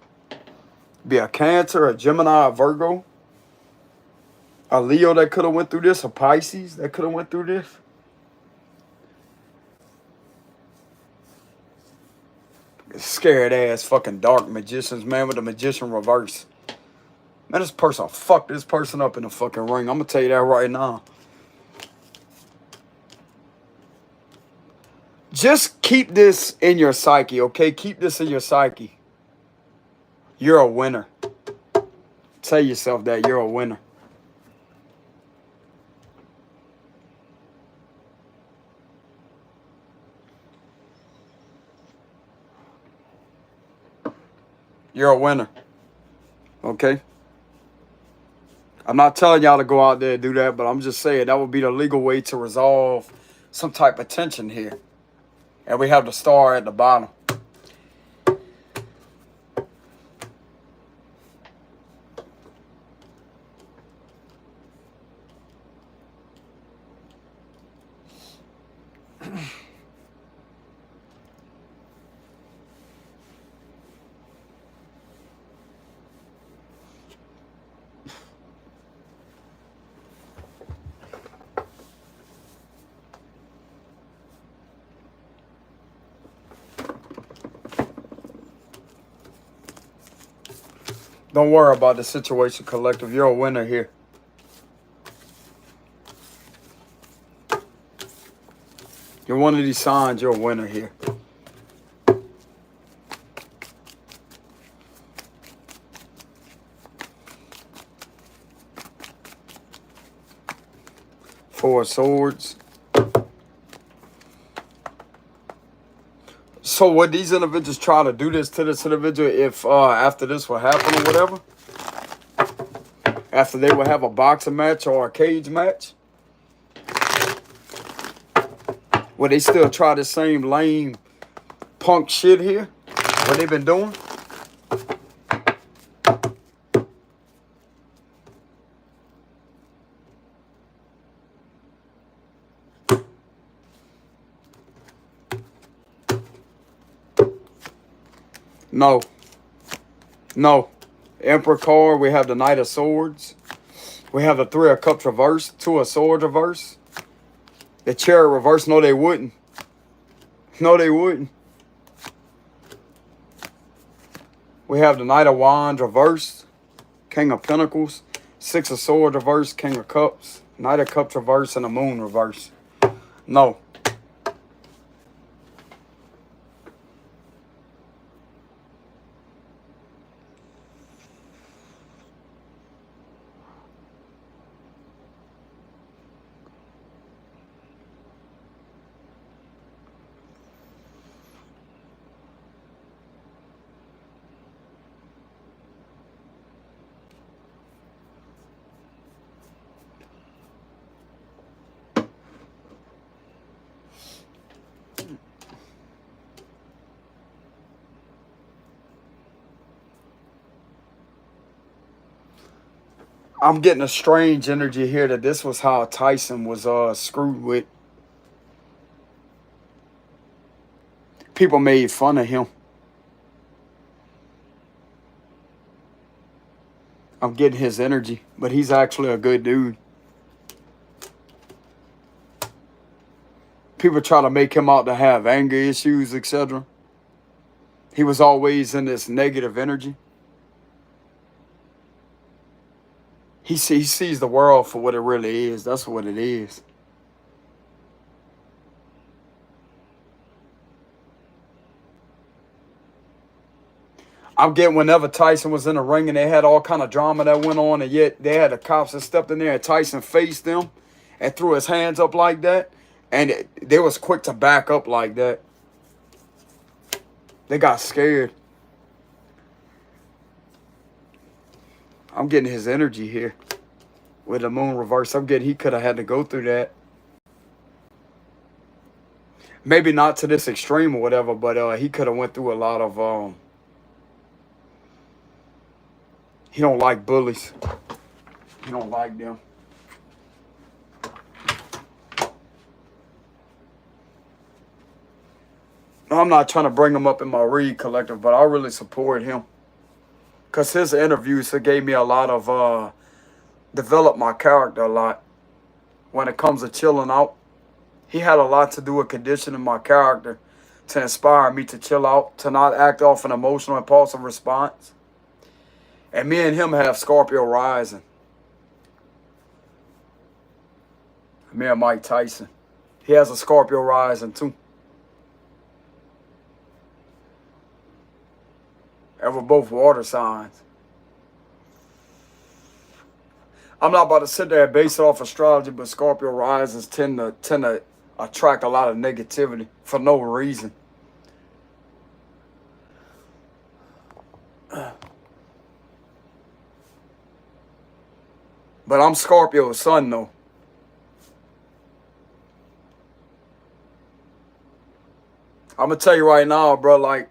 Be a Cancer, a Gemini, a Virgo. A Leo that could have went through this. A Pisces that could have went through this. Scared ass fucking dark magicians, man, with the magician reverse. Man, this person fucked this person up in the fucking ring. I'm going to tell you that right now. Just Keep this in your psyche, okay? Keep this in your psyche. You're a winner. Tell yourself that you're a winner. You're a winner. Okay? I'm not telling y'all to go out there and do that, but I'm just saying that would be the legal way to resolve some type of tension here. And we have the star at the bottom. Don't worry about the situation, collective. You're a winner here. You're one of these signs. You're a winner here. Four of Swords. So would these individuals try to do this to this individual if after this will happen or whatever? After they will have a boxing match or a cage match? Would they still try the same lame punk shit here? What they've been doing? No. No. Emperor card. We have the Knight of Swords. We have the Three of Cups reverse. Two of Swords reverse. The Chariot reverse. No, they wouldn't. No, they wouldn't. We have the Knight of Wands reverse. King of Pentacles. Six of Swords reverse. King of Cups. Knight of Cups reverse. And the Moon reverse. No. I'm getting a strange energy here that this was how Tyson was screwed with. People made fun of him. I'm getting his energy, but he's actually a good dude. People try to make him out to have anger issues, etc. He was always in this negative energy. He sees the world for what it really is. That's what it is. I'm getting whenever Tyson was in the ring and they had all kind of drama that went on, and yet they had the cops that stepped in there and Tyson faced them and threw his hands up like that, and they was quick to back up like that. They got scared. I'm getting his energy here with the Moon reverse. I'm getting he could have had to go through that. Maybe not to this extreme or whatever, but he could have went through a lot of he don't like bullies. He don't like them. I'm not trying to bring him up in my read, collective, but I really support him. Because his interviews gave me a lot of, developed my character a lot. When it comes to chilling out, he had a lot to do with conditioning my character to inspire me to chill out, to not act off an emotional, impulsive response. And me and him have Scorpio rising. Me and Mike Tyson. He has a Scorpio rising too. were both water signs. I'm not about to sit there and base it off astrology, but Scorpio risings tend to attract a lot of negativity for no reason. But I'm Scorpio's son, though. I'm going to tell you right now, bro, like,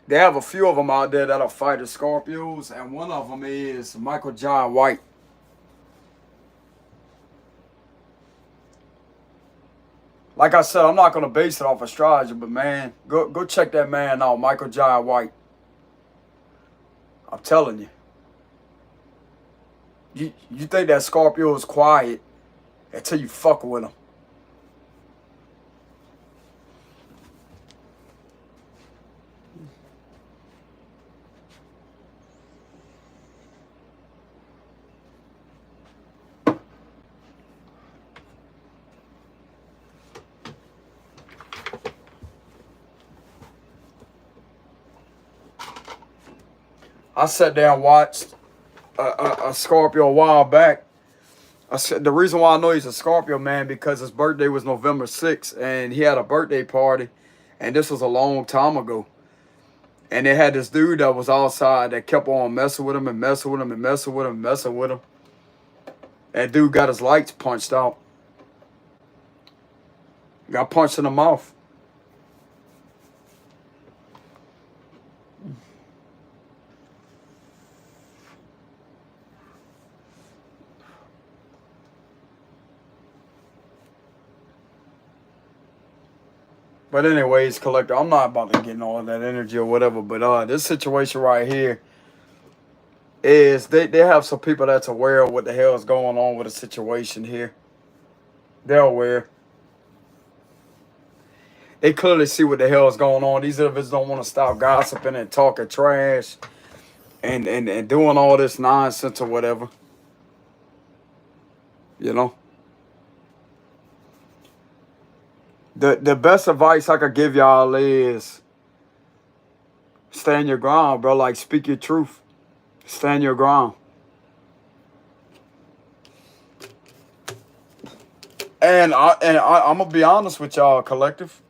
they have a few of them out there that are fighting Scorpios, and one of them is Michael John White. Like I said, I'm not going to base it off astrology, but man, go check that man out, Michael John White. I'm telling you. You think that Scorpio is quiet until you fuck with him. I sat there and watched a Scorpio a while back. I said the reason why I know he's a Scorpio, man, because his birthday was November 6th, and he had a birthday party, and this was a long time ago. And they had this dude that was outside that kept on messing with him and messing with him and messing with him and messing with him. That dude got his lights punched out. Got punched in the mouth. But anyways, collector, I'm not about to get in all that energy or whatever. But this situation right here is they have some people that's aware of what the hell is going on with the situation here. They're aware. They clearly see what the hell is going on. These individuals don't want to stop gossiping and talking trash and doing all this nonsense or whatever. You know? The best advice I could give y'all is stand your ground, bro. Like, speak your truth. Stand your ground. And I'm gonna be honest with y'all, collective.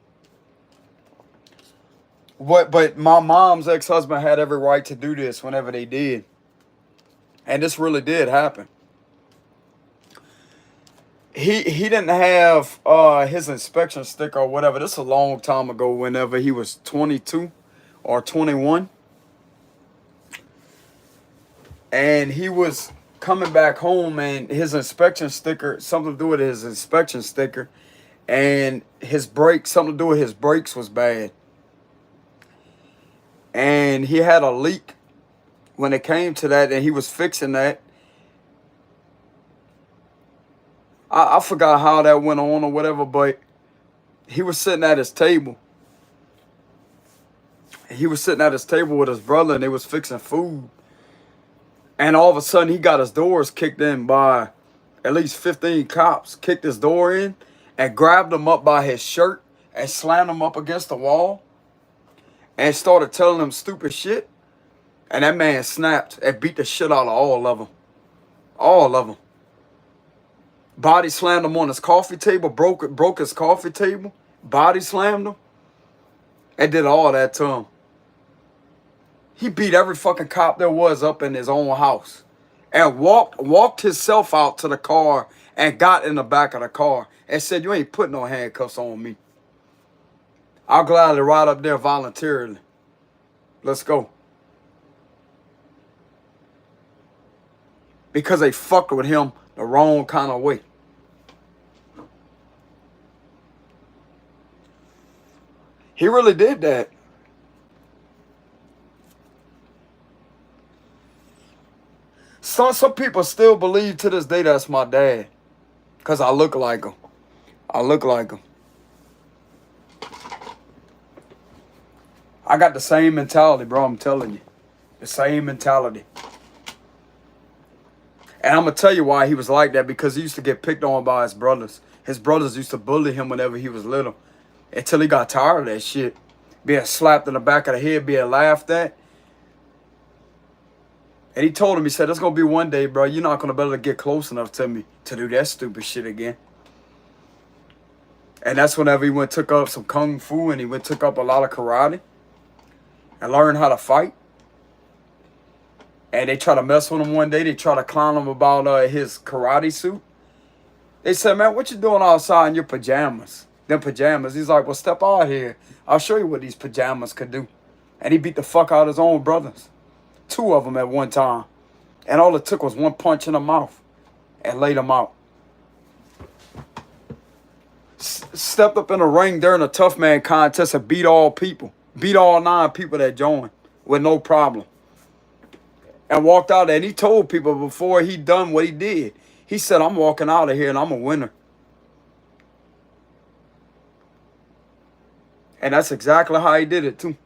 But my mom's ex-husband had every right to do this whenever they did. And this really did happen. He didn't have his inspection sticker or whatever. This is a long time ago, whenever he was 22 or 21. And he was coming back home, and his inspection sticker, something to do with his inspection sticker, and his brakes, something to do with his brakes was bad. And he had a leak when it came to that, and he was fixing that. I forgot how that went on or whatever, but he was sitting at his table. He was sitting at his table with his brother, and they was fixing food. And all of a sudden, he got his doors kicked in by at least 15 cops. Kicked his door in and grabbed him up by his shirt and slammed him up against the wall and started telling him stupid shit. And that man snapped and beat the shit out of all of them. All of them. Body slammed him on his coffee table, broke his coffee table, body slammed him, and did all that to him. He beat every fucking cop there was up in his own house and walked himself out to the car and got in the back of the car and said, "You ain't putting no handcuffs on me. I'll gladly ride up there voluntarily. Let's go." Because they fucked with him the wrong kind of way. He really did that. Some people still believe to this day that's my dad. Because I look like him. I look like him. I got the same mentality, bro. I'm telling you. The same mentality. And I'm going to tell you why he was like that. Because he used to get picked on by his brothers. His brothers used to bully him whenever he was little. Until he got tired of that shit. being slapped in the back of the head, being laughed at. And he told him, he said, there's going to be one day, bro, you're not going to be able to get close enough to me to do that stupid shit again. And that's whenever he went took up some kung fu, and he went took up a lot of karate and learned how to fight. And they try to mess with him one day. They try to clown him about his karate suit. They said, man, what you doing outside in your pajamas? Them pajamas. He's like, well, step out here. I'll show you what these pajamas could do. And he beat the fuck out of his own brothers. 2 of them at one time. And all it took was 1 punch in the mouth and laid him out. Stepped up in the ring during a tough man contest and beat all people. Beat all 9 people that joined with no problem. And walked out there, and he told people before he done what he did, he said, I'm walking out of here and I'm a winner. And that's exactly how he did it too.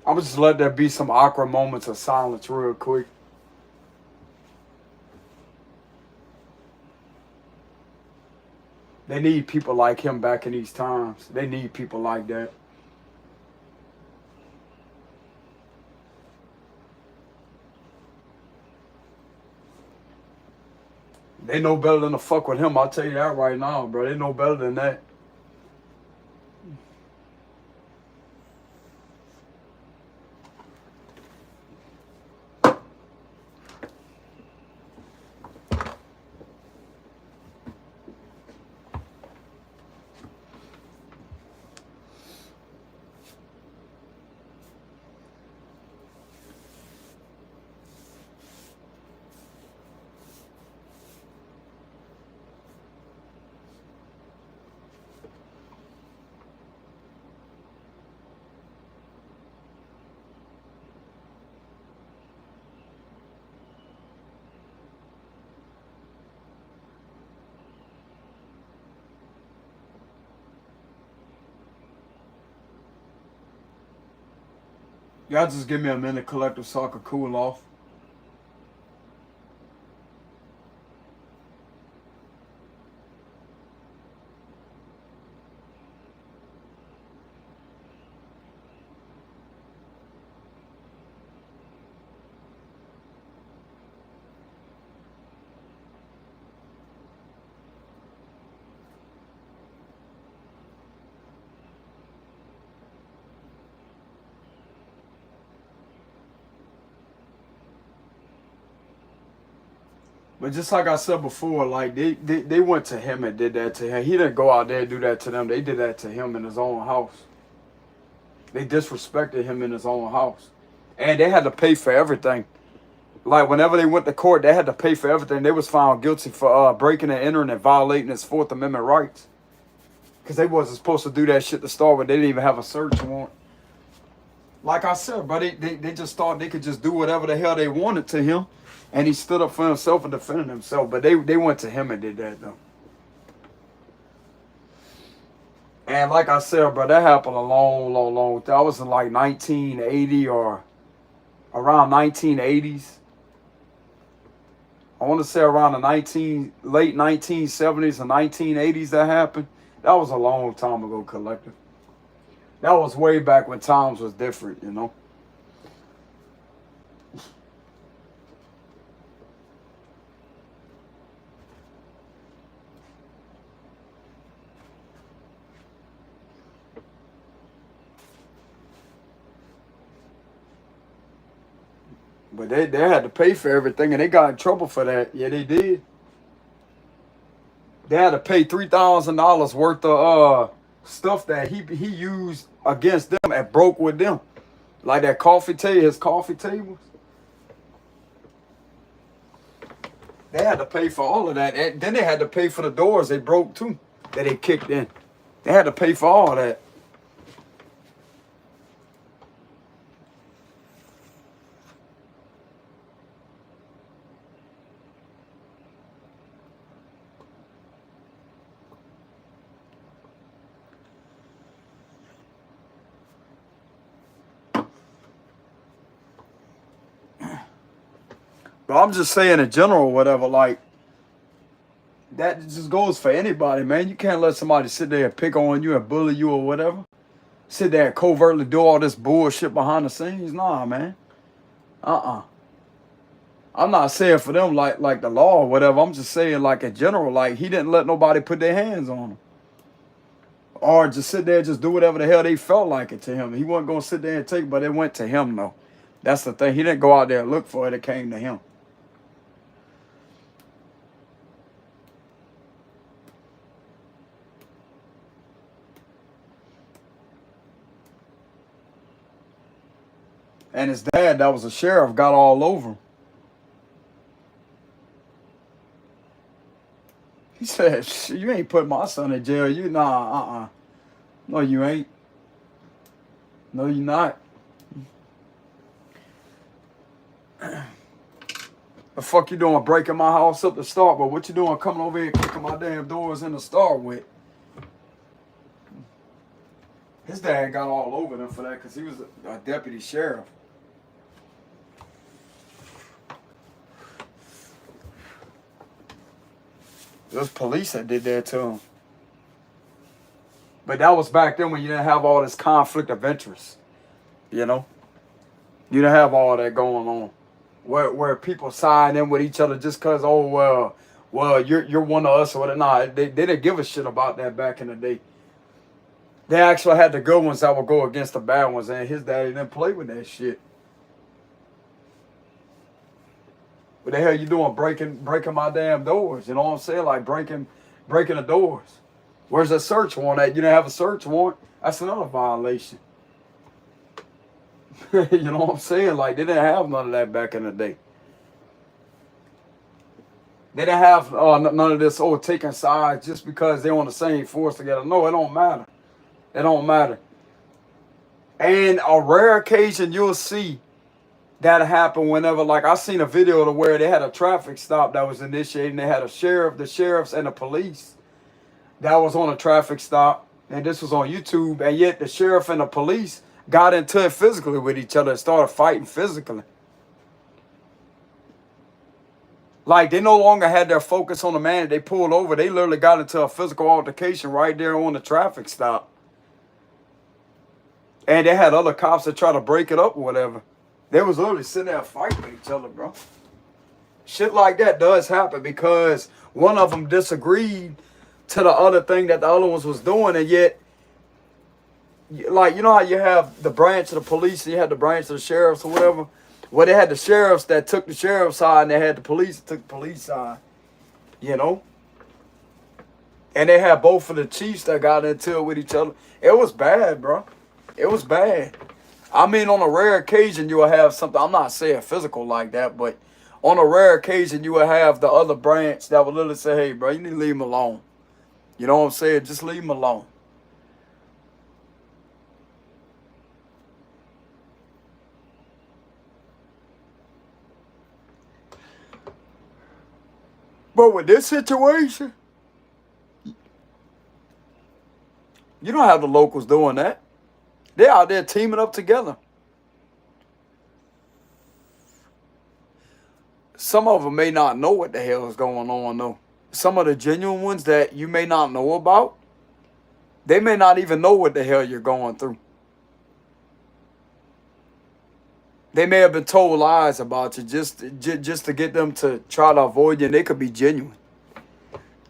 I'm gonna just let there be some awkward moments of silence real quick. They need people like him back in these times. They need people like that. They know better than to fuck with him. I'll tell you that right now, bro. They know better than that. Y'all just give me a minute, collective, so I can cool off. But just like I said before, like they went to him and did that to him. He didn't go out there and do that to them. They did that to him in his own house. They disrespected him in his own house. And they had to pay for everything. Like whenever they went to court, they had to pay for everything. They was found guilty for breaking and entering and violating his 4th Amendment rights. Because they wasn't supposed to do that shit to start with. They didn't even have a search warrant. Like I said, bro, they just thought they could just do whatever the hell they wanted to him. And he stood up for himself and defended himself. But they went to him and did that, though. And like I said, bro, that happened a long time. I was in like 1980 or around 1980s. I want to say around the late 1970s and 1980s that happened. That was a long time ago, collective. That was way back when times was different, you know. But they had to pay for everything, and they got in trouble for that. Yeah, they did. They had to pay $3,000 worth of stuff that he used against them and broke with them, like that coffee table, his coffee tables. They had to pay for all of that, and then they had to pay for the doors they broke too, that they kicked in. They had to pay for all that. But I'm just saying in general, whatever, like, that just goes for anybody, man. You can't let somebody sit there and pick on you and bully you or whatever. Sit there and covertly do all this bullshit behind the scenes. Nah, man. I'm not saying for them like the law or whatever. I'm just saying like in general, like he didn't let nobody put their hands on him. Or just sit there and just do whatever the hell they felt like it to him. He wasn't going to sit there and take it, but it went to him, though. That's the thing. He didn't go out there and look for it. It came to him. And his dad, that was a sheriff, got all over him. He said, you ain't put my son in jail. You, nah, No, you ain't. No, you not. The fuck you doing breaking my house up to start with? What you doing coming over here kicking my damn doors in to start with? His dad got all over them for that because he was a deputy sheriff. It was police that did that to him. But that was back then when you didn't have all this conflict of interest. You know? You didn't have all that going on. Where people sign in with each other just because, oh, well, you're one of us or whatever. Nah, they didn't give a shit about that back in the day. They actually had the good ones that would go against the bad ones, and his daddy didn't play with that shit. What the hell you doing breaking my damn doors? You know what I'm saying? Like breaking the doors. Where's the search warrant at? You didn't have a search warrant. That's another violation. You know what I'm saying? Like they didn't have none of that back in the day. They didn't have none of this taking sides just because they're on the same force together. No, it don't matter. It don't matter. And a rare occasion you'll see that happen whenever, like I seen a video to where they had a traffic stop that was initiated and they had the sheriffs and the police that was on a traffic stop, and this was on YouTube, and yet the sheriff and the police got into it physically with each other and started fighting physically. Like they no longer had their focus on the man that they pulled over. They literally got into a physical altercation right there on the traffic stop. And they had other cops that try to break it up or whatever. They was literally sitting there fighting with each other, bro. Shit like that does happen because one of them disagreed to the other thing that the other ones was doing, and yet, like, you know how you have the branch of the police and you have the branch of the sheriffs or whatever? Well, they had the sheriffs that took the sheriff's side and they had the police that took the police side, you know? And they had both of the chiefs that got into it with each other. It was bad, bro. It was bad. I mean, on a rare occasion, you will have something. I'm not saying physical like that, but on a rare occasion, you will have the other branch that will literally say, hey, bro, you need to leave him alone. You know what I'm saying? Just leave him alone. But with this situation, you don't have the locals doing that. They're out there teaming up together. Some of them may not know what the hell is going on, though. Some of the genuine ones that you may not know about, they may not even know what the hell you're going through. They may have been told lies about you just to get them to try to avoid you, and they could be genuine.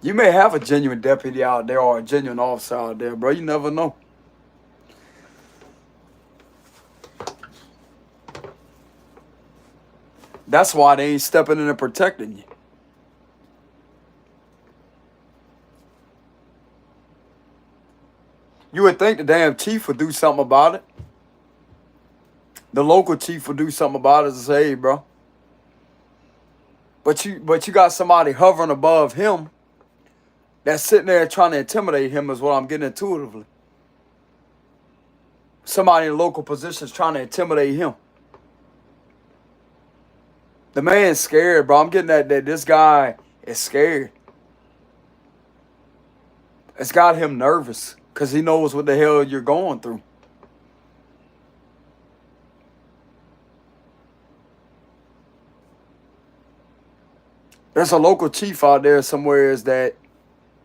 You may have a genuine deputy out there or a genuine officer out there, bro. You never know. That's why they ain't stepping in and protecting you. You would think the damn chief would do something about it. The local chief would do something about it and say, hey, bro. But you got somebody hovering above him that's sitting there trying to intimidate him is what I'm getting intuitively. Somebody in local positions trying to intimidate him. The man's scared, bro. I'm getting that this guy is scared. It's got him nervous because he knows what the hell you're going through. There's a local chief out there somewhere that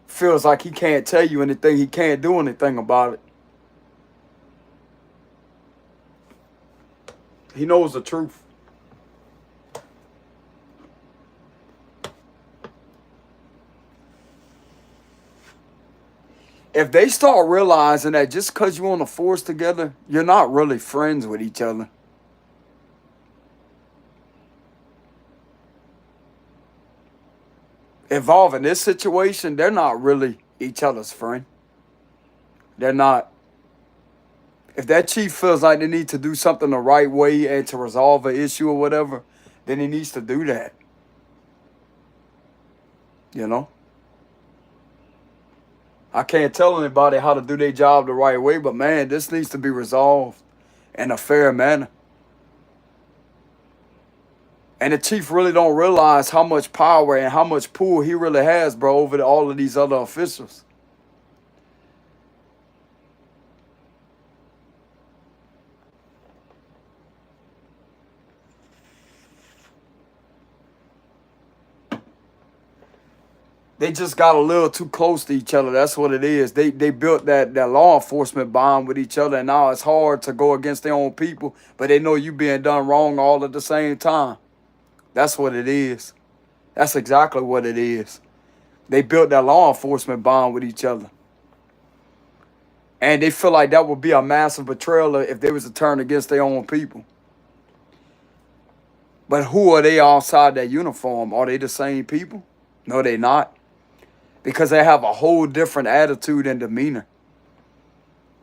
feels like he can't tell you anything. He can't do anything about it. He knows the truth. If they start realizing that just because you're on the force together, you're not really friends with each other. Involved in this situation, they're not really each other's friend. They're not. If that chief feels like they need to do something the right way and to resolve an issue or whatever, then he needs to do that. You know? I can't tell anybody how to do their job the right way, but man, this needs to be resolved in a fair manner. And the chief really don't realize how much power and how much pull he really has, bro, over all of these other officials. They just got a little too close to each other. That's what it is. They built that law enforcement bond with each other, and now it's hard to go against their own people, but they know you being done wrong all at the same time. That's what it is. That's exactly what it is. They built that law enforcement bond with each other. And they feel like that would be a massive betrayal if they was to turn against their own people. But who are they outside that uniform? Are they the same people? No, they're not. Because they have a whole different attitude and demeanor.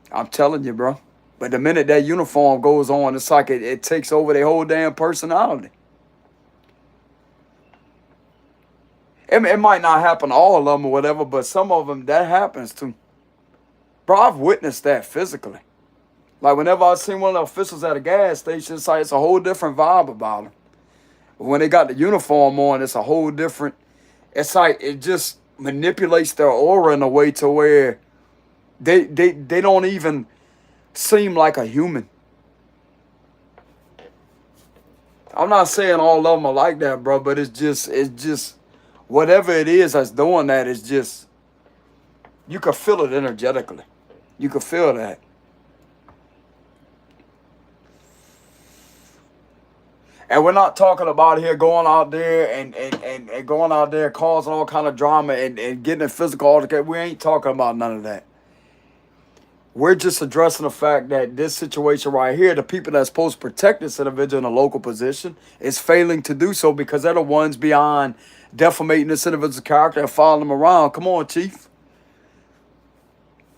I'm telling you, bro. But the minute that uniform goes on, it's like it takes over their whole damn personality. It might not happen to all of them or whatever, but some of them, that happens too. Bro, I've witnessed that physically. Like whenever I've seen one of the officials at a gas station, it's like it's a whole different vibe about them. But when they got the uniform on, it's a whole different, it's like it just manipulates their aura in a way to where they don't even seem like a human. I'm not saying all of them are like that, bro, but it's just whatever it is that's doing that is just, you can feel it energetically. You can feel that. And we're not talking about here going out there and going out there causing all kind of drama and getting a physical altercation. We ain't talking about none of that. We're just addressing the fact that this situation right here, the people that's supposed to protect this individual in a local position is failing to do so because they're the ones beyond defamating this individual's character and following them around. Come on, Chief.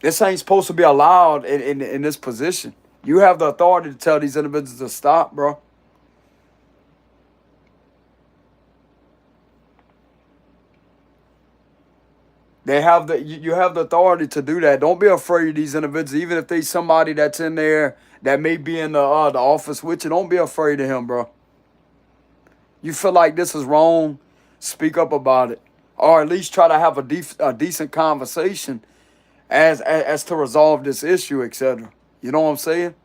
This ain't supposed to be allowed in this position. You have the authority to tell these individuals to stop, bro. They have you have the authority to do that. Don't be afraid of these individuals, even if they somebody that's in there that may be in the office with you. Don't be afraid of him, bro. You feel like this is wrong, speak up about it, or at least try to have a decent conversation as to resolve this issue, etc. You know what I'm saying?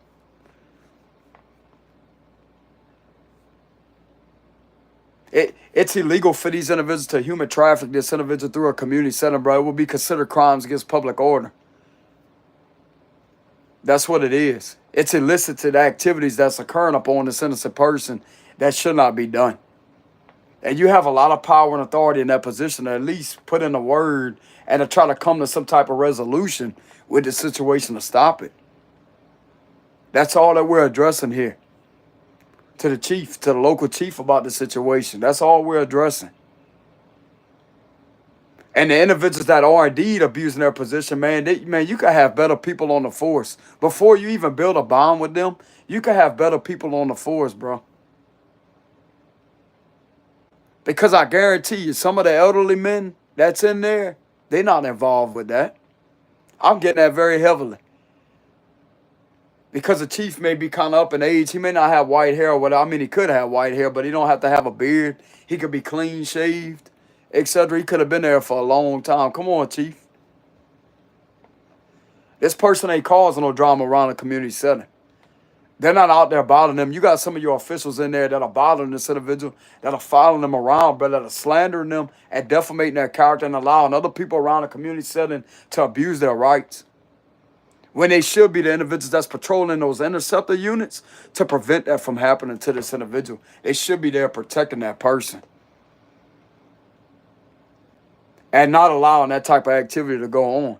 It's illegal for these individuals to human traffic this individual through a community setting, bro. It would be considered crimes against public order. That's what it is. It's illicit activities that's occurring upon this innocent person that should not be done. And you have a lot of power and authority in that position to at least put in a word and to try to come to some type of resolution with the situation to stop it. That's all that we're addressing here. to the chief, to the local chief about the situation. That's all we're addressing. And the individuals that are indeed abusing their position, man, you can have better people on the force. Before you even build a bond with them, you can have better people on the force, bro. Because I guarantee you, some of the elderly men that's in there, they're not involved with that. I'm getting that very heavily. Because the chief may be kind of up in age. He may not have white hair or whatever. I mean, he could have white hair, but he don't have to have a beard. He could be clean shaved, etc. He could have been there for a long time. Come on, chief. This person ain't causing no drama around the community setting. They're not out there bothering them. You got some of your officials in there that are bothering this individual, that are following them around, but that are slandering them and defamating their character and allowing other people around the community setting to abuse their rights. When they should be the individuals that's patrolling those interceptor units to prevent that from happening to this individual. They should be there protecting that person. And not allowing that type of activity to go on.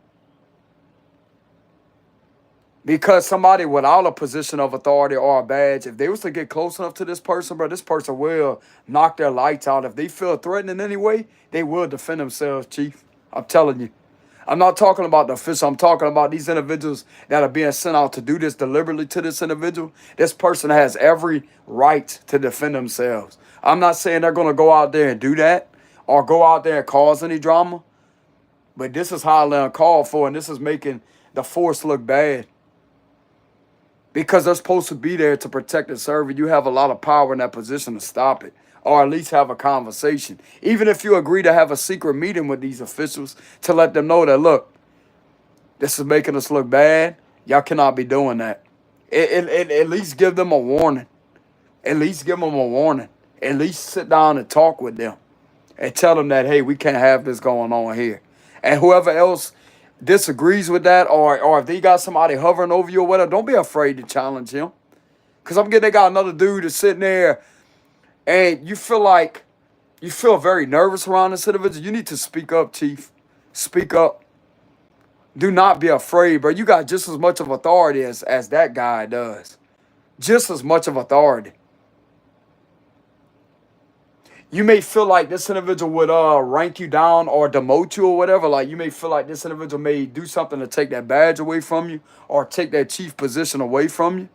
Because somebody without a position of authority or a badge, if they was to get close enough to this person, bro, this person will knock their lights out. If they feel threatened in any way, they will defend themselves, chief. I'm telling you. I'm not talking about the official. I'm talking about these individuals that are being sent out to do this deliberately to this individual. This person has every right to defend themselves. I'm not saying they're going to go out there and do that or go out there and cause any drama. But this is highly uncalled for, and this is making the force look bad. Because they're supposed to be there to protect and serve, and you have a lot of power in that position to stop it. Or at least have a conversation. Even if you agree to have a secret meeting with these officials to let them know that, look, this is making us look bad. Y'all cannot be doing that. At least give them a warning. At least give them a warning. At least sit down and talk with them. And tell them that, hey, we can't have this going on here. And whoever else disagrees with that, or if they got somebody hovering over you or whatever, don't be afraid to challenge him. Because I'm getting they got another dude that's sitting there and you feel very nervous around this individual. You need to speak up, chief. Speak up. Do not be afraid, bro. You got just as much of authority as that guy does. Just as much of authority. You may feel like this individual would rank you down or demote you or whatever. Like you may feel like this individual may do something to take that badge away from you or take that chief position away from you.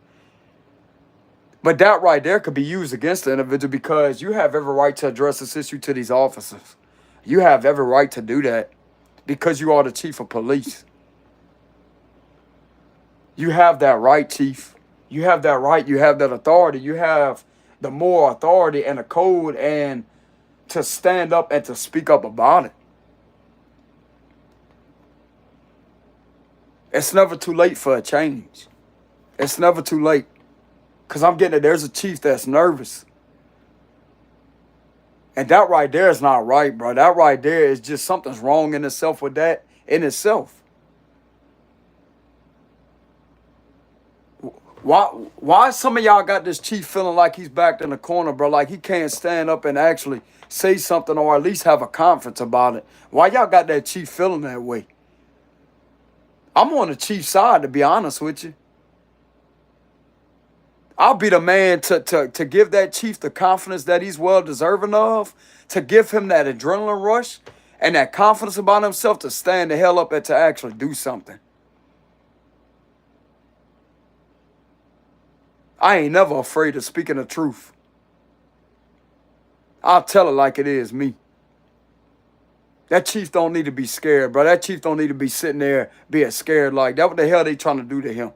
But that right there could be used against the individual because you have every right to address this issue to these officers. You have every right to do that because you are the chief of police. You have that right, chief. You have that right. You have that authority. You have the moral authority and the code and to stand up and to speak up about it. It's never too late for a change. It's never too late. Because I'm getting it. There's a chief that's nervous. And that right there is not right, bro. That right there is just something's wrong in itself with that in itself. Why some of y'all got this chief feeling like he's backed in the corner, bro? Like he can't stand up and actually say something or at least have a conference about it. Why y'all got that chief feeling that way? I'm on the chief's side, to be honest with you. I'll be the man to give that chief the confidence that he's well deserving of, to give him that adrenaline rush and that confidence about himself to stand the hell up and to actually do something. I ain't never afraid of speaking the truth. I'll tell it like it is me. That chief don't need to be scared, bro. That chief don't need to be sitting there being scared like that. What the hell they trying to do to him?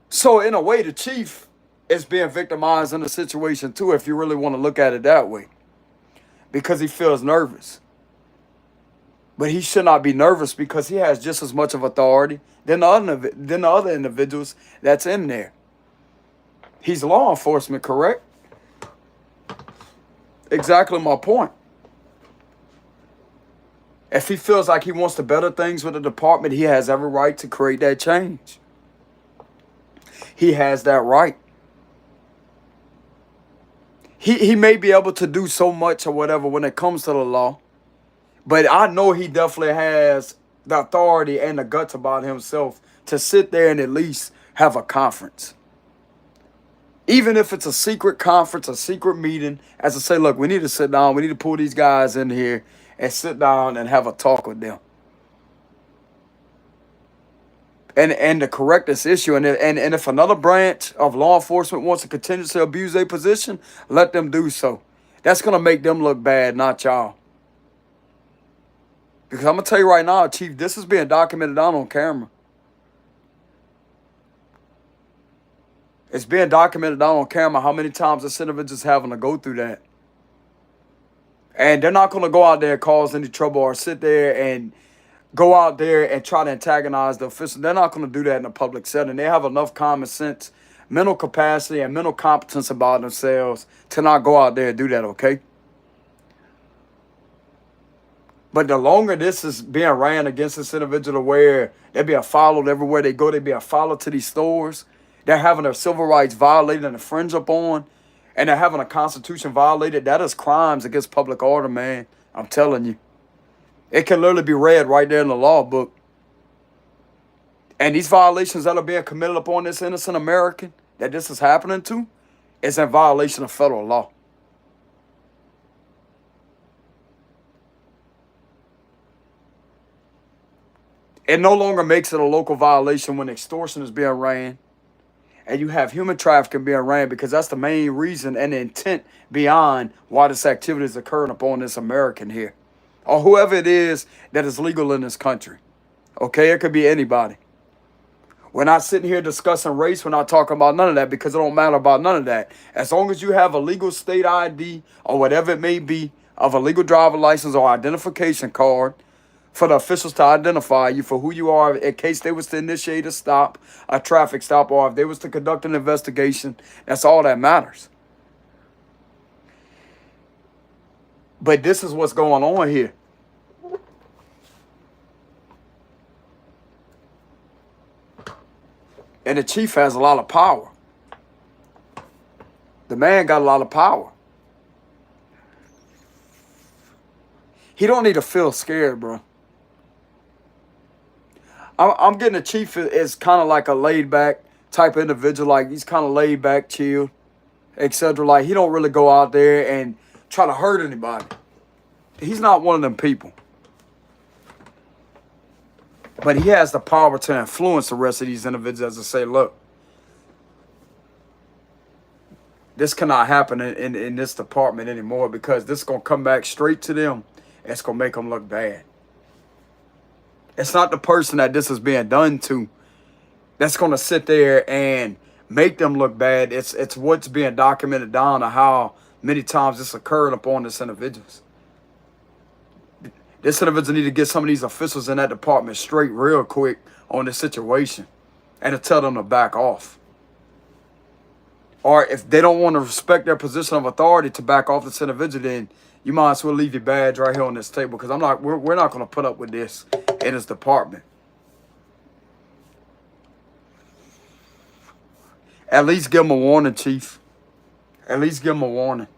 So in a way, the chief is being victimized in the situation too, if you really want to look at it that way. Because he feels nervous. But he should not be nervous because he has just as much of authority than the other individuals that's in there. He's law enforcement, correct? Exactly my point. If he feels like he wants to better things with the department, he has every right to create that change. He has that right. He may be able to do so much or whatever when it comes to the law. But I know he definitely has the authority and the guts about himself to sit there and at least have a conference. Even if it's a secret conference, a secret meeting, as I say, look, we need to sit down. We need to pull these guys in here and sit down and have a talk with them. And to correct this issue. And if another branch of law enforcement wants to continuously abuse their position, let them do so. That's going to make them look bad, not y'all. Because I'm going to tell you right now, Chief, this is being documented down on camera. It's being documented down on camera how many times this individual's having to go through that. And they're not going to go out there and cause any trouble or sit there and go out there and try to antagonize the official. They're not going to do that in a public setting. They have enough common sense, mental capacity, and mental competence about themselves to not go out there and do that, okay? But the longer this is being ran against this individual where they're being followed everywhere they go, they're being followed to these stores, they're having their civil rights violated and infringed upon, and they're having a constitution violated, that is crimes against public order, man. I'm telling you. It can literally be read right there in the law book. And these violations that are being committed upon this innocent American that this is happening to is in violation of federal law. It no longer makes it a local violation when extortion is being ran and you have human trafficking being ran, because that's the main reason and the intent beyond why this activity is occurring upon this American here. Or whoever it is that is legal in this country. Okay, it could be anybody. We're not sitting here discussing race. We're not talking about none of that, because it don't matter about none of that. As long as you have a legal state ID or whatever it may be of a legal driver license or identification card for the officials to identify you for who you are in case they was to initiate a stop, a traffic stop, or if they was to conduct an investigation, that's all that matters. But this is what's going on here. And the chief has a lot of power. The man got a lot of power. He don't need to feel scared, bro. I'm getting the chief is kind of like a laid back type of individual. Like, he's kind of laid back, chill, etc. Like, he don't really go out there and try to hurt anybody. He's not one of them people. But he has the power to influence the rest of these individuals and say, look, this cannot happen in this department anymore, because this is going to come back straight to them and it's going to make them look bad. It's not the person that this is being done to that's going to sit there and make them look bad. It's what's being documented down to how many times this occurred upon this individuals. This individual need to get some of these officials in that department straight real quick on this situation and to tell them to back off. Or if they don't want to respect their position of authority to back off this individual, then you might as well leave your badge right here on this table, because we're not going to put up with this in this department. At least give them a warning, Chief. At least give them a warning.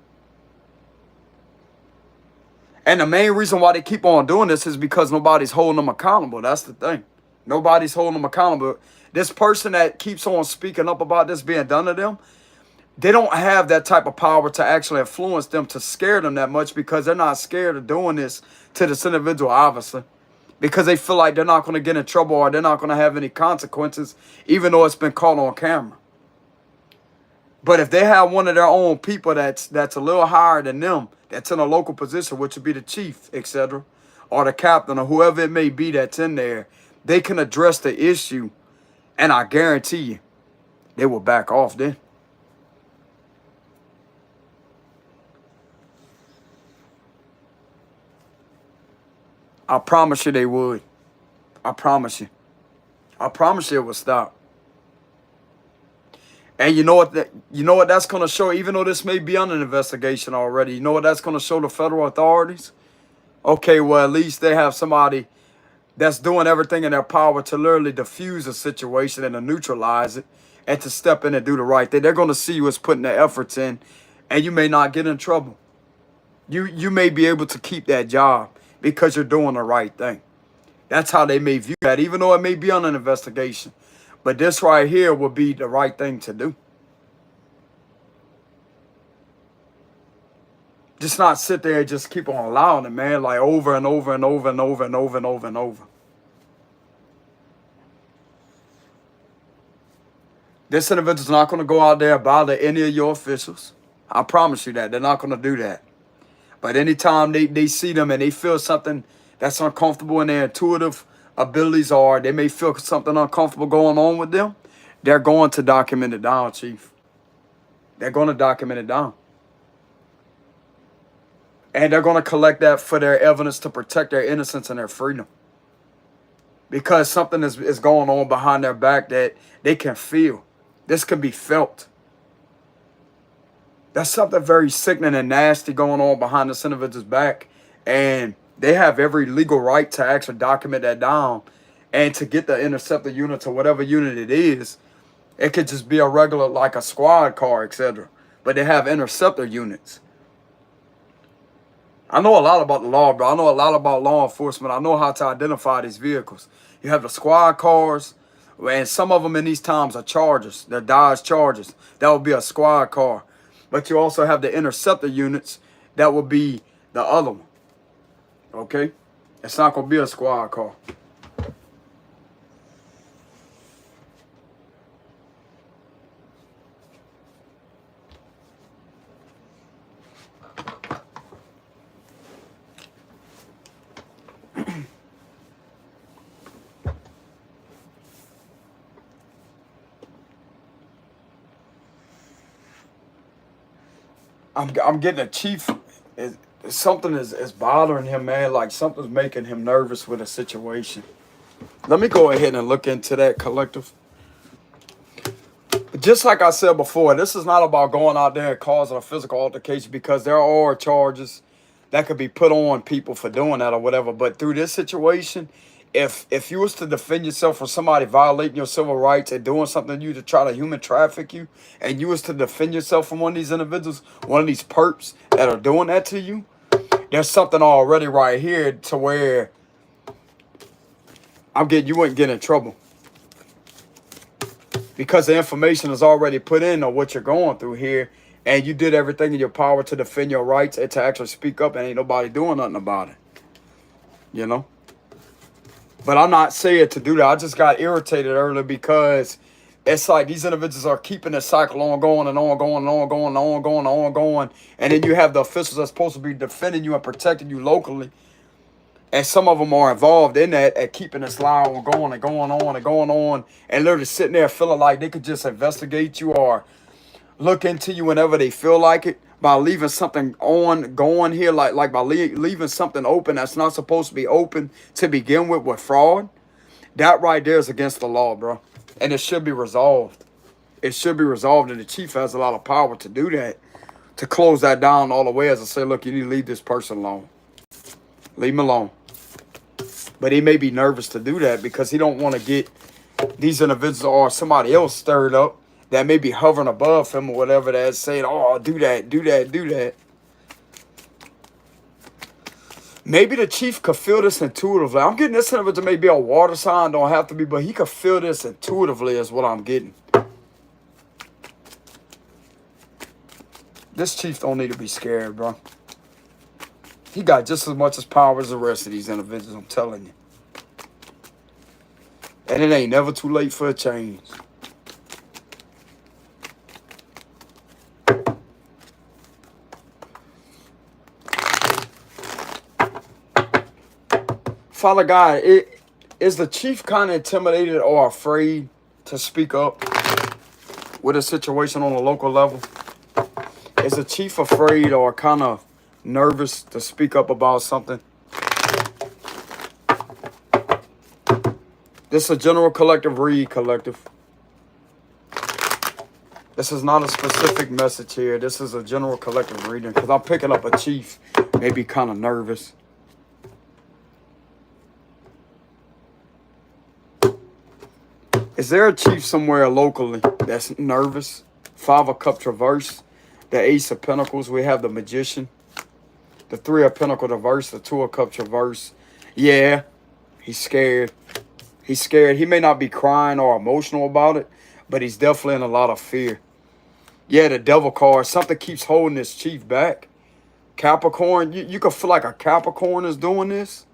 And the main reason why they keep on doing this is because nobody's holding them accountable. That's the thing. Nobody's holding them accountable. This person that keeps on speaking up about this being done to them, they don't have that type of power to actually influence them, to scare them that much, because they're not scared of doing this to this individual, obviously. Because they feel like they're not going to get in trouble or they're not going to have any consequences, even though it's been caught on camera. But if they have one of their own people that's a little higher than them, that's in a local position, which would be the chief, etc., or the captain, or whoever it may be that's in there, they can address the issue, and I guarantee you, they will back off then. I promise you they would. I promise you. I promise you it will stop. And you know what that's going to show, even though this may be under investigation already, you know what that's going to show the federal authorities? Okay, well, at least they have somebody that's doing everything in their power to literally diffuse a situation and to neutralize it and to step in and do the right thing. They're going to see you as putting their efforts in, and you may not get in trouble. You may be able to keep that job because you're doing the right thing. That's how they may view that, even though it may be on an investigation. But this right here would be the right thing to do. Just not sit there and just keep on allowing it, man, like over and over and over and over and over and over and over. This individual's not going to go out there and bother any of your officials. I promise you that. They're not going to do that. But anytime they see them and they feel something that's uncomfortable in their intuitive abilities, or they may feel something uncomfortable going on with them, they're going to document it down, Chief. They're going to document it down. And they're going to collect that for their evidence to protect their innocence and their freedom. Because something is going on behind their back that they can feel. This can be felt. That's something very sickening and nasty going on behind this individual's back. And they have every legal right to actually document that down. And to get the interceptor unit to whatever unit it is, it could just be a regular, like a squad car, etc. But they have interceptor units. I know a lot about the law, bro. I know a lot about law enforcement. I know how to identify these vehicles. You have the squad cars, and some of them in these times are Chargers. They're Dodge Chargers. That would be a squad car. But you also have the interceptor units. That would be the other one. Okay? It's not going to be a squad car. I'm getting a chief. Something is bothering him, man. Like something's making him nervous with a situation. Let me go ahead and look into that, collective. Just like I said before, this is not about going out there and causing a physical altercation, because there are charges that could be put on people for doing that or whatever. But through this situation, if you was to defend yourself from somebody violating your civil rights and doing something to you to try to human traffic you, and you was to defend yourself from one of these individuals, one of these perps that are doing that to you, there's something already right here to where you wouldn't get in trouble. Because the information is already put in on what you're going through here, and you did everything in your power to defend your rights and to actually speak up, and ain't nobody doing nothing about it. You know? But I'm not saying to do that. I just got irritated earlier because it's like these individuals are keeping this cycle on going and on going and on going and on going and on going. And then you have the officials that's supposed to be defending you and protecting you locally. And some of them are involved in that and keeping this line on going and going on and going on. And literally sitting there feeling like they could just investigate you or look into you whenever they feel like it. By leaving something going here, like by leaving something open that's not supposed to be open to begin with fraud. That right there is against the law, bro. And it should be resolved. It should be resolved, and the chief has a lot of power to do that, to close that down all the way as I say, look, you need to leave this person alone. Leave him alone. But he may be nervous to do that because he don't want to get these individuals or somebody else stirred up that may be hovering above him or whatever, that's saying, oh, do that, do that, do that. Maybe the chief could feel this intuitively. I'm getting this individual may be a water sign, don't have to be, but he could feel this intuitively is what I'm getting. This chief don't need to be scared, bro. He got just as much as power as the rest of these individuals, I'm telling you. And it ain't never too late for a change. Father God, is the chief kind of intimidated or afraid to speak up with a situation on a local level? Is the chief afraid or kind of nervous to speak up about something? This is a general collective read, collective. This is not a specific message here. This is a general collective reading because I'm picking up a chief maybe kind of nervous. Is there a chief somewhere locally that's nervous? 5 of Cups reverse, the Ace of Pentacles. We have the Magician, the 3 of Pentacles reverse, the 2 of Cups reverse. Yeah, he's scared. He's scared. He may not be crying or emotional about it, but he's definitely in a lot of fear. Yeah, the devil card. Something keeps holding this chief back. Capricorn, you could feel like a Capricorn is doing this.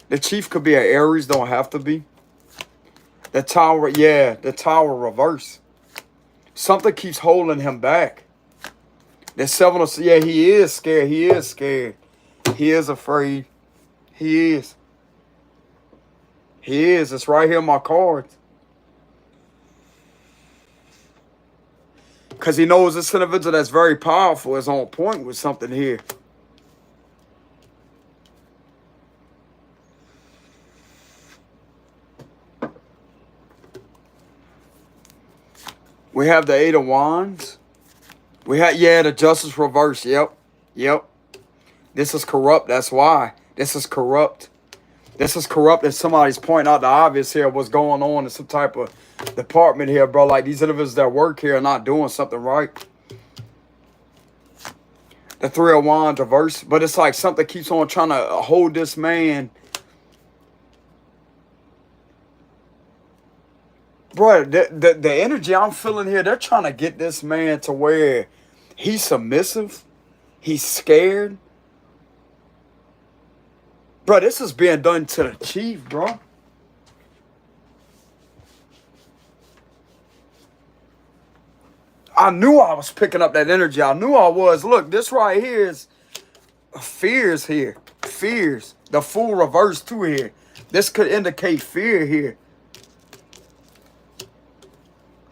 The chief could be an Aries, don't have to be. The tower, yeah, the tower reverse. Something keeps holding him back. The seven of, yeah, he is scared. He is scared. He is afraid. He is. He is. It's right here in my cards. Because he knows this individual that's very powerful is on point with something here. We have the Eight of Wands. We have, yeah, the Justice reverse. Yep. Yep. This is corrupt. That's why. This is corrupt. This is corrupt. If somebody's pointing out the obvious here, what's going on in some type of department here, bro. Like these individuals that work here are not doing something right. The Three of Wands reverse. But it's like something keeps on trying to hold this man. Bro, the energy I'm feeling here, they're trying to get this man to where he's submissive. He's scared. Bro, this is being done to the chief, bro. I knew I was picking up that energy. I knew I was. Look, this right here is fears here. Fears. The Fool reverse too here. This could indicate fear here.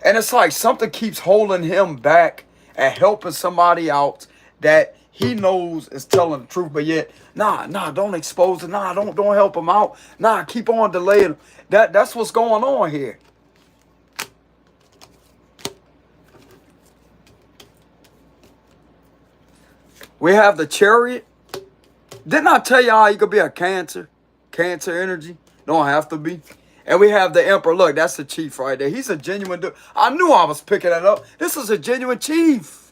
And it's like something keeps holding him back and helping somebody out that he knows is telling the truth, but yet, nah, don't expose it. Nah, don't help him out. Nah, keep on delaying. That's what's going on here. We have the Chariot. Didn't I tell y'all you could be a Cancer? Cancer energy. Don't have to be. And we have the Emperor. Look, that's the chief right there. He's a genuine dude. I knew I was picking that up. This is a genuine chief.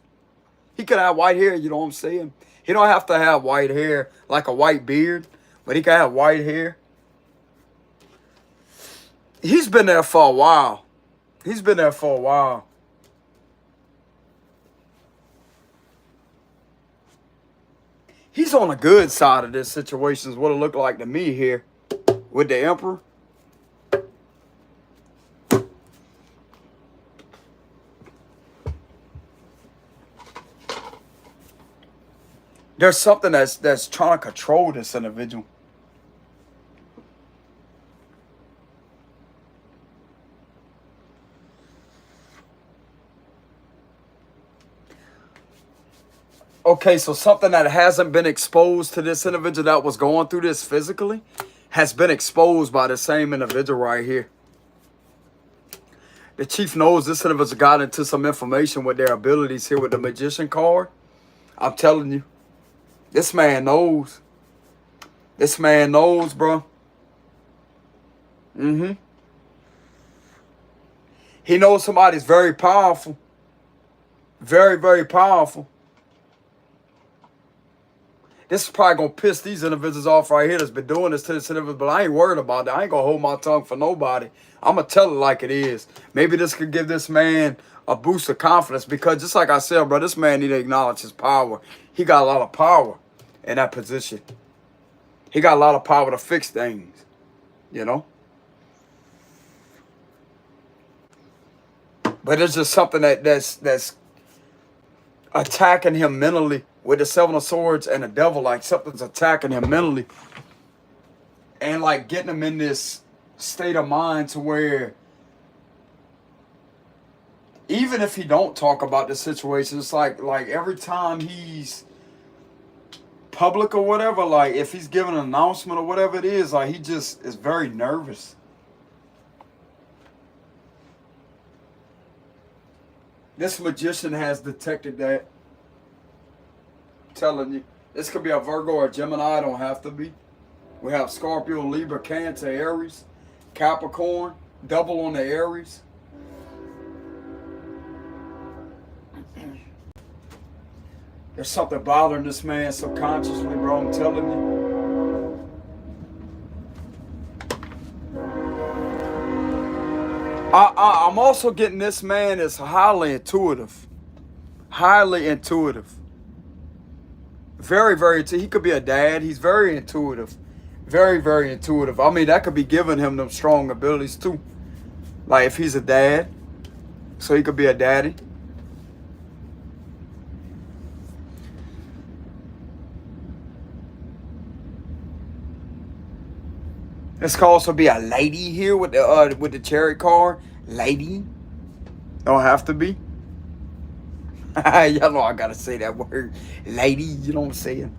He could have white hair, you know what I'm saying? He don't have to have white hair like a white beard, but he can have white hair. He's been there for a while. He's been there for a while. He's on the good side of this situation is what it looked like to me here with the Emperor. There's something that's trying to control this individual. Okay, so something that hasn't been exposed to this individual that was going through this physically has been exposed by the same individual right here. The chief knows this individual got into some information with their abilities here with the Magician card. I'm telling you. This man knows. This man knows, bro. He knows somebody's very powerful. Very, very powerful. This is probably going to piss these individuals off right here that's been doing this to this individual, but I ain't worried about that. I ain't going to hold my tongue for nobody. I'm going to tell it like it is. Maybe this could give this man a boost of confidence because just like I said, bro, this man need to acknowledge his power. He got a lot of power in that position. He got a lot of power to fix things, you know? But it's just something that's attacking him mentally with the Seven of Swords and the Devil. Like something's attacking him mentally. And like getting him in this state of mind to where even if he don't talk about the situation, it's like every time he's public or whatever, like if he's giving an announcement or whatever it is, like he just is very nervous. This Magician has detected that. I'm telling you, this could be a Virgo or a Gemini, don't have to be. We have Scorpio, Libra, Cancer, Aries, Capricorn, double on the Aries. There's something bothering this man subconsciously, bro. I'm telling you. I'm also getting this man is highly intuitive. Highly intuitive. Very, very, he could be a dad. He's very intuitive. Very, very intuitive. I mean, that could be giving him them strong abilities too. Like if he's a dad, so he could be a daddy. This could also be a lady here with the chariot card. Lady. Don't have to be. Y'all know I gotta say that word. Lady, you know what I'm saying?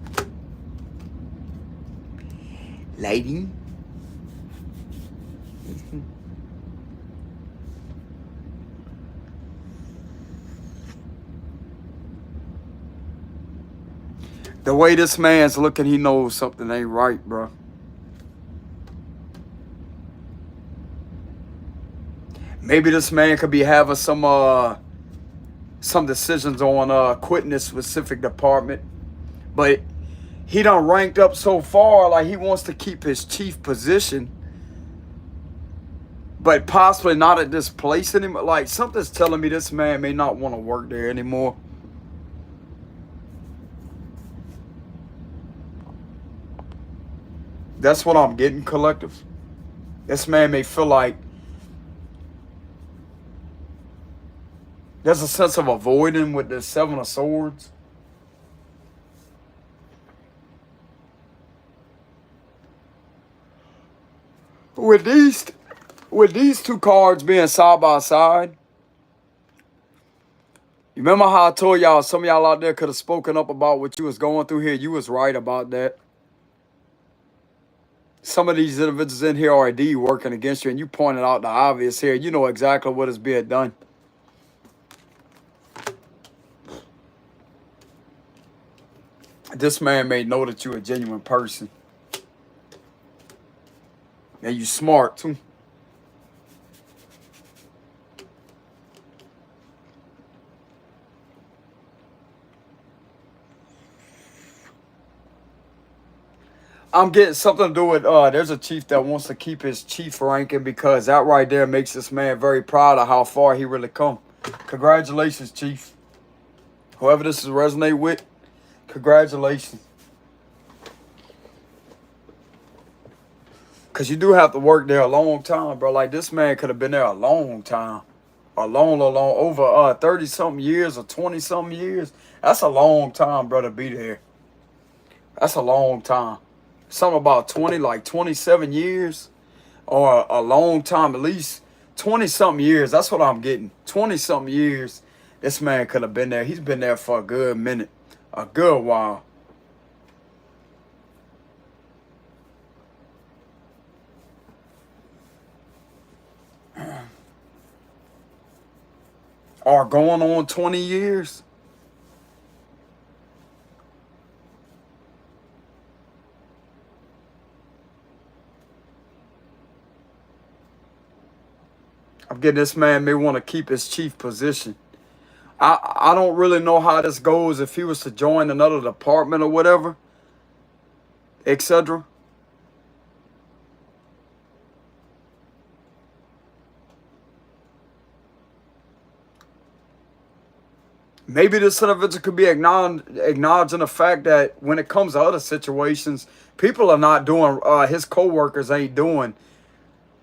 Lady. The way this man's looking, he knows something ain't right, bro. Maybe this man could be having some decisions on quitting this specific department. But he done ranked up so far, like he wants to keep his chief position. But possibly not at this place anymore. Like something's telling me this man may not want to work there anymore. That's what I'm getting, collective. This man may feel like there's a sense of avoiding with the Seven of Swords. With these two cards being side by side, you remember how I told y'all some of y'all out there could have spoken up about what you was going through here? You was right about that. Some of these individuals in here are indeed working against you, and you pointed out the obvious here. You know exactly what is being done. This man may know that you're a genuine person. And you smart too. I'm getting something to do with, there's a chief that wants to keep his chief ranking because that right there makes this man very proud of how far he really come. Congratulations, chief. Whoever this is resonate with, congratulations. Because you do have to work there a long time, bro. Like, this man could have been there a long time. Over 30-something years or 20-something years. That's a long time, bro, to be there. That's a long time. Something about 27 years. Or a long time, at least 20-something years. That's what I'm getting. 20-something years. This man could have been there. He's been there for a good minute. A good while. Or going on 20 years. I'm getting this man may want to keep his chief position. I don't really know how this goes if he was to join another department or whatever, etc. Maybe this individual could be acknowledging the fact that when it comes to other situations, people are not doing, his co-workers ain't doing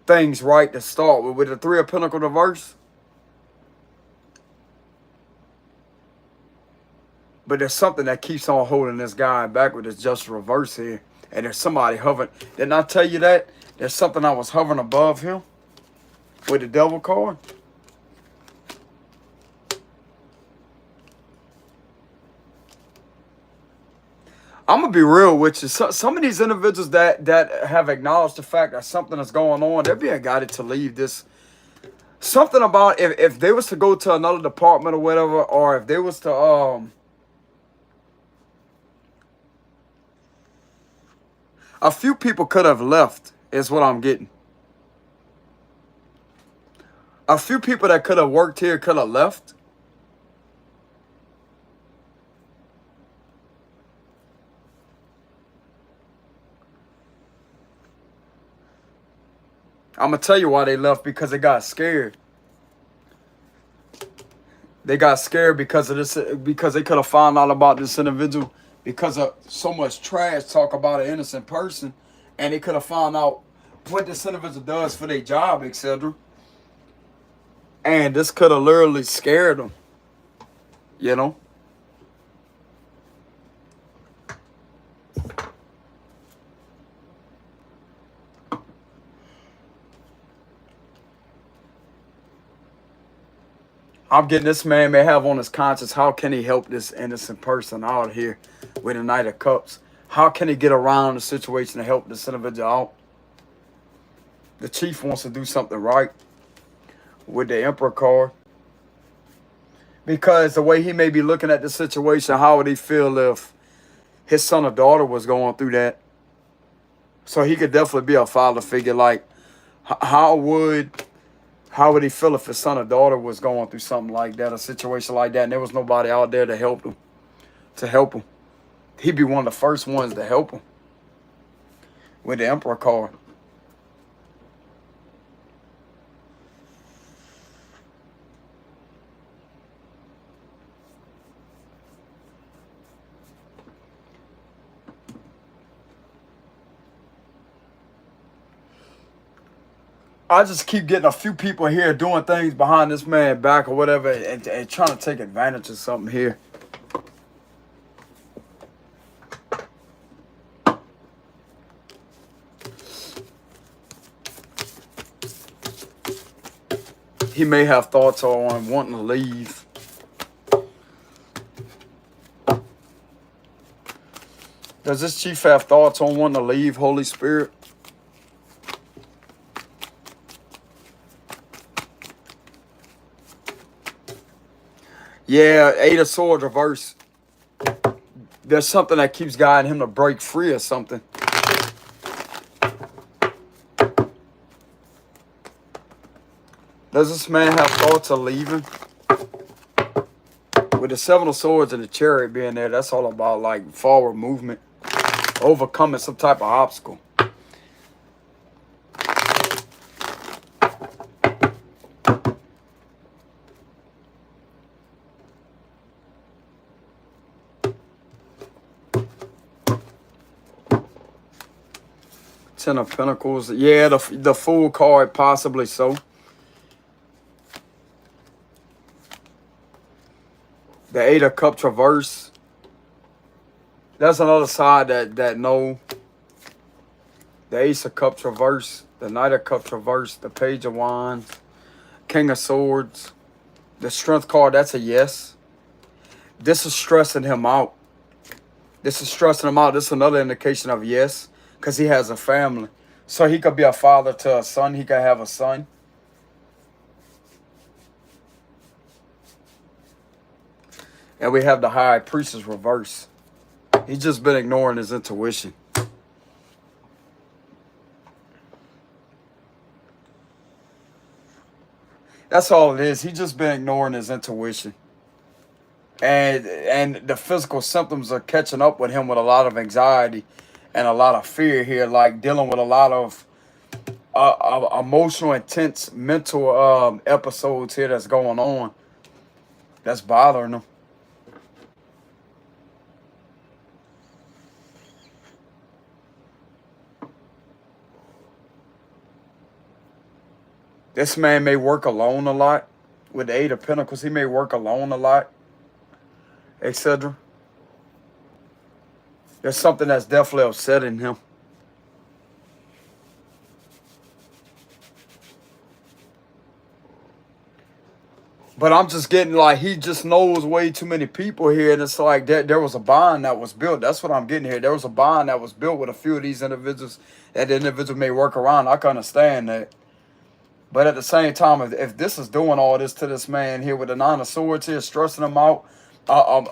things right to start with. With the Three of Pentacles reverse. But there's something that keeps on holding this guy back with this just reverse here. And there's somebody hovering. Didn't I tell you that? There's something that was hovering above him with the Devil card. I'm going to be real with you. Some of these individuals that have acknowledged the fact that something is going on, they're being guided to leave this. Something about if they was to go to another department or whatever, or if they was to... A few people could have left, is what I'm getting. A few people that could have worked here could have left. I'm going to tell you why they left, because they got scared. They got scared because of this, because they could have found out about this individual because of so much trash talk about an innocent person, and they could have found out what this individual does for their job, etc. And this could have literally scared them, you know. I'm getting this man may have on his conscience, how can he help this innocent person out here with the Knight of Cups? How can he get around the situation to help this individual out? The chief wants to do something right with the Emperor card. Because the way he may be looking at the situation, how would he feel if his son or daughter was going through that? So he could definitely be a father figure. Like, how would he feel if his son or daughter was going through something like that, a situation like that, and there was nobody out there to help him? He'd be one of the first ones to help him with the Emperor card. I just keep getting a few people here doing things behind this man's back or whatever, and trying to take advantage of something here. He may have thoughts on wanting to leave. Does this chief have thoughts on wanting to leave, Holy Spirit? Yeah, Eight of Swords reverse. There's something that keeps guiding him to break free or something. Does this man have thoughts of leaving? With the Seven of Swords and the Chariot being there, that's all about like forward movement, overcoming some type of obstacle. Ten of Pentacles. Yeah, the Fool card, possibly so. The Eight of Cups reverse. That's another side that no. The Ace of Cups reverse. The Knight of Cups reverse. The Page of Wands. King of Swords. The Strength card, that's a yes. This is stressing him out. This is another indication of yes. Because he has a family. So he could be a father to a son. He could have a son. And we have the High Priestess reverse. He's just been ignoring his intuition. That's all it is. He's just been ignoring his intuition. And the physical symptoms are catching up with him with a lot of anxiety and a lot of fear here, like dealing with a lot of emotional, intense mental episodes here that's going on. That's bothering him. This man may work alone a lot. With the Eight of Pentacles, he may work alone a lot, etc. There's something that's definitely upsetting him. But I'm just getting like he just knows way too many people here. And it's like there was a bond that was built. That's what I'm getting here. There was a bond that was built with a few of these individuals that the individual may work around. I can understand that. But at the same time, if this is doing all this to this man here with the Nine of Swords here, stressing him out,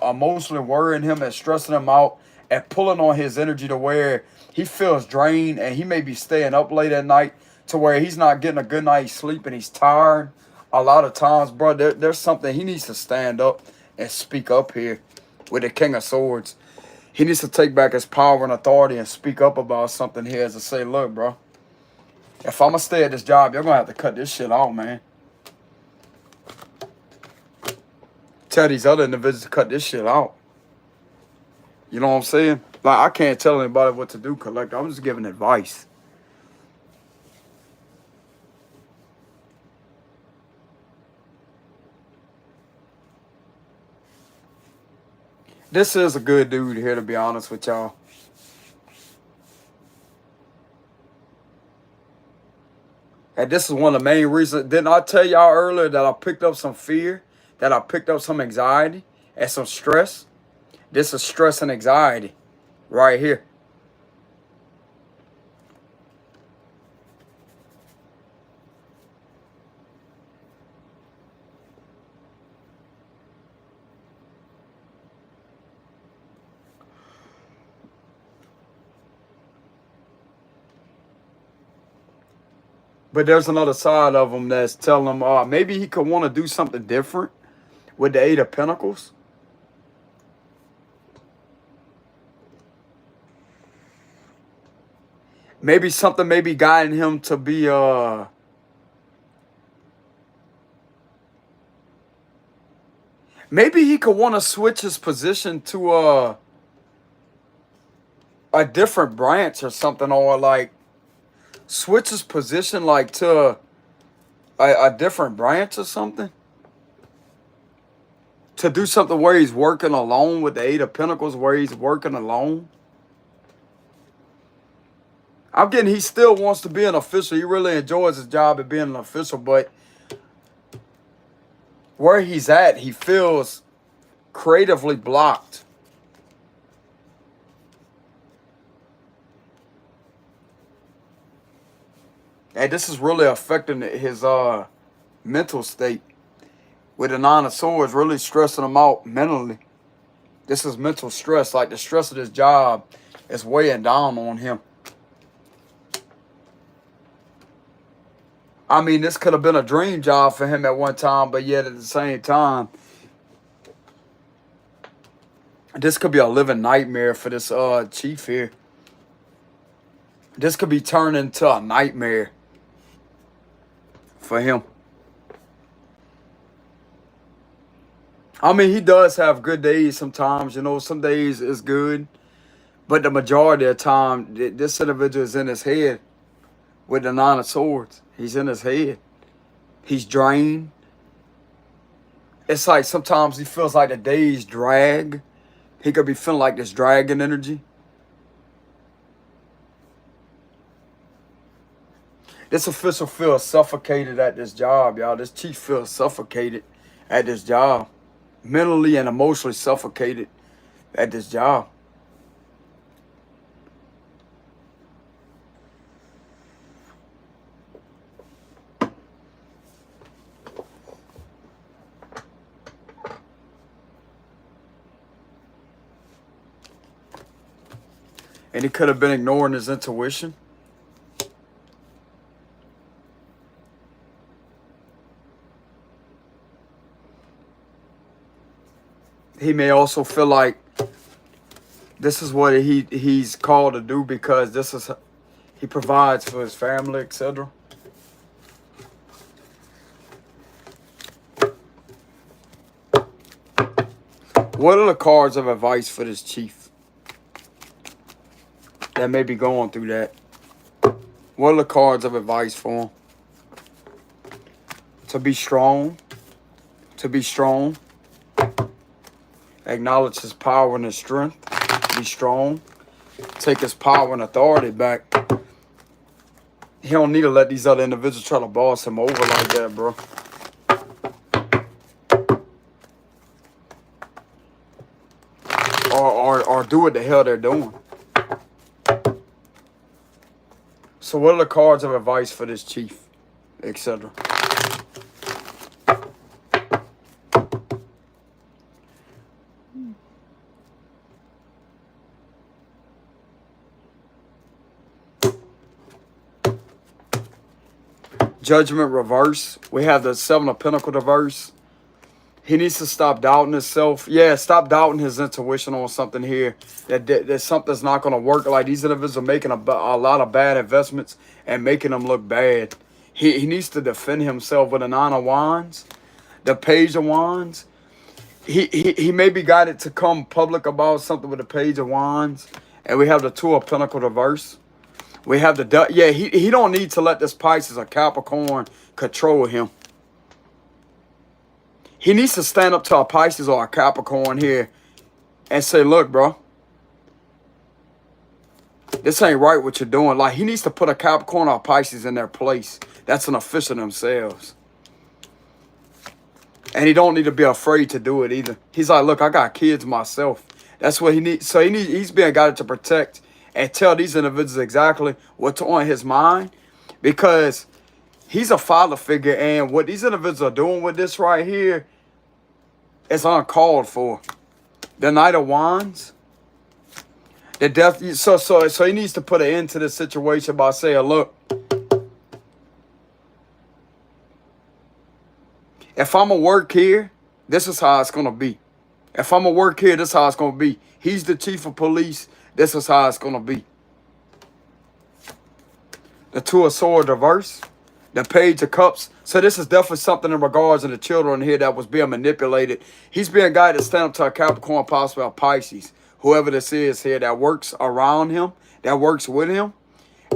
emotionally worrying him and stressing him out and pulling on his energy to where he feels drained and he may be staying up late at night to where he's not getting a good night's sleep and he's tired a lot of times, bro. There's something he needs to stand up and speak up here with the King of Swords. He needs to take back his power and authority and speak up about something here as to say, look, bro, if I'm going to stay at this job, you're going to have to cut this shit out, man. tell these other individuals to cut this shit out. You know what I'm saying? Like, I can't tell anybody what to do, collector. I'm just giving advice. This is a good dude here, to be honest with y'all. And this is one of the main reasons. Didn't I tell y'all earlier that I picked up some fear, that I picked up some anxiety and some stress? This is stress and anxiety right here. But there's another side of him that's telling him maybe he could want to do something different with the Eight of Pentacles. Maybe something may be guiding him to be maybe he could want to switch his position to a different branch or something, or like switch his position like to a different branch or something. To do something where he's working alone with the Eight of Pentacles, where he's working alone. I'm getting he still wants to be an official. He really enjoys his job at being an official, but where he's at, he feels creatively blocked. And this is really affecting his mental state. With the Nine of Swords, really stressing him out mentally. This is mental stress. Like the stress of this job is weighing down on him. I mean, this could have been a dream job for him at one time, but yet at the same time, this could be a living nightmare for this chief here. This could be turned into a nightmare for him. I mean, he does have good days sometimes, you know, some days is good. But the majority of the time, this individual is in his head with the Nine of Swords. He's in his head. He's drained. It's like sometimes he feels like the days drag. He could be feeling like this dragon energy. This official feels suffocated at this job, y'all. This chief feels suffocated at this job. Mentally and emotionally suffocated at this job. And he could have been ignoring his intuition. He may also feel like this is what he's called to do because this is he provides for his family, etc. What are the cards of advice for this chief that may be going through that? What are the cards of advice for him? To be strong. To be strong. Acknowledge his power and his strength. Be strong. Take his power and authority back. He don't need to let these other individuals try to boss him over like that, bro. Or do what the hell they're doing. So what are the cards of advice for this chief, etc.? Judgment reverse. We have the Seven of Pentacles reverse. He needs to stop doubting himself. Yeah, stop doubting his intuition on something here. That something's not going to work. Like these individuals are making a lot of bad investments and making them look bad. He needs to defend himself with the Nine of Wands, the Page of Wands. He may be guided to come public about something with the Page of Wands. And we have the Two of Pentacles reverse. We have the... Yeah, he don't need to let this Pisces or Capricorn control him. He needs to stand up to a Pisces or a Capricorn here and say, look, bro, this ain't right what you're doing. Like, he needs to put a Capricorn or a Pisces in their place. That's an official themselves. And he don't need to be afraid to do it either. He's like, look, I got kids myself. That's what he needs. So he's being guided to protect and tell these individuals exactly what's on his mind. Because he's a father figure. And what these individuals are doing with this right here is uncalled for. The Knight of Wands. The death. So he needs to put an end to this situation by saying, look, if I'm going to work here, this is how it's going to be. If I'm going to work here, this is how it's going to be. He's the chief of police. This is how it's going to be. The Two of Swords reverse. The Page of Cups. So this is definitely something in regards to the children here that was being manipulated. He's being guided to stand up to a Capricorn, possibly a Pisces. Whoever this is here that works around him, that works with him.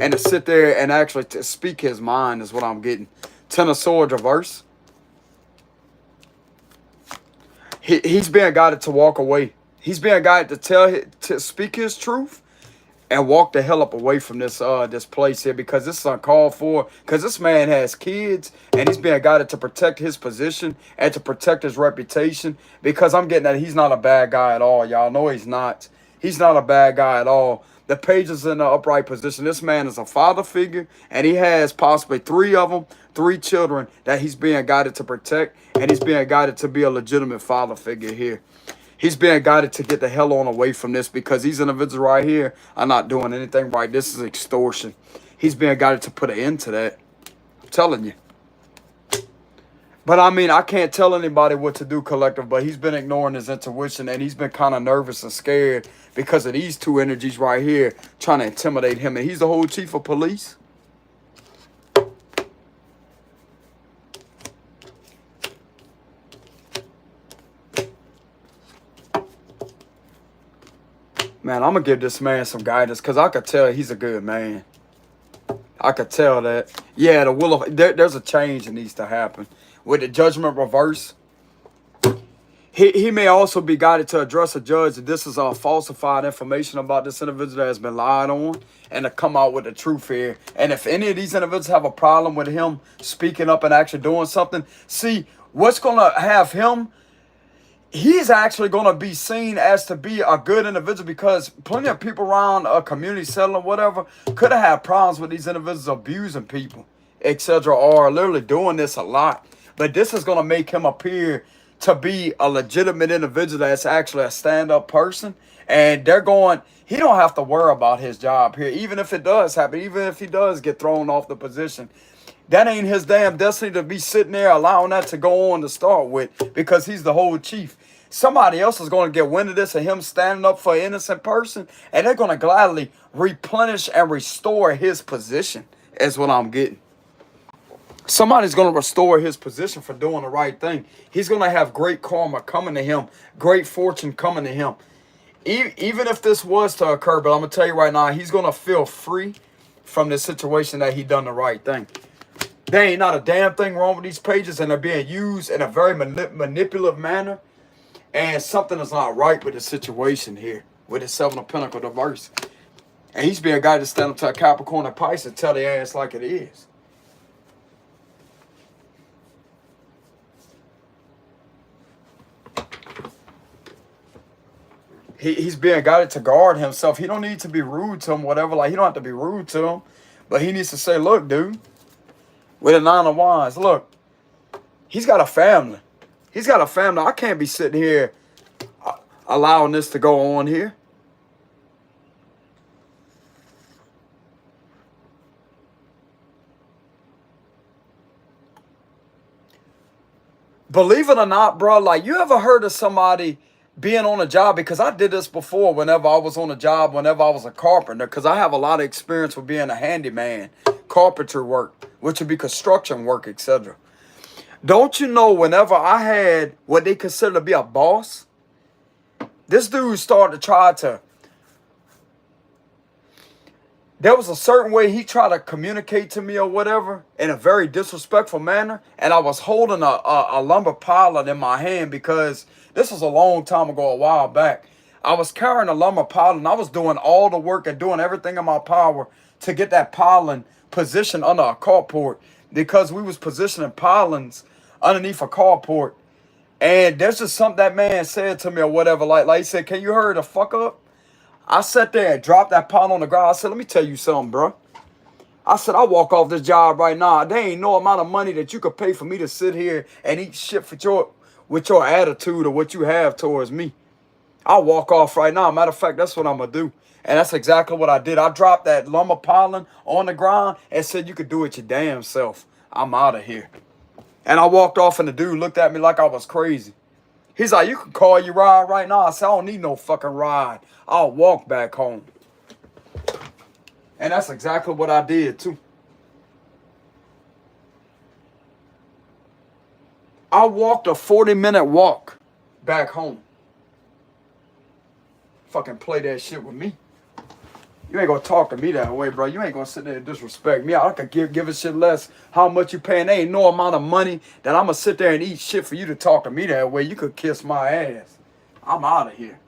And to sit there and actually to speak his mind is what I'm getting. Ten of Swords reverse. He's being guided to walk away. He's being guided to speak his truth and walk the hell up away from this this place here, because this is uncalled for. Because this man has kids and he's being guided to protect his position and to protect his reputation. Because I'm getting that he's not a bad guy at all. Y'all know he's not. He's not a bad guy at all. The Page is in the upright position. This man is a father figure, and he has possibly 3 of them, 3 children that he's being guided to protect, and he's being guided to be a legitimate father figure here. He's being guided to get the hell on away from this, because these individuals right here are not doing anything right. This is extortion. He's being guided to put an end to that. I'm telling you. But I mean, I can't tell anybody what to do, collective, but he's been ignoring his intuition, and he's been kind of nervous and scared because of these 2 energies right here trying to intimidate him. And he's the whole chief of police. Man, I'm going to give this man some guidance, because I could tell he's a good man. I could tell that. Yeah, the will of... There's a change that needs to happen. With the Judgment reverse, he may also be guided to address a judge that this is falsified information about this individual that has been lied on, and to come out with the truth here. And if any of these individuals have a problem with him speaking up and actually doing something, see, what's going to have him... He's actually going to be seen as to be a good individual, because plenty of people around a community settlement, whatever, could have had problems with these individuals abusing people, etc., or literally doing this a lot. But this is going to make him appear to be a legitimate individual that's actually a stand-up person. And they're going, he don't have to worry about his job here, even if it does happen, even if he does get thrown off the position. That ain't his damn destiny to be sitting there allowing that to go on to start with, because he's the whole chief. Somebody else is going to get wind of this and him standing up for an innocent person, and they're going to gladly replenish and restore his position, is what I'm getting. Somebody's going to restore his position for doing the right thing. He's going to have great karma coming to him, great fortune coming to him. Even if this was to occur, but I'm going to tell you right now, he's going to feel free from this situation that he done the right thing. There ain't not a damn thing wrong with these pages, and they're being used in a very manipulative manner. And something is not right with the situation here, with the 7 of Pentacles reverse. And he's being a guy to stand up to a Capricorn and Pisces and tell their ass like it is. He's being guided to guard himself. He don't need to be rude to him, whatever. Like, he don't have to be rude to him. But he needs to say, look, dude, with a 9 of Wands, look, he's got a family. He's got a family. I can't be sitting here allowing this to go on here. Believe it or not, bro, like, you ever heard of somebody being on a job? Because I did this before whenever I was on a job, whenever I was a carpenter, because I have a lot of experience with being a handyman, carpentry work, which would be construction work, etc. Don't you know whenever I had what they consider to be a boss, this dude started to try to, there was a certain way he tried to communicate to me or whatever in a very disrespectful manner. And I was holding a lumber pilot in my hand because this was a long time ago, a while back. I was carrying a lumber pilot and I was doing all the work and doing everything in my power to get that piling positioned under a carport because we was positioning pilings underneath a carport. And there's just something that man said to me or whatever. Like he said, can you hurry the fuck up? I sat there and dropped that pot on the ground. I said, let me tell you something, bro. I said, I walk off this job right now. There ain't no amount of money that you could pay for me to sit here and eat shit with your attitude or what you have towards me. I'll walk off right now. Matter of fact, that's what I'm going to do. And that's exactly what I did. I dropped that lumber piling on the ground and said, you could do it your damn self. I'm out of here. And I walked off and the dude looked at me like I was crazy. He's like, you can call your ride right now. I said, I don't need no fucking ride. I'll walk back home. And that's exactly what I did too. I walked a 40-minute walk back home. Fucking play that shit with me. You ain't gonna talk to me that way, bro. You ain't gonna sit there and disrespect me. I could give a shit less how much you paying. There ain't no amount of money that I'm gonna sit there and eat shit for you to talk to me that way. You could kiss my ass. I'm out of here.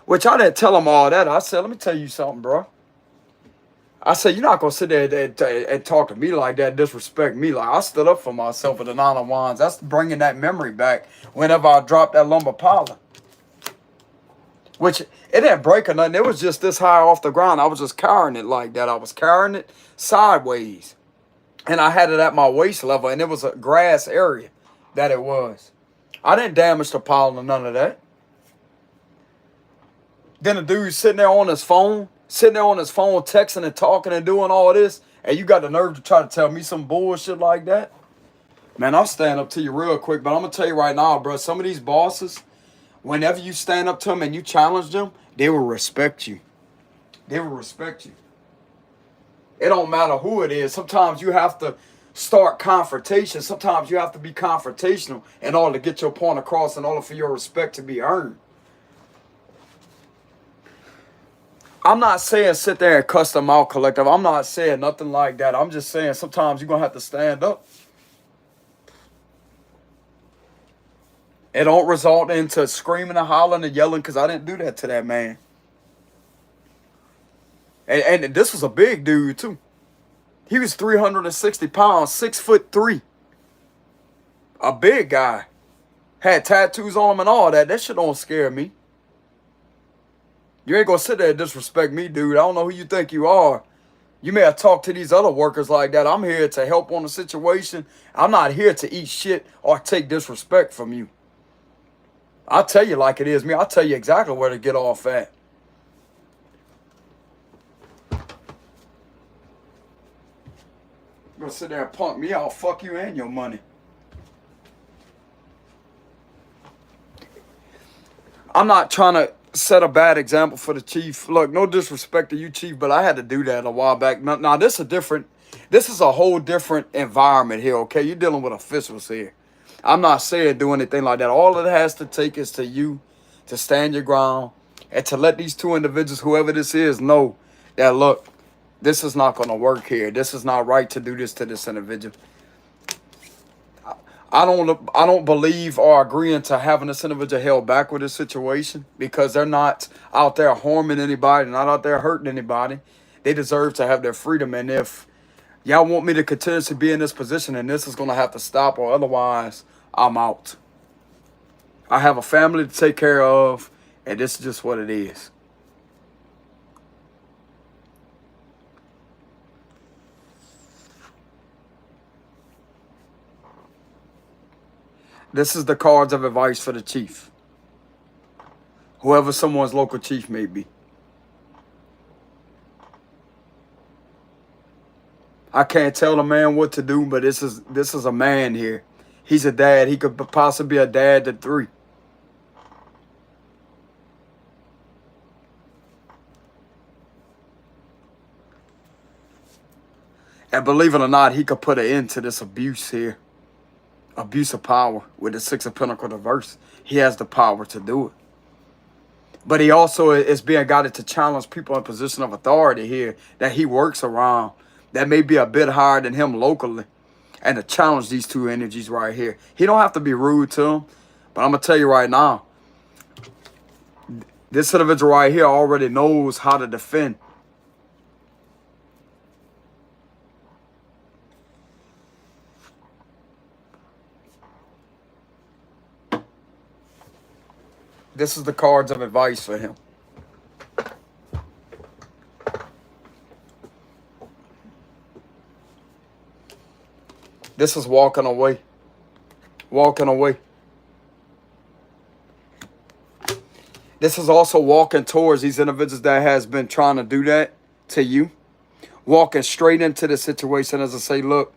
Which I didn't tell him all that. I said, let me tell you something, bro. I said, you're not going to sit there and talk to me like that, disrespect me. Like, I stood up for myself with the 9 of Wands. That's bringing that memory back whenever I dropped that lumber pilot. Which, it didn't break or nothing. It was just this high off the ground. I was just carrying it like that. I was carrying it sideways. And I had it at my waist level. And it was a grass area that it was. I didn't damage the pilot or none of that. Then the dude sitting there on his phone, texting and talking and doing all this, and you got the nerve to try to tell me some bullshit like that? Man, I'll stand up to you real quick, but I'm going to tell you right now, bro, some of these bosses, whenever you stand up to them and you challenge them, they will respect you. They will respect you. It don't matter who it is. Sometimes you have to start confrontation. Sometimes you have to be confrontational in order to get your point across, in order for your respect to be earned. I'm not saying sit there and cuss them out, collective. I'm not saying nothing like that. I'm just saying sometimes you're going to have to stand up. It don't result into screaming and hollering and yelling, because I didn't do that to that man. And this was a big dude, too. He was 360 pounds, 6'3". A big guy. Had tattoos on him and all that. That shit don't scare me. You ain't gonna sit there and disrespect me, dude. I don't know who you think you are. You may have talked to these other workers like that. I'm here to help on the situation. I'm not here to eat shit or take disrespect from you. I'll tell you like it is me. I'll tell you exactly where to get off at. You're gonna sit there and punk me out, fuck you and your money. I'm not trying to set a bad example for the chief. Look, no disrespect to you, chief, but I had to do that a while back. Now this is a whole different environment here, okay? You're dealing with officials here. I'm not saying do anything like that. All it has to take is to you to stand your ground and to let these two individuals, whoever this is, know that, look, this is not going to work here. This is not right to do this to this individual. I don't believe or agree into having this individual held back with this situation, because they're not out there harming anybody, not out there hurting anybody. They deserve to have their freedom. And if y'all want me to continue to be in this position, then this is going to have to stop, or otherwise I'm out. I have a family to take care of, and this is just what it is. This is the cards of advice for the chief. Whoever someone's local chief may be. I can't tell a man what to do, but this is a man here. He's a dad. He could possibly be a dad to 3. And believe it or not, he could put an end to this abuse here. Abuse of power with the Six of Pentacles reverse. He has the power to do it. But he also is being guided to challenge people in position of authority here that he works around that may be a bit higher than him locally, and to challenge these two energies right here. He don't have to be rude to them, but I'm going to tell you right now, this individual right here already knows how to defend. This is the cards of advice for him. This is walking away. Walking away. This is also walking towards these individuals that has been trying to do that to you. Walking straight into the situation as I say, look,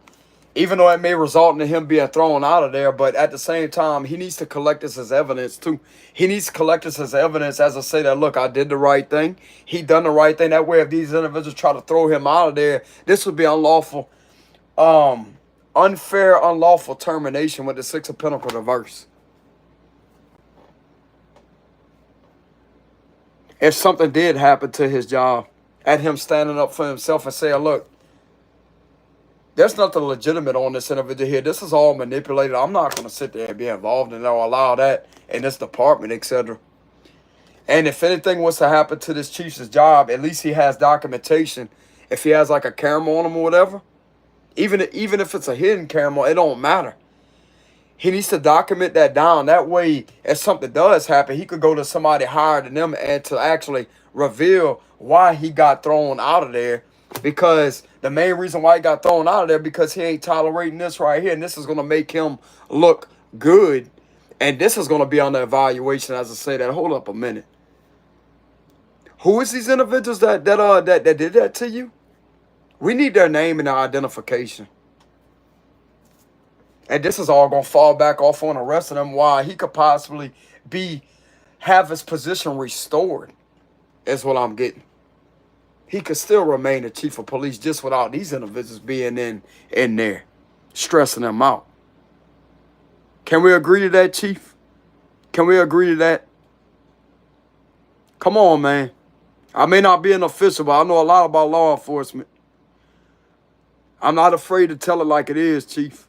even though it may result in him being thrown out of there, but at the same time, he needs to collect this as evidence too. He needs to collect this as evidence as I say that, look, I did the right thing. He done the right thing. That way, if these individuals try to throw him out of there, this would be unlawful, unfair, unlawful termination with the Six of Pentacles reverse. If something did happen to his job, at him standing up for himself and saying, look, there's nothing legitimate on this individual here. This is all manipulated. I'm not going to sit there and be involved in it or allow that in this department, etc. And if anything was to happen to this chief's job, at least he has documentation. If he has like a camera on him or whatever, even if it's a hidden camera, it don't matter. He needs to document that down. That way, if something does happen, he could go to somebody higher than them and to actually reveal why he got thrown out of there. Because the main reason why he got thrown out of there, because he ain't tolerating this right here. And this is going to make him look good. And this is going to be on the evaluation as I say that. Hold up a minute. Who is these individuals that did that to you? We need their name and their identification. And this is all going to fall back off on the rest of them. Why he could possibly have his position restored is what I'm getting. He could still remain the chief of police just without these individuals being in there, stressing them out. Can we agree to that, Chief? Can we agree to that? Come on, man. I may not be an official, but I know a lot about law enforcement. I'm not afraid to tell it like it is, Chief.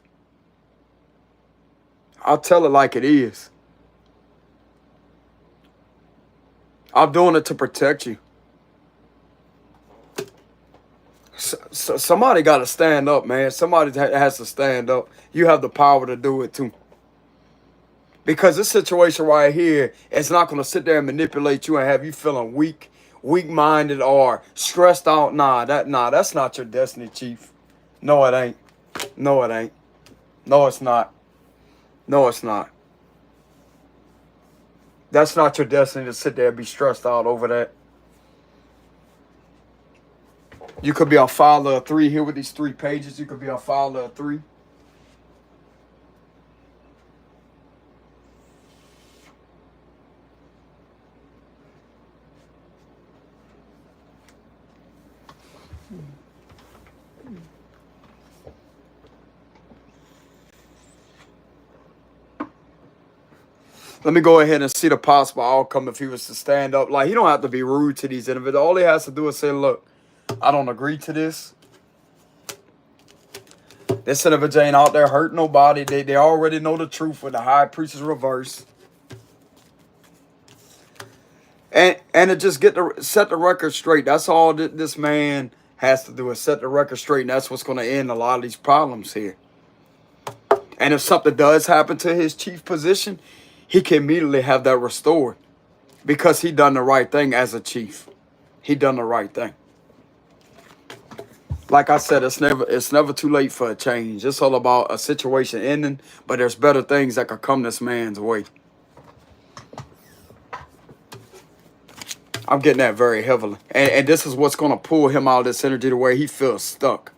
I'll tell it like it is. I'm doing it to protect you. So somebody got to stand up, man. Somebody has to stand up. You have the power to do it too. Because this situation right here is not going to sit there and manipulate you and have you feeling weak-minded or stressed out. Nah, that's not your destiny, Chief. No, it ain't. No, it ain't. No, it's not. No, it's not. That's not your destiny to sit there and be stressed out over that. You could be on file of 3 here with these 3 pages. You could be on file of 3. Let me go ahead and see the possible outcome if he was to stand up. Like, he don't have to be rude to these individuals. All he has to do is say, look, I don't agree to this. This individual ain't out there hurting nobody. They already know the truth with the high priestess reverse. And to just set the record straight. That's all that this man has to do is set the record straight. And that's what's going to end a lot of these problems here. And if something does happen to his chief position, he can immediately have that restored. Because he done the right thing as a chief. He done the right thing. Like I said, it's never too late for a change. It's all about a situation ending, but there's better things that could come this man's way. I'm getting that very heavily. And this is what's going to pull him out of this energy to where he feels stuck.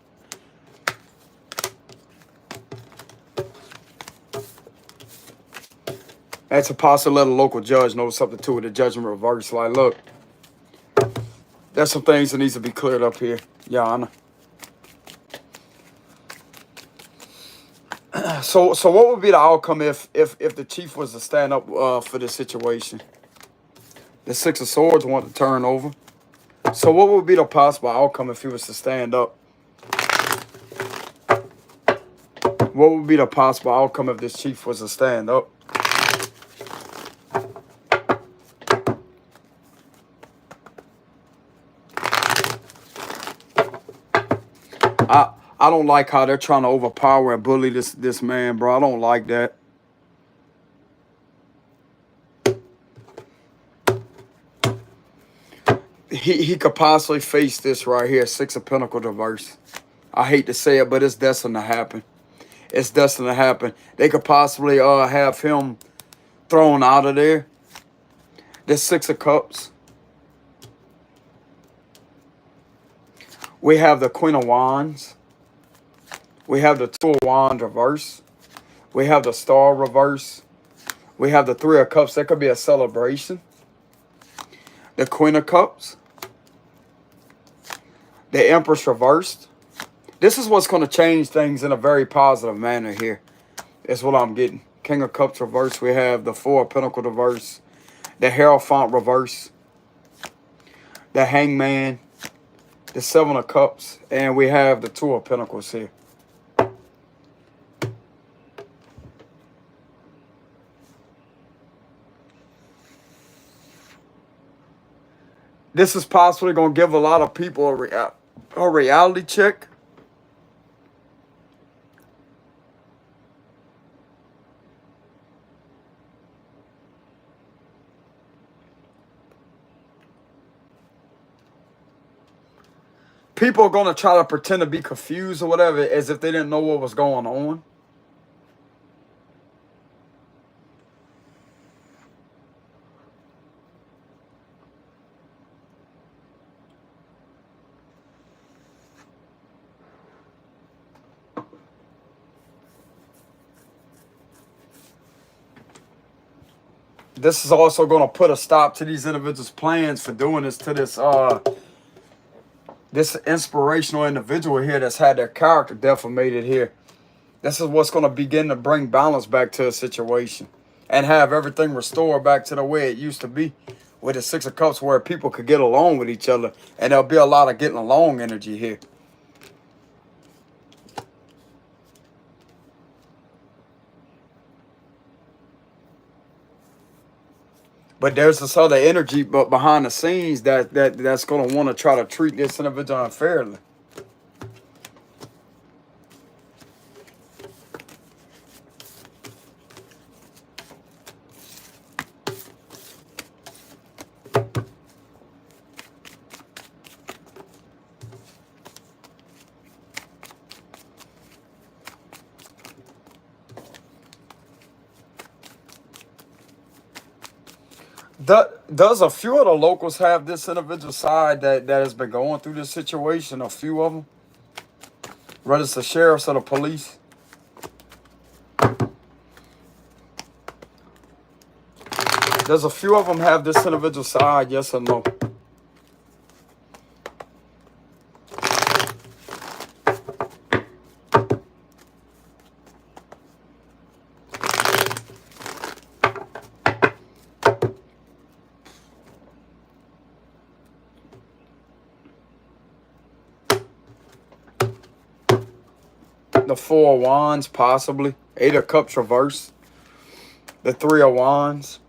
That's a possible let a local judge know something too with the judgment reverse. Like, look, there's some things that needs to be cleared up here, Your Honor. So what would be the outcome if the chief was to stand up for this situation? The Six of Swords want to turn over. So what would be the possible outcome if he was to stand up? What would be the possible outcome if this chief was to stand up? I don't like how they're trying to overpower and bully this man, bro. I don't like that. He could possibly face this right here, Six of Pentacles reverse. I hate to say it, but it's destined to happen. It's destined to happen. They could possibly have him thrown out of there. This Six of Cups. We have the Queen of Wands. We have the Two of Wands reverse. We have the Star reverse. We have the Three of Cups. That could be a celebration. The Queen of Cups. The Empress reversed. This is what's going to change things in a very positive manner here. That's what I'm getting. King of Cups reverse. We have the Four of Pentacles reverse. The Hierophant reverse. The Hangman. The Seven of Cups. And we have the Two of Pentacles here. This is possibly going to give a lot of people a reality check. People are going to try to pretend to be confused or whatever as if they didn't know what was going on. This is also going to put a stop to these individuals' plans for doing this to this inspirational individual here that's had their character defamated here. This is what's going to begin to bring balance back to a situation and have everything restored back to the way it used to be with the Six of Cups, where people could get along with each other, and there'll be a lot of getting along energy here. But there's this other energy but behind the scenes that's going to want to try to treat this individual unfairly. Does a few of the locals have this individual side that has been going through this situation? A few of them? Whether it's the sheriffs or the police? Does a few of them have this individual side, yes or no? The Four of Wands, possibly. Eight of Cups reverse. The Three of Wands.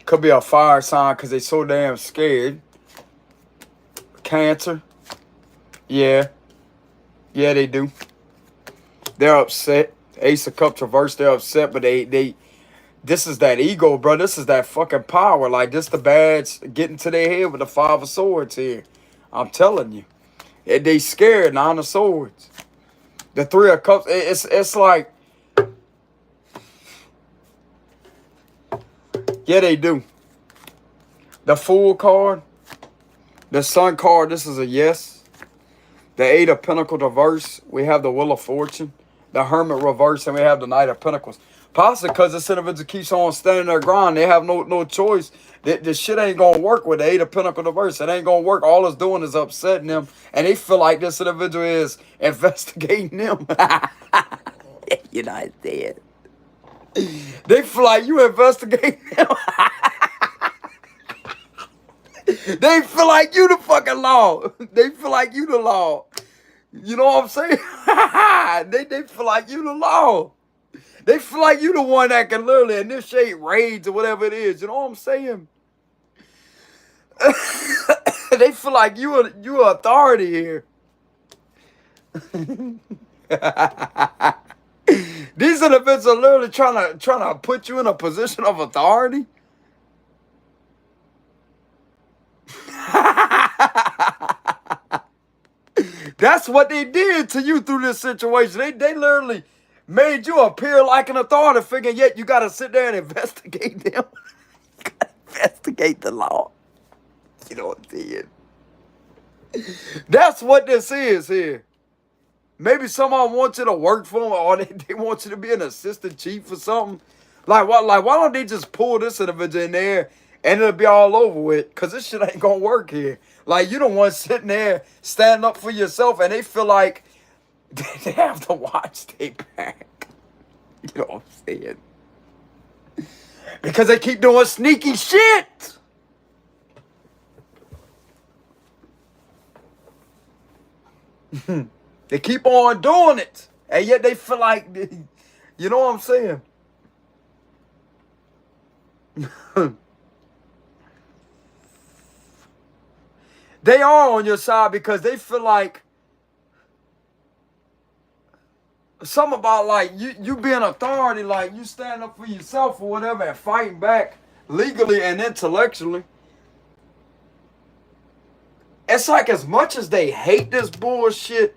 Could be a fire sign because they're so damn scared. Cancer. Yeah. Yeah, they do. They're upset. Ace of Cups reverse, they're upset, but this is that ego, bro. This is that fucking power. Like, this the badge getting to their head with the Five of Swords here. I'm telling you. They scared, Nine of Swords. The Three of Cups, it's like, yeah, they do. The Fool card, the Sun card, this is a yes. The Eight of Pentacles reverse, we have the Wheel of Fortune. the Hermit reverse, and we have the Knight of Pentacles. Possibly because this individual keeps on standing their ground. They have no choice. This shit ain't going to work with the Eight of Pentacles reverse. It ain't going to work. All it's doing is upsetting them. And they feel like this individual is investigating them. You know what I'm saying? They feel like you investigating them. They feel like you the fucking law. They feel like you the law. You know what I'm saying? They feel like you the law. They feel like you the one that can literally initiate raids or whatever it is. You know what I'm saying? They feel like you are authority here. These individuals are literally trying to put you in a position of authority. That's what they did to you through this situation. They literally made you appear like an authority figure, yet you got to sit there and investigate them. Investigate the law. You know what I'm saying? That's what this is here. Maybe someone wants you to work for them, or they want you to be an assistant chief or something. Like, why don't they just pull this individual in there and it'll be all over with? Because this shit ain't going to work here. Like, you don't want sitting there standing up for yourself, and they feel like they have to watch their back. You know what I'm saying? Because they keep doing sneaky shit. They keep on doing it. And yet they feel like, you know what I'm saying? They are on your side because they feel like something about like you being authority, like you stand up for yourself or whatever and fighting back legally and intellectually. It's like as much as they hate this bullshit,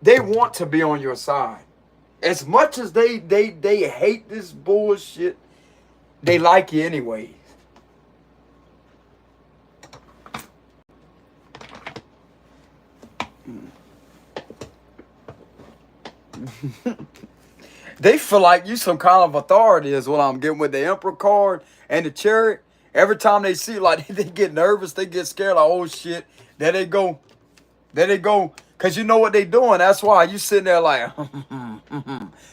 they want to be on your side. As much as they hate this bullshit, they like you anyways. They feel like you some kind of authority is what I'm getting with the Emperor card and the Chariot. Every time they see, like, they get nervous, they get scared, like, oh shit, there they go. There they go. Because you know what they doing. That's why you sitting there like,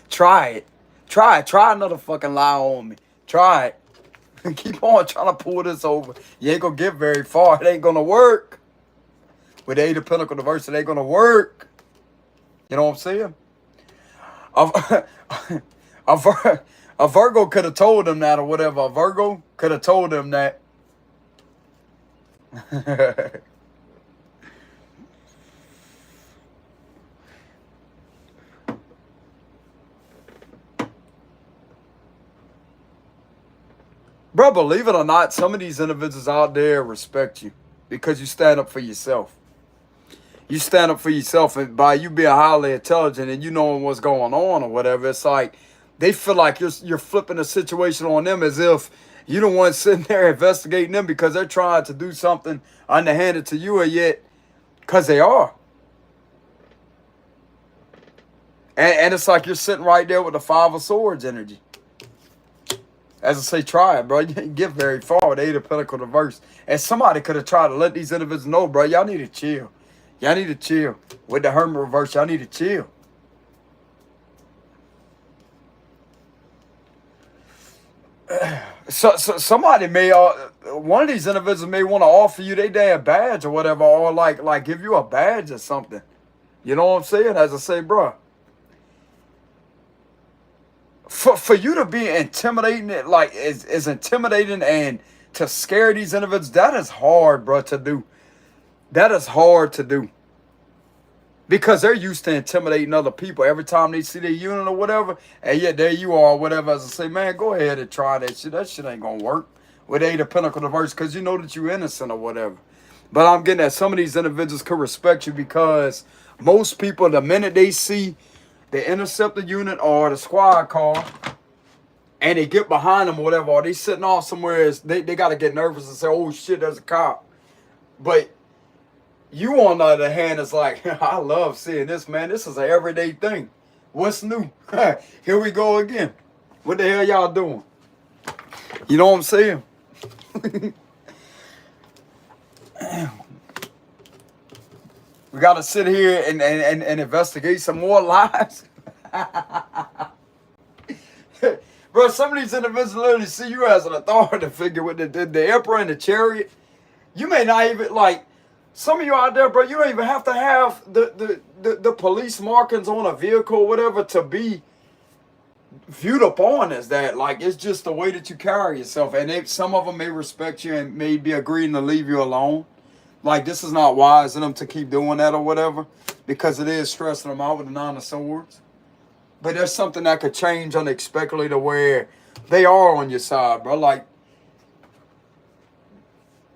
try it. Try it. Try another fucking lie on me. Try it. Keep on trying to pull this over. You ain't going to get very far. It ain't going to work. With the Eight of Pentacles reverse, it ain't going to work. You know what I'm saying? A Virgo could have told them that or whatever. A Virgo could have told them that. Bro, believe it or not, some of these individuals out there respect you because you stand up for yourself. You stand up for yourself, and by you being highly intelligent and you knowing what's going on or whatever, it's like they feel like you're flipping the situation on them as if you the one sitting there investigating them because they're trying to do something underhanded to you, or yet because they are. And it's like you're sitting right there with the Five of Swords energy. As I say, try it, bro. You didn't get very far with the Eight of Pentacles reverse. And somebody could have tried to let these individuals know, bro, y'all need to chill. Y'all need to chill. With the Hermit reverse, y'all need to chill. So somebody may, one of these individuals may want to offer you their damn badge or whatever, or like give you a badge or something. You know what I'm saying? As I say, bro. For you to be intimidating, like is intimidating and to scare these individuals, that is hard, bro, to do. That is hard to do. Because they're used to intimidating other people every time they see their unit or whatever. And yet there you are, whatever. As I say, man, go ahead and try that shit. That shit ain't going to work with Eight of Pentacles reverse because you know that you're innocent or whatever. But I'm getting that some of these individuals could respect you because most people, the minute they see the interceptor unit or the squad car and they get behind them or whatever, or they sitting off somewhere, they got to get nervous and say, oh shit, there's a cop. But you, on the other hand, is like, I love seeing this, man. This is an everyday thing. What's new? Here we go again. What the hell y'all doing? You know what I'm saying? We got to sit here and investigate some more lies. Bro, some of these individuals literally see you as an authority figure with the emperor and the chariot. You may not even, like, some of you out there, bro, you don't even have to have the police markings on a vehicle or whatever to be viewed upon as that. Like, it's just the way that you carry yourself. And some of them may respect you and may be agreeing to leave you alone. Like, this is not wise in them to keep doing that or whatever, because it is stressing them out with the Nine of Swords. But there's something that could change unexpectedly to where they are on your side, bro. Like,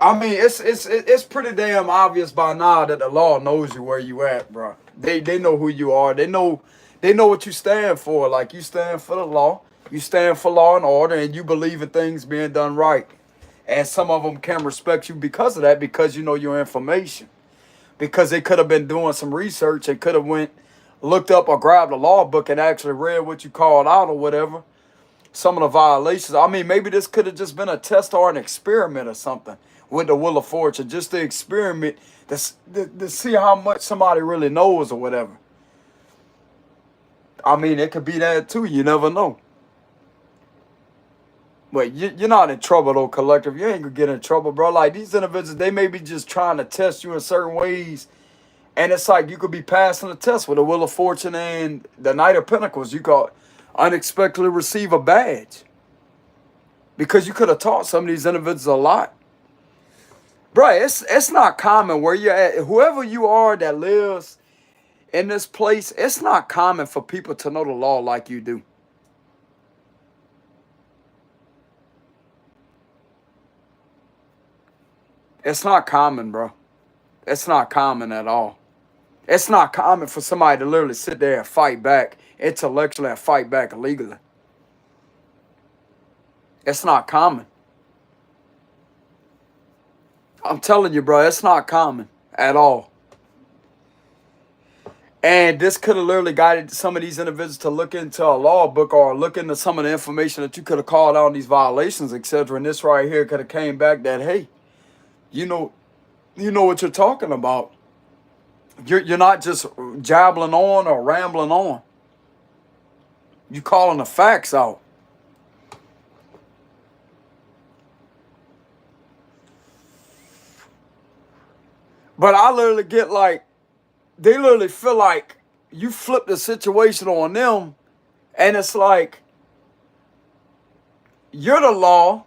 I mean, it's pretty damn obvious by now that the law knows you where you at, bro. They know who you are. They know what you stand for. Like, you stand for the law. You stand for law and order, and you believe in things being done right. And some of them can respect you because of that, because you know your information. Because they could have been doing some research and could have looked up or grabbed a law book and actually read what you called out or whatever. Some of the violations. I mean, maybe this could have just been a test or an experiment or something with the Wheel of Fortune. Just to experiment to see how much somebody really knows or whatever. I mean, it could be that too. You never know. But you're not in trouble, though, collective. You ain't going to get in trouble, bro. Like, these individuals, they may be just trying to test you in certain ways. And it's like you could be passing the test with the Wheel of Fortune and the Knight of Pentacles. You could unexpectedly receive a badge. Because you could have taught some of these individuals a lot. Bro, it's not common where you're at. Whoever you are that lives in this place, it's not common for people to know the law like you do. It's not common, bro. It's not common at all. It's not common for somebody to literally sit there and fight back intellectually and fight back legally. It's not common. I'm telling you, bro, it's not common at all. And this could have literally guided some of these individuals to look into a law book or look into some of the information that you could have called out on these violations, etc. And this right here could have came back that, hey, you know what you're talking about. You're not just jabbling on or rambling on. You calling the facts out. But I literally get like, they literally feel like you flip the situation on them, and it's like you're the law,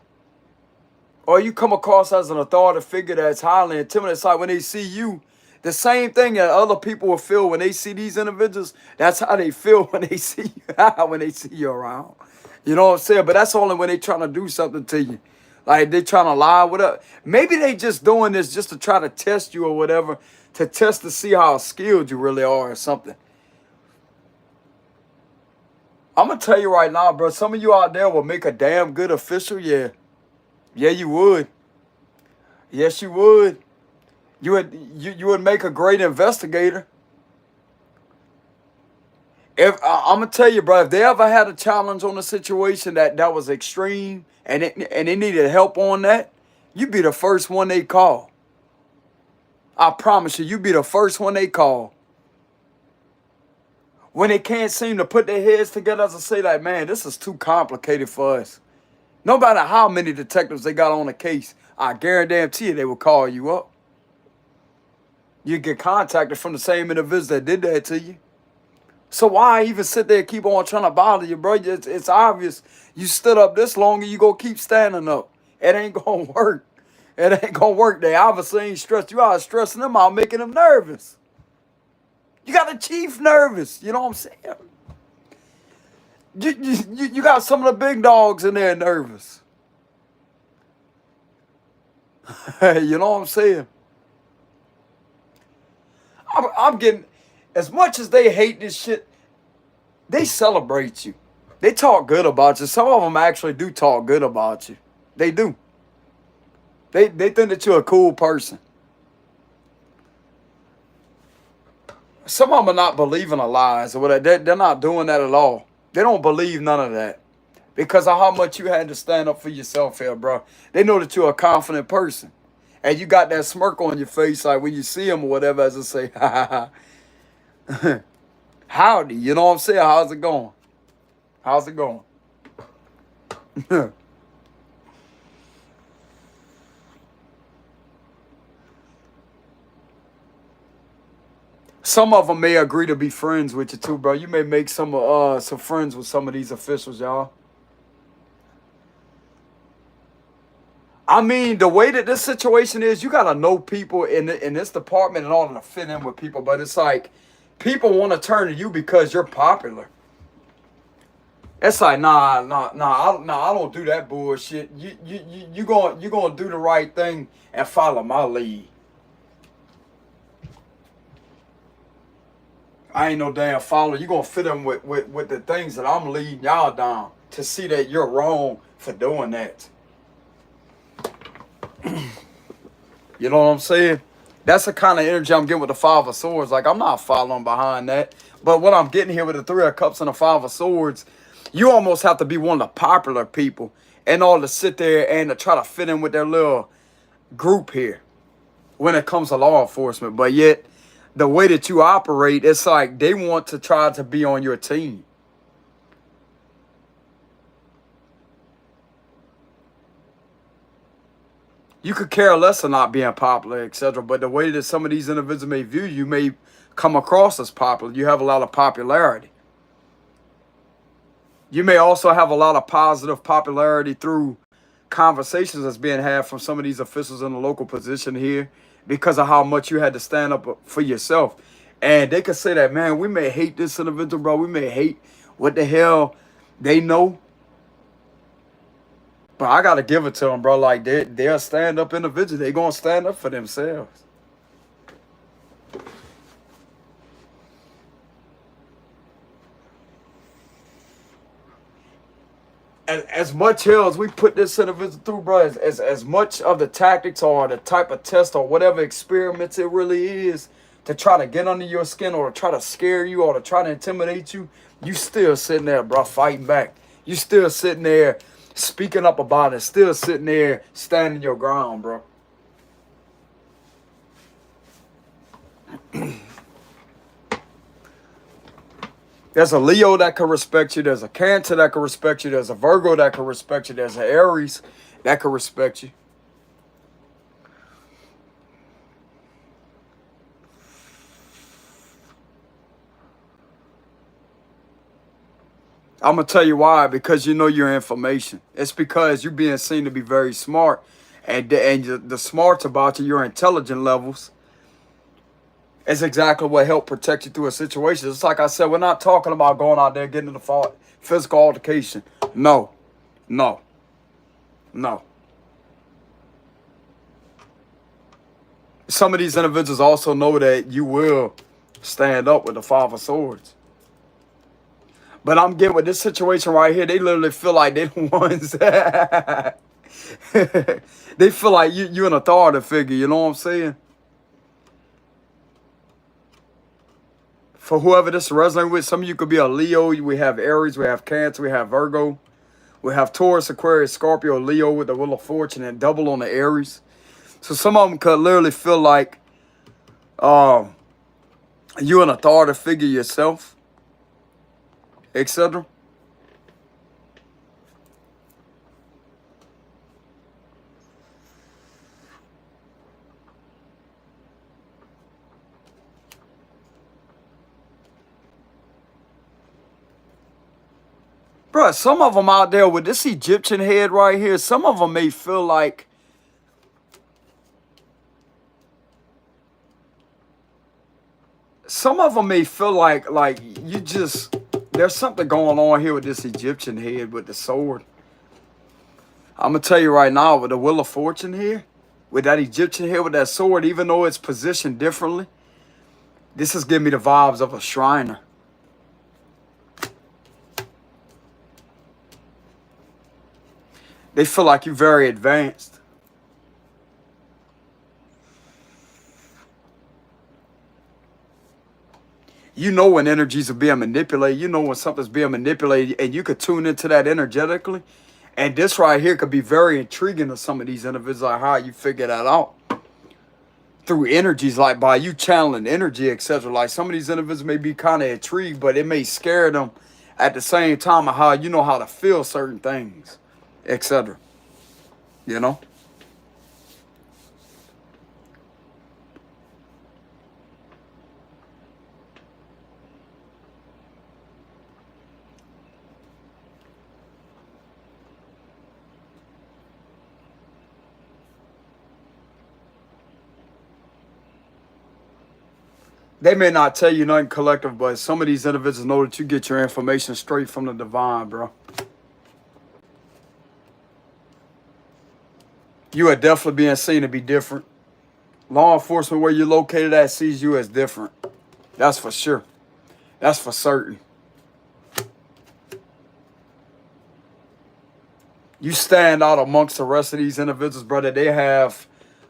or you come across as an authority figure that's highly intimidating. It's like when they see you, the same thing that other people will feel when they see these individuals, that's how they feel when they see you, when they see you around. You know what I'm saying? But that's only when they trying to do something to you. Like they trying to lie, whatever. Maybe they just doing this just to try to test you or whatever, to test to see how skilled you really are or something. I'm going to tell you right now, bro, some of you out there will make a damn good official, yeah. Yeah, you would. Yes, you would. You would make a great investigator. If I'm gonna tell you, bro, if they ever had a challenge on a situation that was extreme and they needed help on that, you'd be the first one they call. I promise you, you'd be the first one they call. When they can't seem to put their heads together to say like, man, this is too complicated for us. No matter how many detectives they got on the case, I guarantee you they will call you up. You get contacted from the same individuals that did that to you. So why even sit there and keep on trying to bother you, bro? It's obvious. You stood up this long and you gonna keep standing up. It ain't gonna work. It ain't gonna work. They obviously ain't stressed you out, stressing them out, making them nervous. You got the chief nervous. You know what I'm saying? You got some of the big dogs in there nervous. You know what I'm saying? I'm getting, as much as they hate this shit, they celebrate you. They talk good about you. Some of them actually do talk good about you. They do. They think that you're a cool person. Some of them are not believing the lies or whatever. They're not doing that at all. They don't believe none of that because of how much you had to stand up for yourself here, bro. They know that you're a confident person. And you got that smirk on your face, like when you see them or whatever, as I say, ha ha ha. Howdy, you know what I'm saying? How's it going? How's it going? Some of them may agree to be friends with you too, bro. You may make some friends with some of these officials, y'all. I mean, the way that this situation is, you gotta know people in this department in order to fit in with people. But it's like people want to turn to you because you're popular. It's like I don't do that bullshit. You gonna do the right thing and follow my lead. I ain't no damn follower. You gonna fit in with the things that I'm leading y'all down to see that you're wrong for doing that. You know what I'm saying? That's the kind of energy I'm getting with the Five of Swords. Like, I'm not following behind that. But what I'm getting here with the Three of Cups and the Five of Swords, you almost have to be one of the popular people in order to sit there and to try to fit in with their little group here when it comes to law enforcement. But yet, the way that you operate, it's like they want to try to be on your team. You could care less of not being popular, etc. But the way that some of these individuals may view you may come across as popular. You have a lot of popularity. You may also have a lot of positive popularity through conversations that's being had from some of these officials in the local position here because of how much you had to stand up for yourself. And they could say that, man, we may hate this individual, bro. We may hate what the hell they know. But I got to give it to them, bro. Like, they're stand-up individuals. They're going to stand up for themselves. And as much hell as we put this individual through, bro, as much of the tactics or the type of test or whatever experiments it really is to try to get under your skin or to try to scare you or to try to intimidate you, you still sitting there, bro, fighting back. You still sitting there speaking up about it, still sitting there standing your ground, bro. There's a Leo that can respect you. There's a Cancer that can respect you. There's a Virgo that can respect you. There's an Aries that can respect you. I'm going to tell you why. Because you know your information. It's because you're being seen to be very smart. And the smarts about you, your intelligence levels, is exactly what helped protect you through a situation. It's like I said, we're not talking about going out there getting into physical altercation. No. No. No. Some of these individuals also know that you will stand up with the Five of Swords. But I'm getting with this situation right here, they literally feel like they're the ones. They feel like you're an authority figure, you know what I'm saying? For whoever this resonates with, some of you could be a Leo. We have Aries, we have Cancer, we have Virgo. We have Taurus, Aquarius, Scorpio, Leo with the Wheel of Fortune and double on the Aries. So some of them could literally feel like you're an authority figure yourself, etc. Bruh, some of them out there with this Egyptian head right here, some of them may feel like you just, there's something going on here with this Egyptian head with the sword. I'm going to tell you right now, with the Wheel of Fortune here, with that Egyptian head with that sword, even though it's positioned differently, this is giving me the vibes of a Shriner. They feel like you're very advanced. You know when energies are being manipulated. You know when something's being manipulated, and you could tune into that energetically. And this right here could be very intriguing to some of these individuals, like how you figure that out through energies, like by you channeling energy, etc. Like some of these individuals may be kind of intrigued, but it may scare them at the same time of how you know how to feel certain things, etc. You know? They may not tell you nothing collective, but some of these individuals know that you get your information straight from the divine, bro. You are definitely being seen to be different. Law enforcement, where you're located at, sees you as different. That's for sure. That's for certain. You stand out amongst the rest of these individuals, brother. They have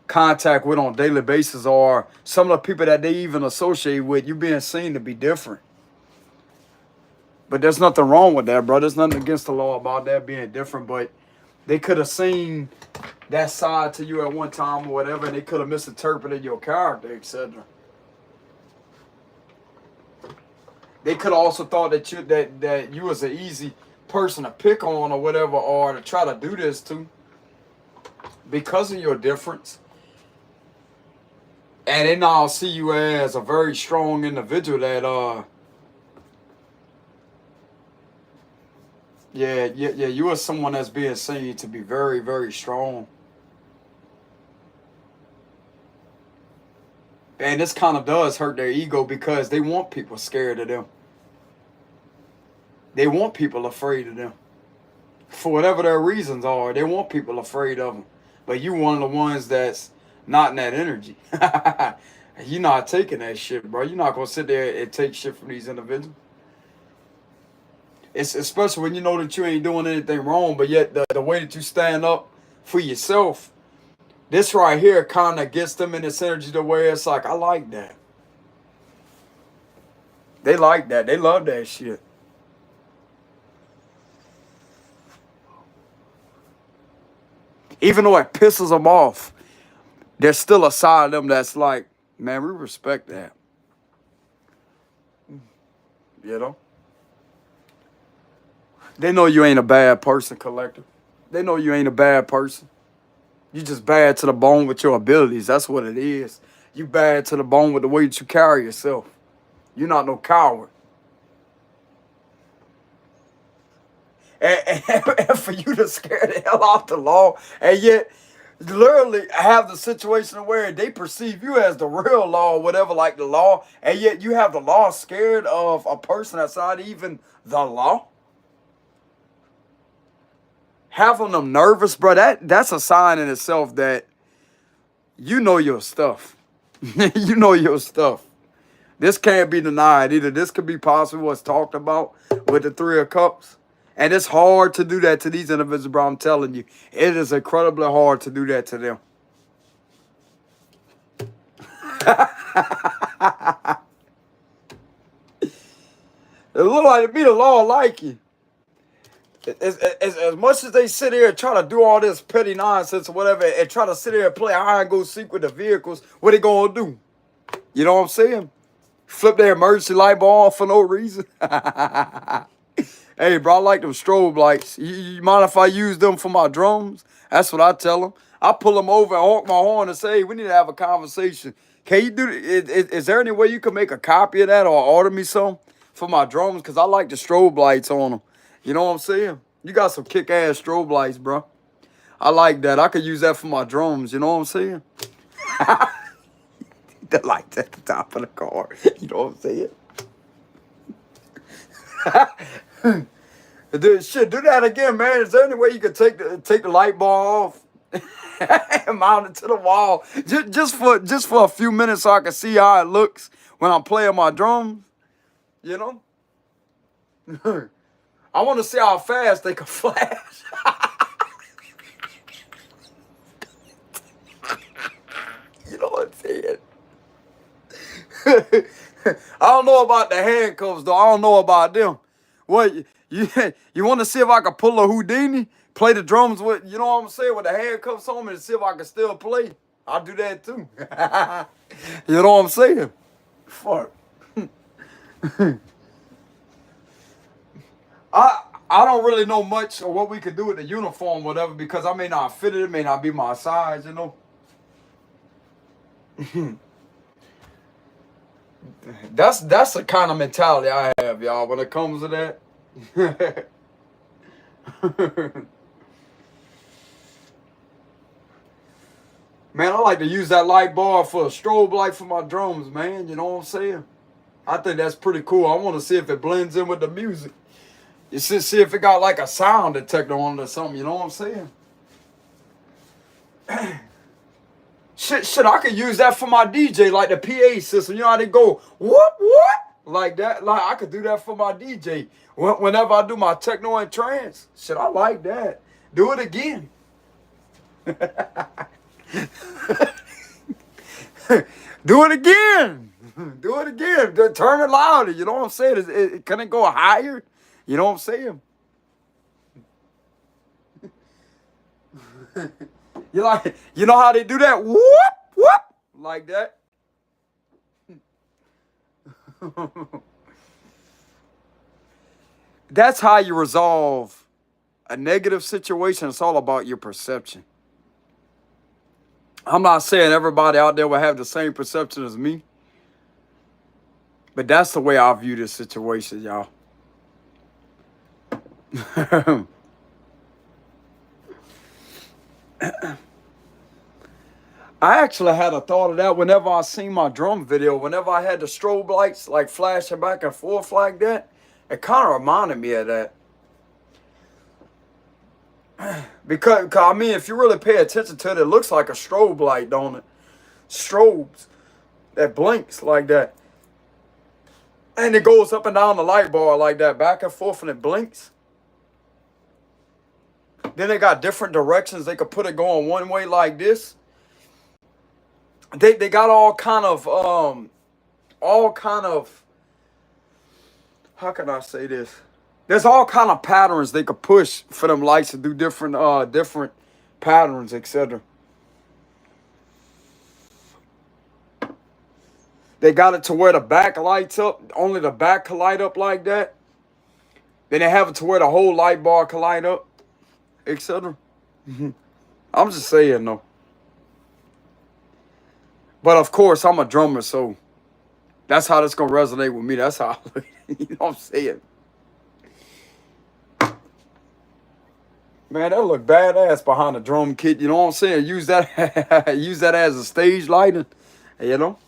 contact with on a daily basis, or some of the people that they even associate with, you being seen to be different. But there's nothing wrong with that, bro. There's nothing against the law about that being different, but they could have seen that side to you at one time or whatever, and they could have misinterpreted your character, etc. They could have also thought that you was an easy person to pick on or whatever, or to try to do this to because of your difference. And they now see you as a very strong individual that yeah, you are someone that's being seen to be very, very strong. And this kind of does hurt their ego because they want people scared of them. They want people afraid of them. For whatever their reasons are, they want people afraid of them. But you one of the ones that's not in that energy. You're not taking that shit, bro. You're not going to sit there and take shit from these individuals. It's especially when you know that you ain't doing anything wrong, but yet the way that you stand up for yourself, this right here kind of gets them in this energy the way it's like, I like that. They like that. They love that shit. Even though it pisses them off, there's still a side of them that's like, man, we respect that. You know? They know you ain't a bad person, collective. They know you ain't a bad person. You just bad to the bone with your abilities. That's what it is. You bad to the bone with the way that you carry yourself. You're not no coward. And for you to scare the hell out the law, and yet literally have the situation where they perceive you as the real law or whatever, like the law, and yet you have the law scared of a person that's not even the law. Having them nervous, bro, that's a sign in itself that you know your stuff. You know your stuff. This can't be denied either. This could be possibly what's talked about with the Three of Cups. And it's hard to do that to these individuals, bro. I'm telling you. It is incredibly hard to do that to them. It look like to me the law like you. As much as they sit here and try to do all this petty nonsense or whatever, and try to sit here and play hide and go seek with the vehicles, what they gonna do? You know what I'm saying? Flip their emergency light bulb off for no reason. Hey, bro, I like them strobe lights. You mind if I use them for my drums? That's what I tell them. I pull them over and honk my horn and say, hey, we need to have a conversation. Can you do is there any way you can make a copy of that or order me some for my drums? Because I like the strobe lights on them. You know what I'm saying? You got some kick-ass strobe lights, bro. I like that. I could use that for my drums. You know what I'm saying? The lights at the top of the car. You know what I'm saying? Shit, do that again, man. Is there any way you could take the light bulb off and mount it to the wall just for a few minutes so I can see how it looks when I'm playing my drums? You know? I want to see how fast they can flash. You know what I'm saying? I don't know about the handcuffs though. I don't know about them. What you want to see if I can pull a Houdini, play the drums with, you know what I'm saying, with the handcuffs on me, and see if I can still play? I'll do that too. You know what I'm saying? Fuck. I don't really know much of what we could do with the uniform, whatever, because I may not fit it. It may not be my size, you know. That's the kind of mentality I have, y'all, when it comes to that. Man, I like to use that light bar for a strobe light for my drums, man. You know what I'm saying? I think that's pretty cool. I want to see if it blends in with the music. You see if it got like a sound detector on it or something. You know what I'm saying? Shit, I could use that for my DJ, like the PA system. You know how they go, what? Like that. Like, I could do that for my DJ. Whenever I do my techno and trance. Shit, I like that. Do it again. Do it again. Do it again. Turn it louder. You know what I'm saying? Can it go higher? You know what I'm saying? You know how they do that? Whoop, like that. That's how you resolve a negative situation. It's all about your perception. I'm not saying everybody out there will have the same perception as me, but that's the way I view this situation, y'all. I actually had a thought of that whenever I seen my drum video. Whenever I had the strobe lights like flashing back and forth like that, it kind of reminded me of that. Because I mean, if you really pay attention to it, it looks like a strobe light, don't it? Strobes that blinks like that. And it goes up and down the light bar like that, back and forth, and it blinks. Then they got different directions. They could put it going one way like this. They got all kind of how can I say this? There's all kind of patterns they could push for them lights to do different patterns, etc. They got it to where the back lights up, only the back can light up like that. Then they have it to where the whole light bar can light up, etc. I'm just saying though. But of course, I'm a drummer, so that's how this gonna resonate with me. That's how I look. You know what I'm saying? Man, that look badass behind the drum kit. You know what I'm saying? Use that, use that as a stage lighting. You know,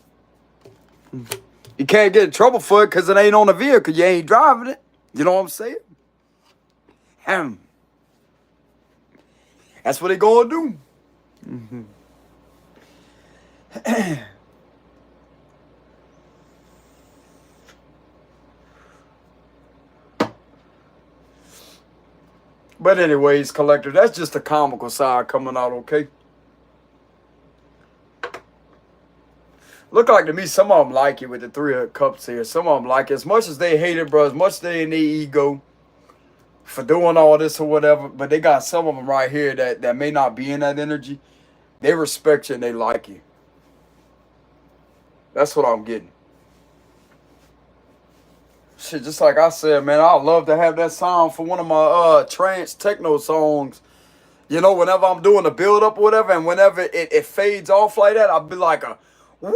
you can't get in trouble for it because it ain't on the vehicle. You ain't driving it. You know what I'm saying? That's what they gonna do. But anyways, collector, that's just the comical side coming out, okay? Look like to me, some of them like it with the 3 of cups here. Some of them like it. As much as they hate it, bro, as much as they in their ego for doing all this or whatever, but they got some of them right here that may not be in that energy. They respect you and they like you. That's what I'm getting. Shit, just like I said, man, I'd love to have that sound for one of my trance techno songs. You know, whenever I'm doing a build up or whatever, and whenever it fades off like that, I'll be like a whoop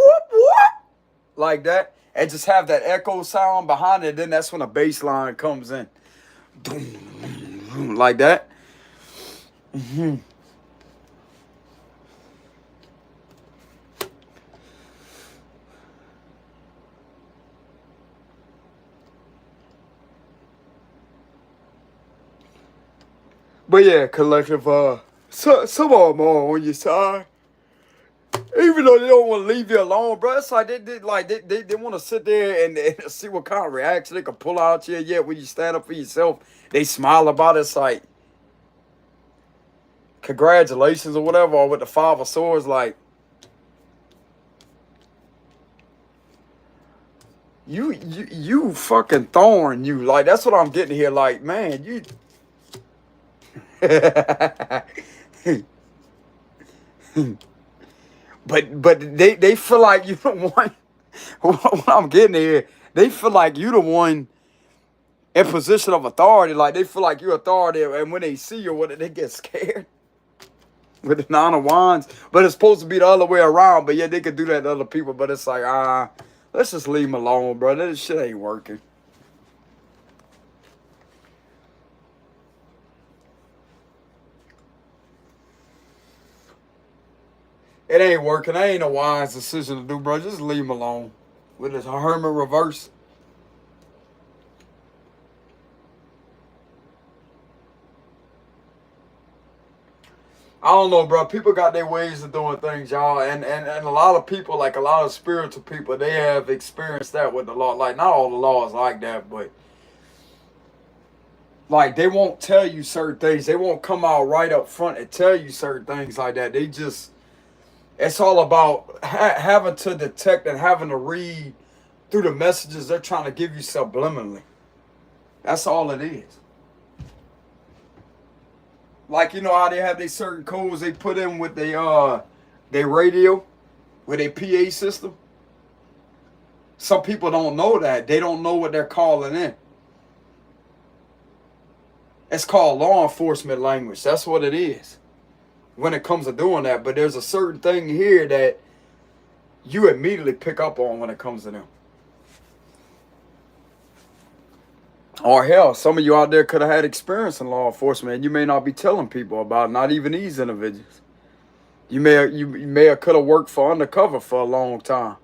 like that, and just have that echo sound behind it. Then that's when the bass line comes in, like that. But yeah, collective, some of them are on your side. Even though they don't want to leave you alone, bro. It's like they want to sit there and see what kind of reaction they can pull out you. Yeah, when you stand up for yourself, they smile about it. It's like, congratulations or whatever, or with the 5 of Swords, like, You fucking thorn, you. Like, that's what I'm getting here. Like, man, you. But they feel like you the one. What I'm getting here, they feel like you the one in position of authority. Like, they feel like you're authority, and when they see you with it, they get scared. With the Nine of Wands, but it's supposed to be the other way around. But yeah, they could do that to other people. But it's like, let's just leave them alone, bro. This shit ain't working. It ain't working. That ain't a wise decision to do, bro. Just leave them alone. With this Hermit reverse. I don't know, bro. People got their ways of doing things, y'all. And a lot of people, like a lot of spiritual people, they have experienced that with the law. Like, not all the laws like that, but like, they won't tell you certain things. They won't come out right up front and tell you certain things like that. They just, it's all about having to detect and having to read through the messages they're trying to give you subliminally. That's all it is. Like, you know how they have these certain codes they put in with their radio, with their PA system? Some people don't know that. They don't know what they're calling in. It's called law enforcement language. That's what it is when it comes to doing that. But there's a certain thing here that you immediately pick up on when it comes to them. Or hell, some of you out there could have had experience in law enforcement and you may not be telling people about it, not even these individuals. You may have could have worked for undercover for a long time.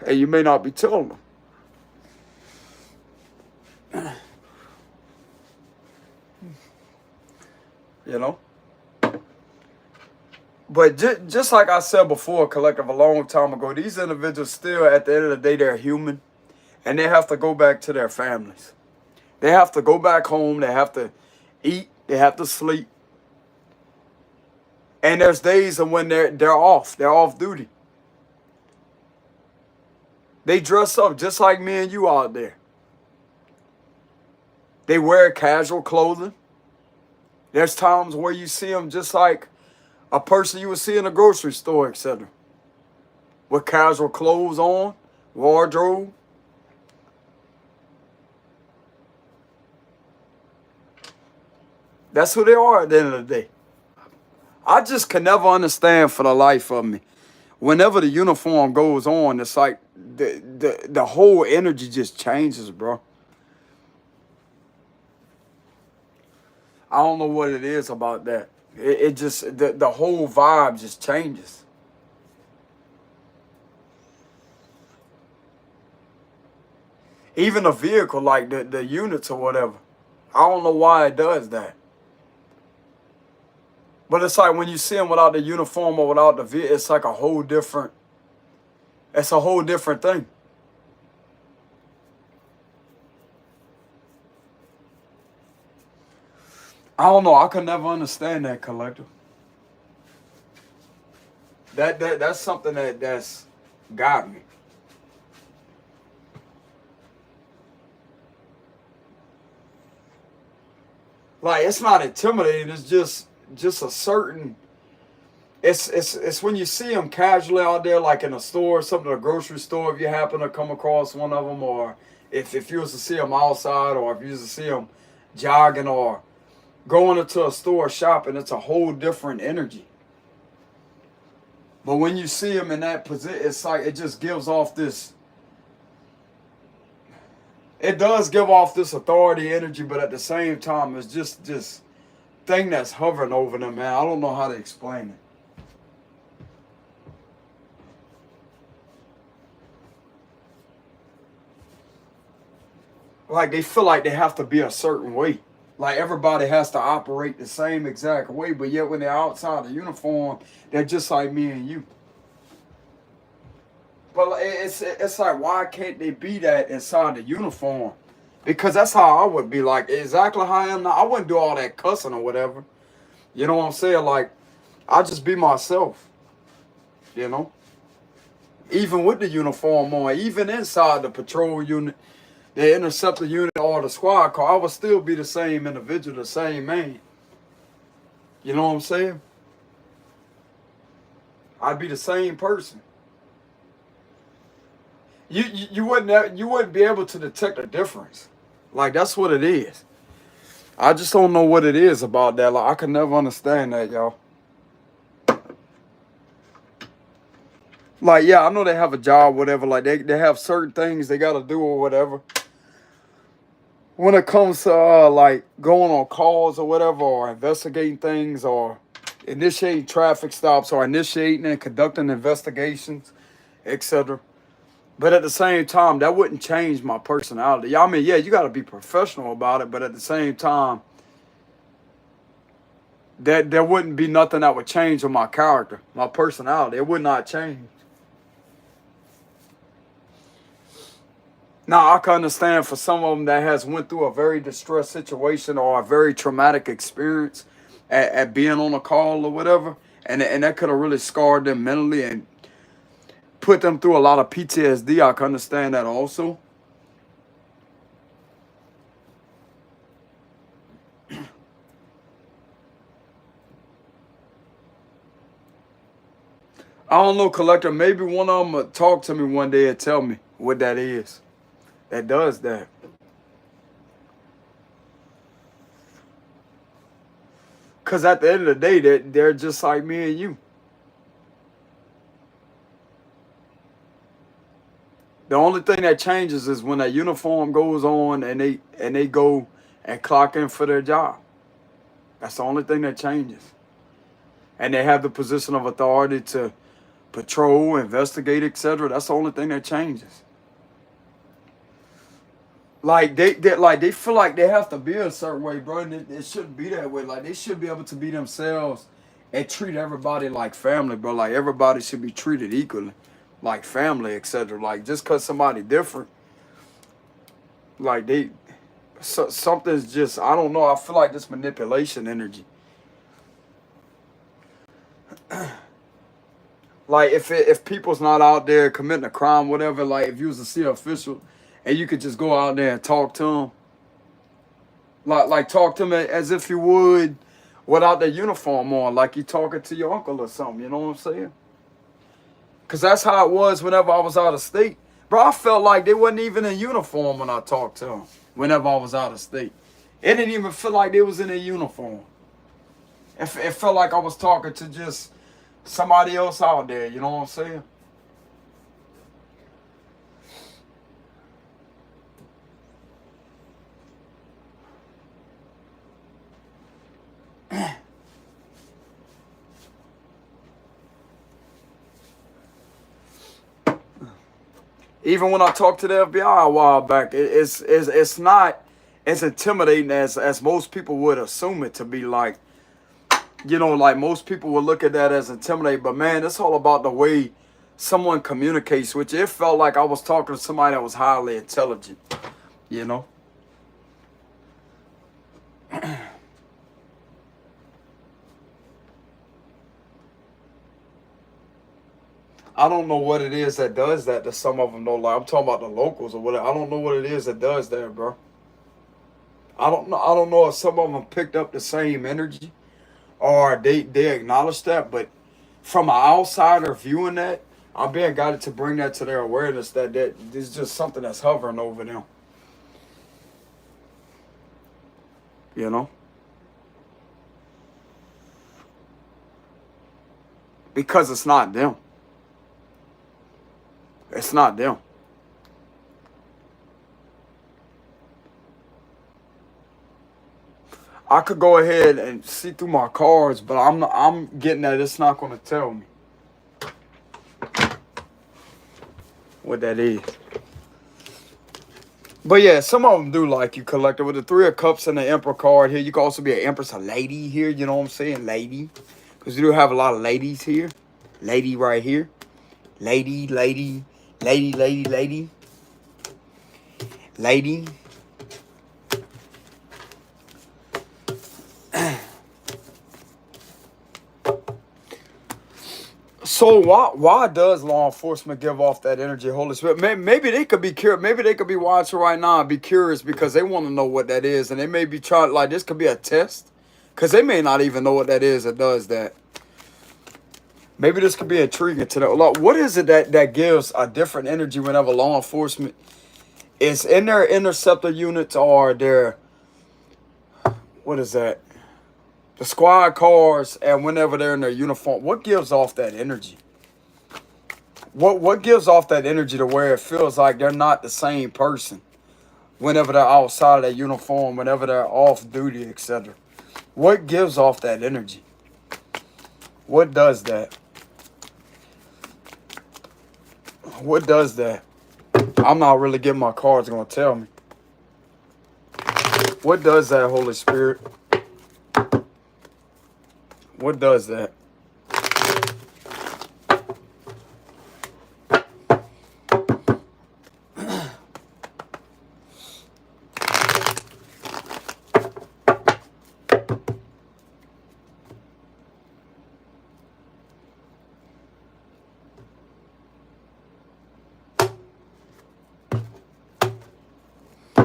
And you may not be telling them. You know? But just like I said before, collective, a long time ago, these individuals still, at the end of the day, they're human. And they have to go back to their families. They have to go back home. They have to eat. They have to sleep. And there's days when they're off. They're off duty. They dress up just like me and you out there. They wear casual clothing. There's times where you see them just like a person you would see in a grocery store, etc. With casual clothes on, wardrobe. That's who they are at the end of the day. I just can never understand for the life of me. Whenever the uniform goes on, it's like the whole energy just changes, bro. I don't know what it is about that. It just, the whole vibe just changes. Even a vehicle, like the units or whatever. I don't know why it does that. But it's like when you see them without the uniform or without the vehicle, it's like a whole different, it's a whole different thing. I don't know. I could never understand that, collective. That's something that's got me. Like, it's not intimidating. It's just a certain. It's when you see them casually out there, like in a store, something, a grocery store. If you happen to come across one of them, or if you was to see them outside, or if you was to see them jogging or going into a store shopping, it's a whole different energy. But when you see them in that position, it's like it just gives off this. It does give off this authority energy, but at the same time, it's just this thing that's hovering over them, man. I don't know how to explain it. Like, they feel like they have to be a certain way. Like, everybody has to operate the same exact way, but yet when they're outside the uniform, they're just like me and you. But it's like, why can't they be that inside the uniform? Because that's how I would be, like, exactly how I am now. I wouldn't do all that cussing or whatever. You know what I'm saying? Like, I just be myself, you know? Even with the uniform on, even inside the patrol unit, the interceptor unit, or the squad car, I would still be the same individual, the same man. You know what I'm saying? I'd be the same person. You wouldn't be able to detect a difference. Like, that's what it is. I just don't know what it is about that. Like, I could never understand that, y'all. Like, yeah, I know they have a job, whatever. Like, they have certain things they got to do or whatever. When it comes to, like, going on calls or whatever, or investigating things, or initiating traffic stops, or initiating and conducting investigations, etc. But at the same time, that wouldn't change my personality. I mean, yeah, you got to be professional about it, but at the same time, that there wouldn't be nothing that would change on my character, my personality. It would not change. Now, I can understand for some of them that has went through a very distressed situation or a very traumatic experience at being on a call or whatever, and that could have really scarred them mentally and put them through a lot of PTSD. I can understand that also. I don't know, Collector. Maybe one of them will talk to me one day and tell me what that is. That does that. Because at the end of the day, they're just like me and you. The only thing that changes is when that uniform goes on and they go and clock in for their job. That's the only thing that changes. And they have the position of authority to patrol, investigate, etc. That's the only thing that changes. Like they feel like they have to be a certain way, bro. And it shouldn't be that way. Like, they should be able to be themselves and treat everybody like family, bro. Like, everybody should be treated equally, like family, etc. Like, just cause somebody different, like something's just, I don't know. I feel like this manipulation energy. Like, if people's not out there committing a crime, whatever. Like, if you was a city official and you could just go out there and talk to them, like talk to them as if you would without their uniform on, like you talking to your uncle or something. You know what I'm saying? Cause that's how it was whenever I was out of state, bro. I felt like they wasn't even in uniform when I talked to them. Whenever I was out of state, it didn't even feel like they was in a uniform. It felt like I was talking to just somebody else out there. You know what I'm saying? Even when I talked to the FBI a while back, it's not as intimidating as most people would assume it to be. Like, you know, like most people would look at that as intimidating. But man, it's all about the way someone communicates with you. It felt like I was talking to somebody that was highly intelligent, you know? I don't know what it is that does that to some of them though. Like, I'm talking about the locals or whatever. I don't know what it is that does that, bro. I don't know. I don't know if some of them picked up the same energy or they acknowledge that. But from an outsider viewing that, I'm being guided to bring that to their awareness that there's just something that's hovering over them. You know? Because it's not them. It's not them. I could go ahead and see through my cards, but I'm getting that it's not going to tell me what that is. But yeah, some of them do like you, Collector. With the Three of Cups and the Emperor card here, you can also be an Empress, a lady here. You know what I'm saying? Lady. Because you do have a lot of ladies here. Lady right here. Lady, lady, lady, lady, lady. Lady. So why does law enforcement give off that energy, Holy Spirit? Maybe they could be curious. Maybe they could be watching right now and be curious because they want to know what that is, and they may be trying, like, this could be a test, because they may not even know what that is that does that. Maybe this could be intriguing to them. Like, what is it that gives a different energy whenever law enforcement is in their interceptor units or their, what is that? The squad cars, and whenever they're in their uniform, what gives off that energy? What gives off that energy to where it feels like they're not the same person whenever they're outside of their uniform, whenever they're off duty, etc.? What gives off that energy? What does that? What does that? I'm not really getting my cards going to tell me. What does that, Holy Spirit? What does that?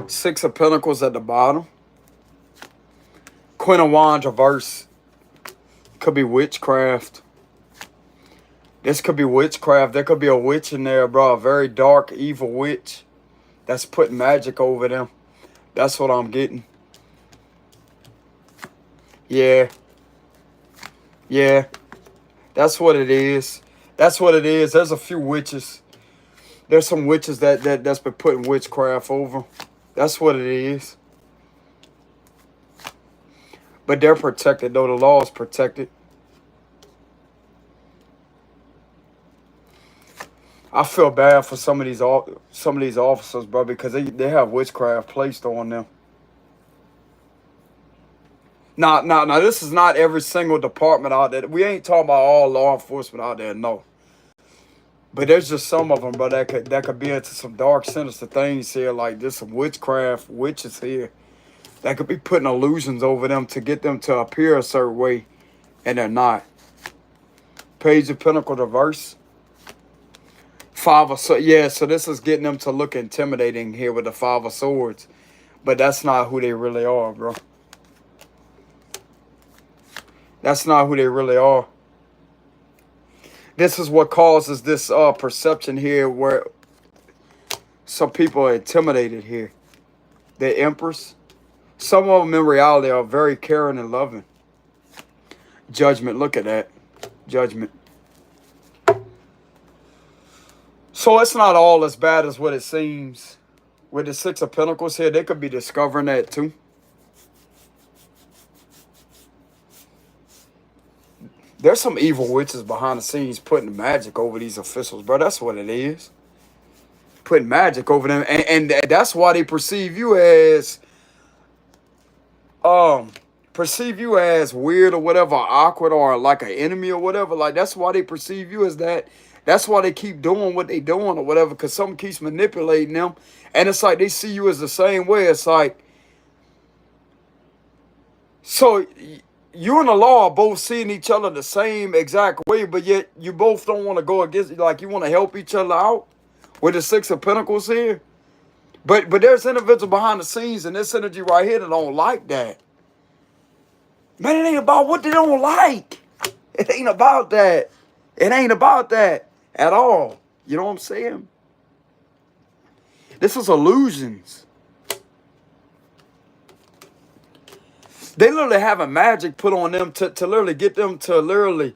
Six of Pentacles at the bottom. Queen of Wands reverse. Could be witchcraft. This could be witchcraft. There could be a witch in there, bro. A very dark, evil witch that's putting magic over them. That's what I'm getting. Yeah. Yeah. That's what it is. That's what it is. There's a few witches. There's some witches that's been putting witchcraft over. That's what it is. But they're protected, though. The law is protected. I feel bad for some of these officers, bro, because they have witchcraft placed on them. Now, this is not every single department out there. We ain't talking about all law enforcement out there, no. But there's just some of them, bro, that could be into some dark, sinister things here. Like, there's some witchcraft witches here that could be putting illusions over them to get them to appear a certain way, and they're not. Page of Pentacles reverse. Five of Swords. Yeah, so this is getting them to look intimidating here with the Five of Swords. But that's not who they really are, bro. That's not who they really are. This is what causes this perception here where some people are intimidated here. The Empress. Some of them in reality are very caring and loving. Judgment. Look at that. Judgment. So it's not all as bad as what it seems. With the Six of Pentacles here, they could be discovering that too. There's some evil witches behind the scenes putting magic over these officials, bro. That's what it is. Putting magic over them. And that's why they perceive you as weird or whatever, or awkward, or like an enemy or whatever. Like, that's why they perceive you as that. That's why they keep doing what they doing or whatever, because someone keeps manipulating them. And it's like they see you as the same way. It's like, so you and the law are both seeing each other the same exact way, but yet you both don't want to go against, like, you want to help each other out with the Six of Pentacles here. But there's individuals behind the scenes in this energy right here that don't like that. Man, it ain't about what they don't like. It ain't about that. It ain't about that at all. You know what I'm saying? This is illusions. They literally have a magic put on them to literally get them to literally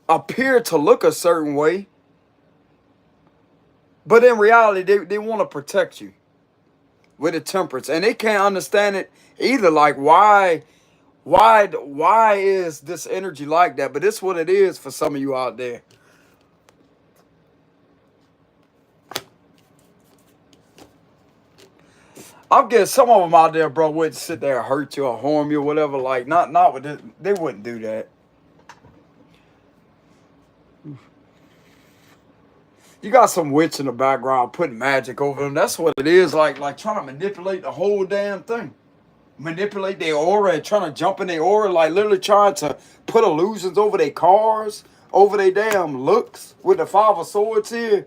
appear to look a certain way. But in reality, they want to protect you with the Temperance. And they can't understand it either. Like, why is this energy like that? But this is what it is for some of you out there. I'm getting some of them out there, bro, wouldn't sit there and hurt you or harm you or whatever. Like, not with this. They wouldn't do that. You got some witch in the background putting magic over them. That's what it is. Like trying to manipulate the whole damn thing. manipulate their aura and trying to jump in their aura, like literally trying to put illusions over their cars, over their damn looks with the Five of Swords here.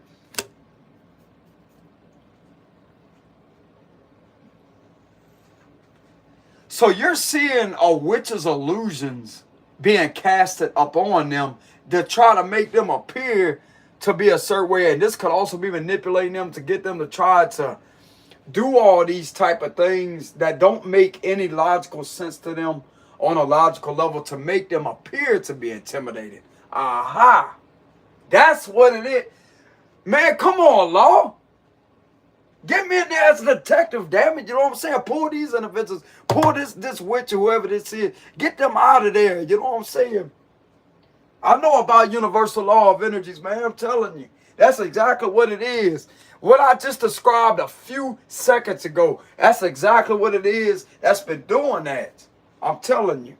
So you're seeing a witch's illusions being casted upon them to try to make them appear to be a certain way. And this could also be manipulating them to get them to try to do all these type of things that don't make any logical sense to them on a logical level to make them appear to be intimidated. Aha. That's what it is. Man, come on, law. Get me in there as a detective, damn it. You know what I'm saying? Pull these individuals. Pull this witch or whoever this is. Get them out of there. You know what I'm saying? I know about universal law of energies, man. I'm telling you. That's exactly what it is. What I just described a few seconds ago. That's exactly what it is that's been doing that. I'm telling you.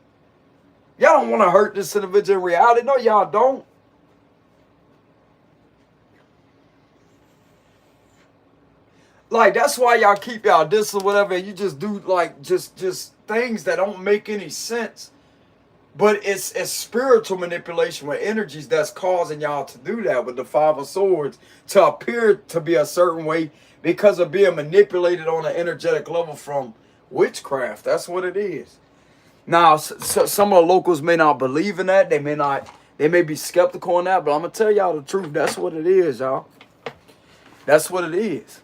Y'all don't want to hurt this individual in reality. No, y'all don't. Like, that's why y'all keep y'all distance or whatever, and you just do, like, just things that don't make any sense. But it's spiritual manipulation with energies that's causing y'all to do that with the Five of Swords, to appear to be a certain way because of being manipulated on an energetic level from witchcraft. That's what it is. Now, some of the locals may not believe in that. They may be skeptical on that, but I'm going to tell y'all the truth. That's what it is, y'all. That's what it is.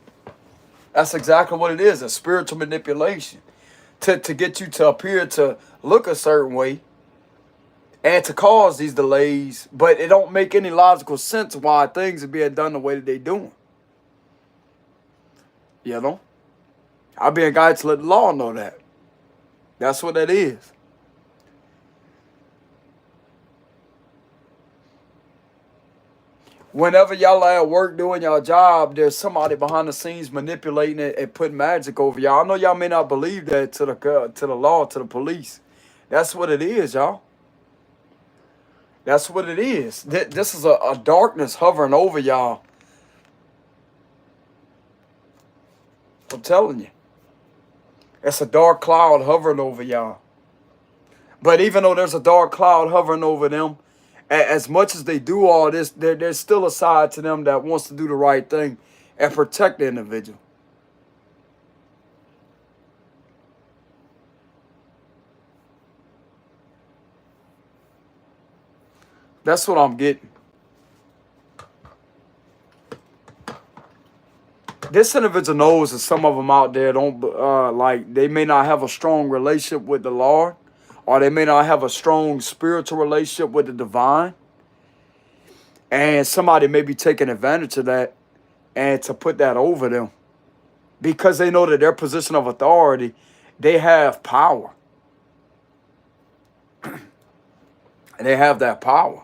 That's exactly what it is, a spiritual manipulation. To get you to appear to look a certain way and to cause these delays, but it don't make any logical sense why things are being done the way that they doing. You know? I've been guided to let the law know that. That's what that is. Whenever y'all are at work doing y'all job, there's somebody behind the scenes manipulating it and putting magic over y'all. I know y'all may not believe that to the law, to the police. That's what it is, y'all. That's what it is. This is a darkness hovering over y'all. I'm telling you. It's a dark cloud hovering over y'all. But even though there's a dark cloud hovering over them, as much as they do all this, there's still a side to them that wants to do the right thing and protect the individual. That's what I'm getting. This individual knows that some of them out there don't, they may not have a strong relationship with the Lord, or they may not have a strong spiritual relationship with the divine. And somebody may be taking advantage of that and to put that over them. Because they know that their position of authority, they have power. They have that power.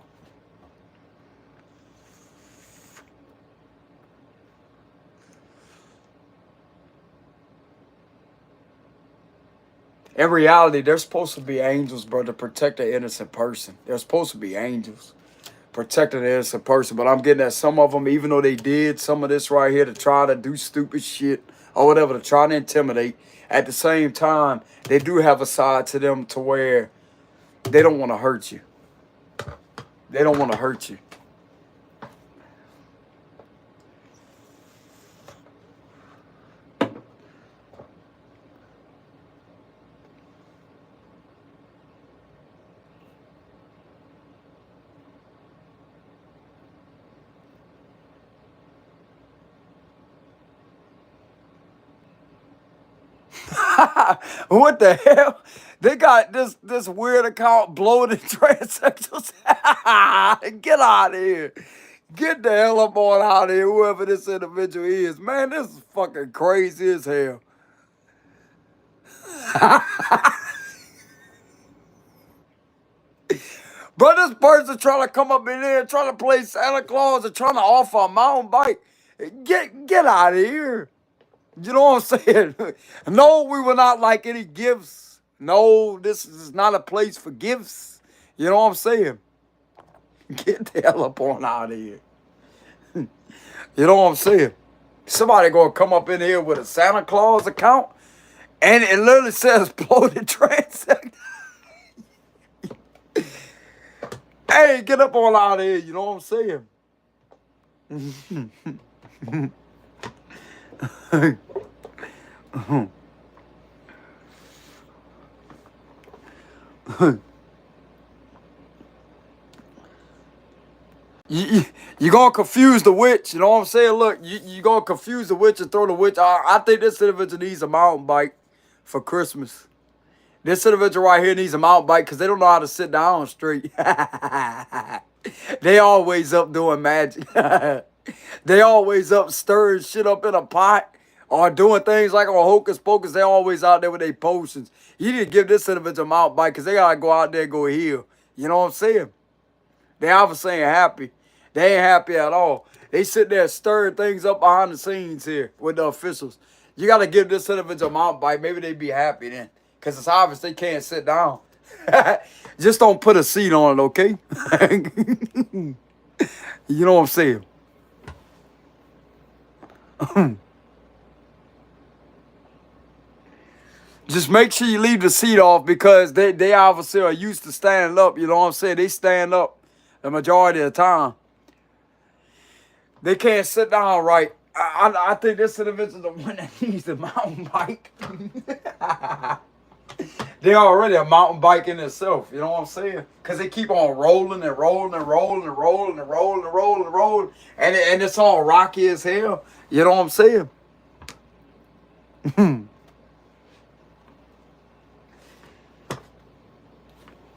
In reality, there's supposed to be angels, bro, to protect the innocent person. There's supposed to be angels protecting the innocent person. But I'm getting that some of them, even though they did some of this right here to try to do stupid shit or whatever, to try to intimidate, at the same time, they do have a side to them to where they don't want to hurt you. They don't want to hurt you. What the hell? They got this weird account bloated transsexuals. Get out of here. Get the hell up on out of here, whoever this individual is. Man, this is fucking crazy as hell. But this person trying to come up in here, trying to play Santa Claus and trying to offer a mountain bike. Get out of here. You know what I'm saying? No, we will not like any gifts. No, this is not a place for gifts. You know what I'm saying? Get the hell up on out of here. You know what I'm saying? Somebody gonna come up in here with a Santa Claus account And it literally says bloated transact. Hey, get up all out of here, you know what I'm saying? You gonna confuse the witch, you know what I'm saying? Look, you gonna confuse the witch and throw the witch. I think this individual needs a mountain bike for Christmas. This individual right here needs a mountain bike because they don't know how to sit down straight. They always up doing magic. They always up stirring shit up in a pot or doing things like on Hocus Pocus. They always out there with their potions. You need to give this individual a mountain bike because they gotta go out there and go heal. You know what I'm saying? They obviously ain't happy. They ain't happy at all. They sit there stirring things up behind the scenes here with the officials. You got to give this individual a mountain bike. Maybe they'd be happy then. Because it's obvious they can't sit down. Just don't put a seat on it, okay? You know what I'm saying? Just make sure you leave the seat off because they obviously are used to standing up. You know what I'm saying? They stand up the majority of the time. They can't sit down right. I think this individual is the one that needs the mountain bike. They're already a mountain bike in itself. You know what I'm saying? Because they keep on rolling and rolling and rolling and rolling and rolling and rolling and rolling. And it's all rocky as hell. You know what I'm saying?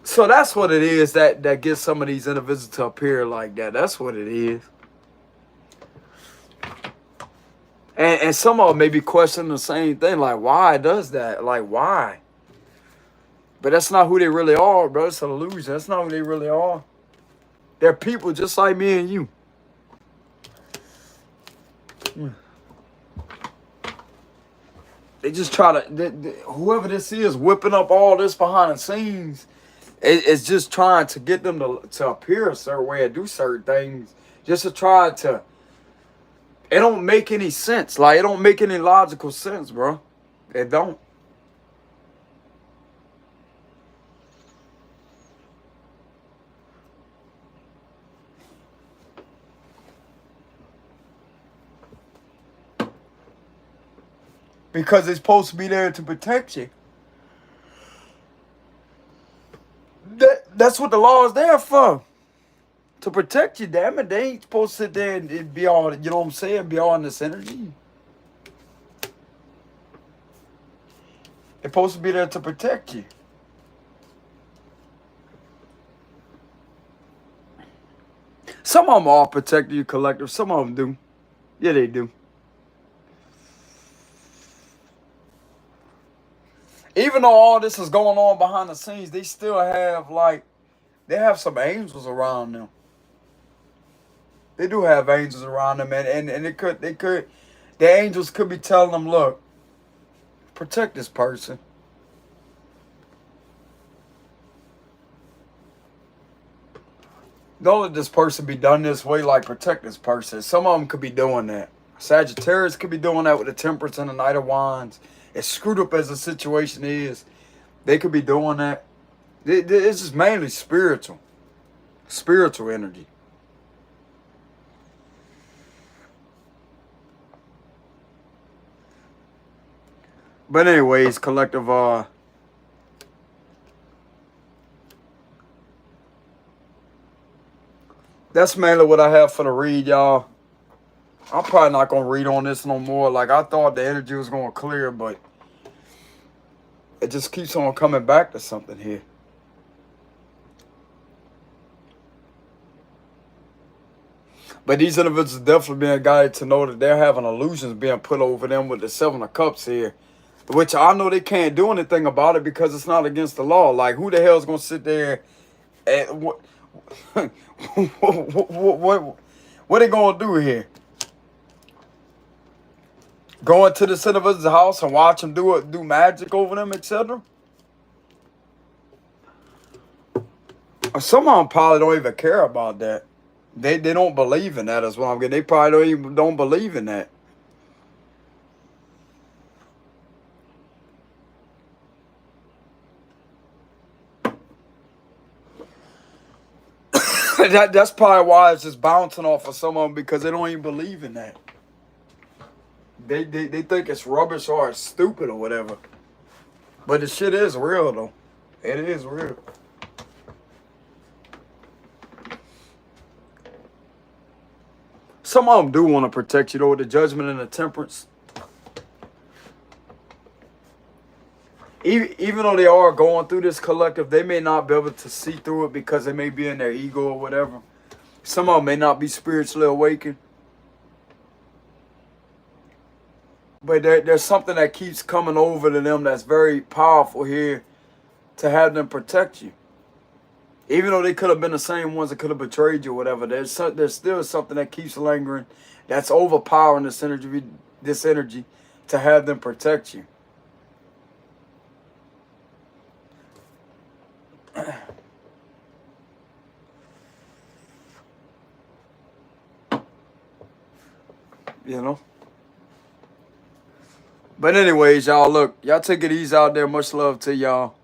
So that's what it is that gets some of these individuals to appear like that. That's what it is. And some of them may be questioning the same thing, like, why does that? Like, why? But that's not who they really are, bro. It's an illusion. That's not who they really are. They're people just like me and you. They just try to, whoever this is whipping up all this behind the scenes, it's just trying to get them to appear a certain way and do certain things. Just to try to, it don't make any sense. Like, it don't make any logical sense, bro. It don't. Because it's supposed to be there to protect you. That's what the law is there for. To protect you, damn it. They ain't supposed to sit there and be all, you know what I'm saying, be all in this energy. They're supposed to be there to protect you. Some of them are protect you collective. Some of them do. Yeah, they do. Even though all this is going on behind the scenes, they still have, like, they have some angels around them. They do have angels around them, and the angels could be telling them, look, protect this person. Don't let this person be done this way, like, protect this person. Some of them could be doing that. Sagittarius could be doing that with the Temperance and the Knight of Wands. As screwed up as the situation is, they could be doing that. It's just mainly spiritual energy. But anyways, collective, that's mainly what I have for the read, y'all. I'm probably not going to read on this no more. Like, I thought the energy was going to clear, but it just keeps on coming back to something here. But these individuals definitely being guided to know that they're having illusions being put over them with the Seven of Cups here. Which I know they can't do anything about it because it's not against the law. Like, who the hell is going to sit there and what they going to do here? Go into the individual's house and watch them do magic over them, etc. Some of them probably don't even care about that. They don't believe in that as well. They probably don't believe in that. That's probably why it's just bouncing off of some of them, because they don't even believe in that. They think it's rubbish or it's stupid or whatever. But the shit is real though. It is real. Some of them do want to protect you though, with the judgment and the temperance. Even though they are going through this collective, they may not be able to see through it because they may be in their ego or whatever. Some of them may not be spiritually awakened. But there's something that keeps coming over to them that's very powerful here to have them protect you. Even though they could have been the same ones that could have betrayed you or whatever, there's still something that keeps lingering that's overpowering this energy to have them protect you. You know? But anyways, y'all, look, y'all take it easy out there. Much love to y'all.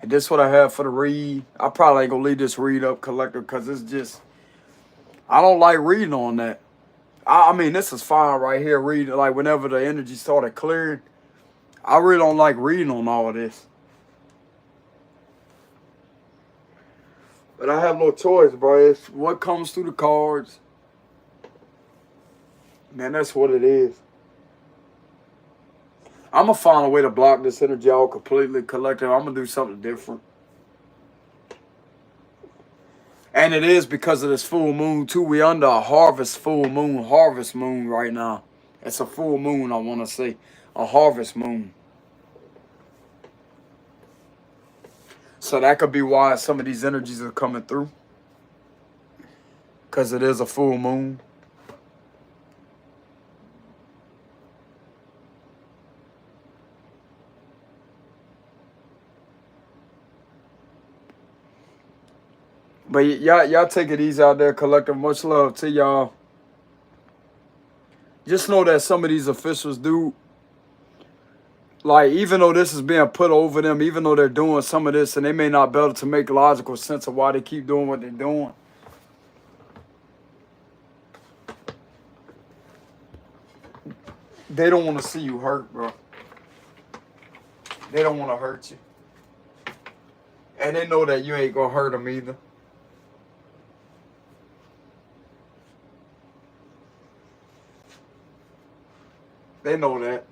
And this is what I have for the read. I probably ain't gonna leave this read up, collective, because it's just, I don't like reading on that. I mean, this is fine right here, reading, like whenever the energy started clearing. I really don't like reading on all of this. But I have no choice, bro. It's what comes through the cards. Man, that's what it is. I'm going to find a way to block this energy out completely, collective. I'm going to do something different. And it is because of this full moon, too. We under a harvest moon right now. It's a full moon, I want to say. A harvest moon. So that could be why some of these energies are coming through. Because it is a full moon. But y'all take it easy out there, collective. Much love to y'all. Just know that some of these officials do, like, even though this is being put over them, even though they're doing some of this, and they may not be able to make logical sense of why they keep doing what they're doing. They don't want to see you hurt, bro. They don't want to hurt you. And they know that you ain't going to hurt them either. They know that.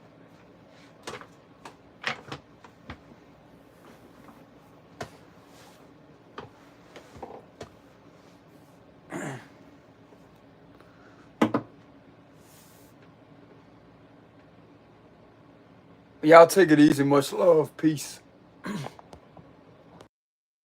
Y'all take it easy. Much love. Peace.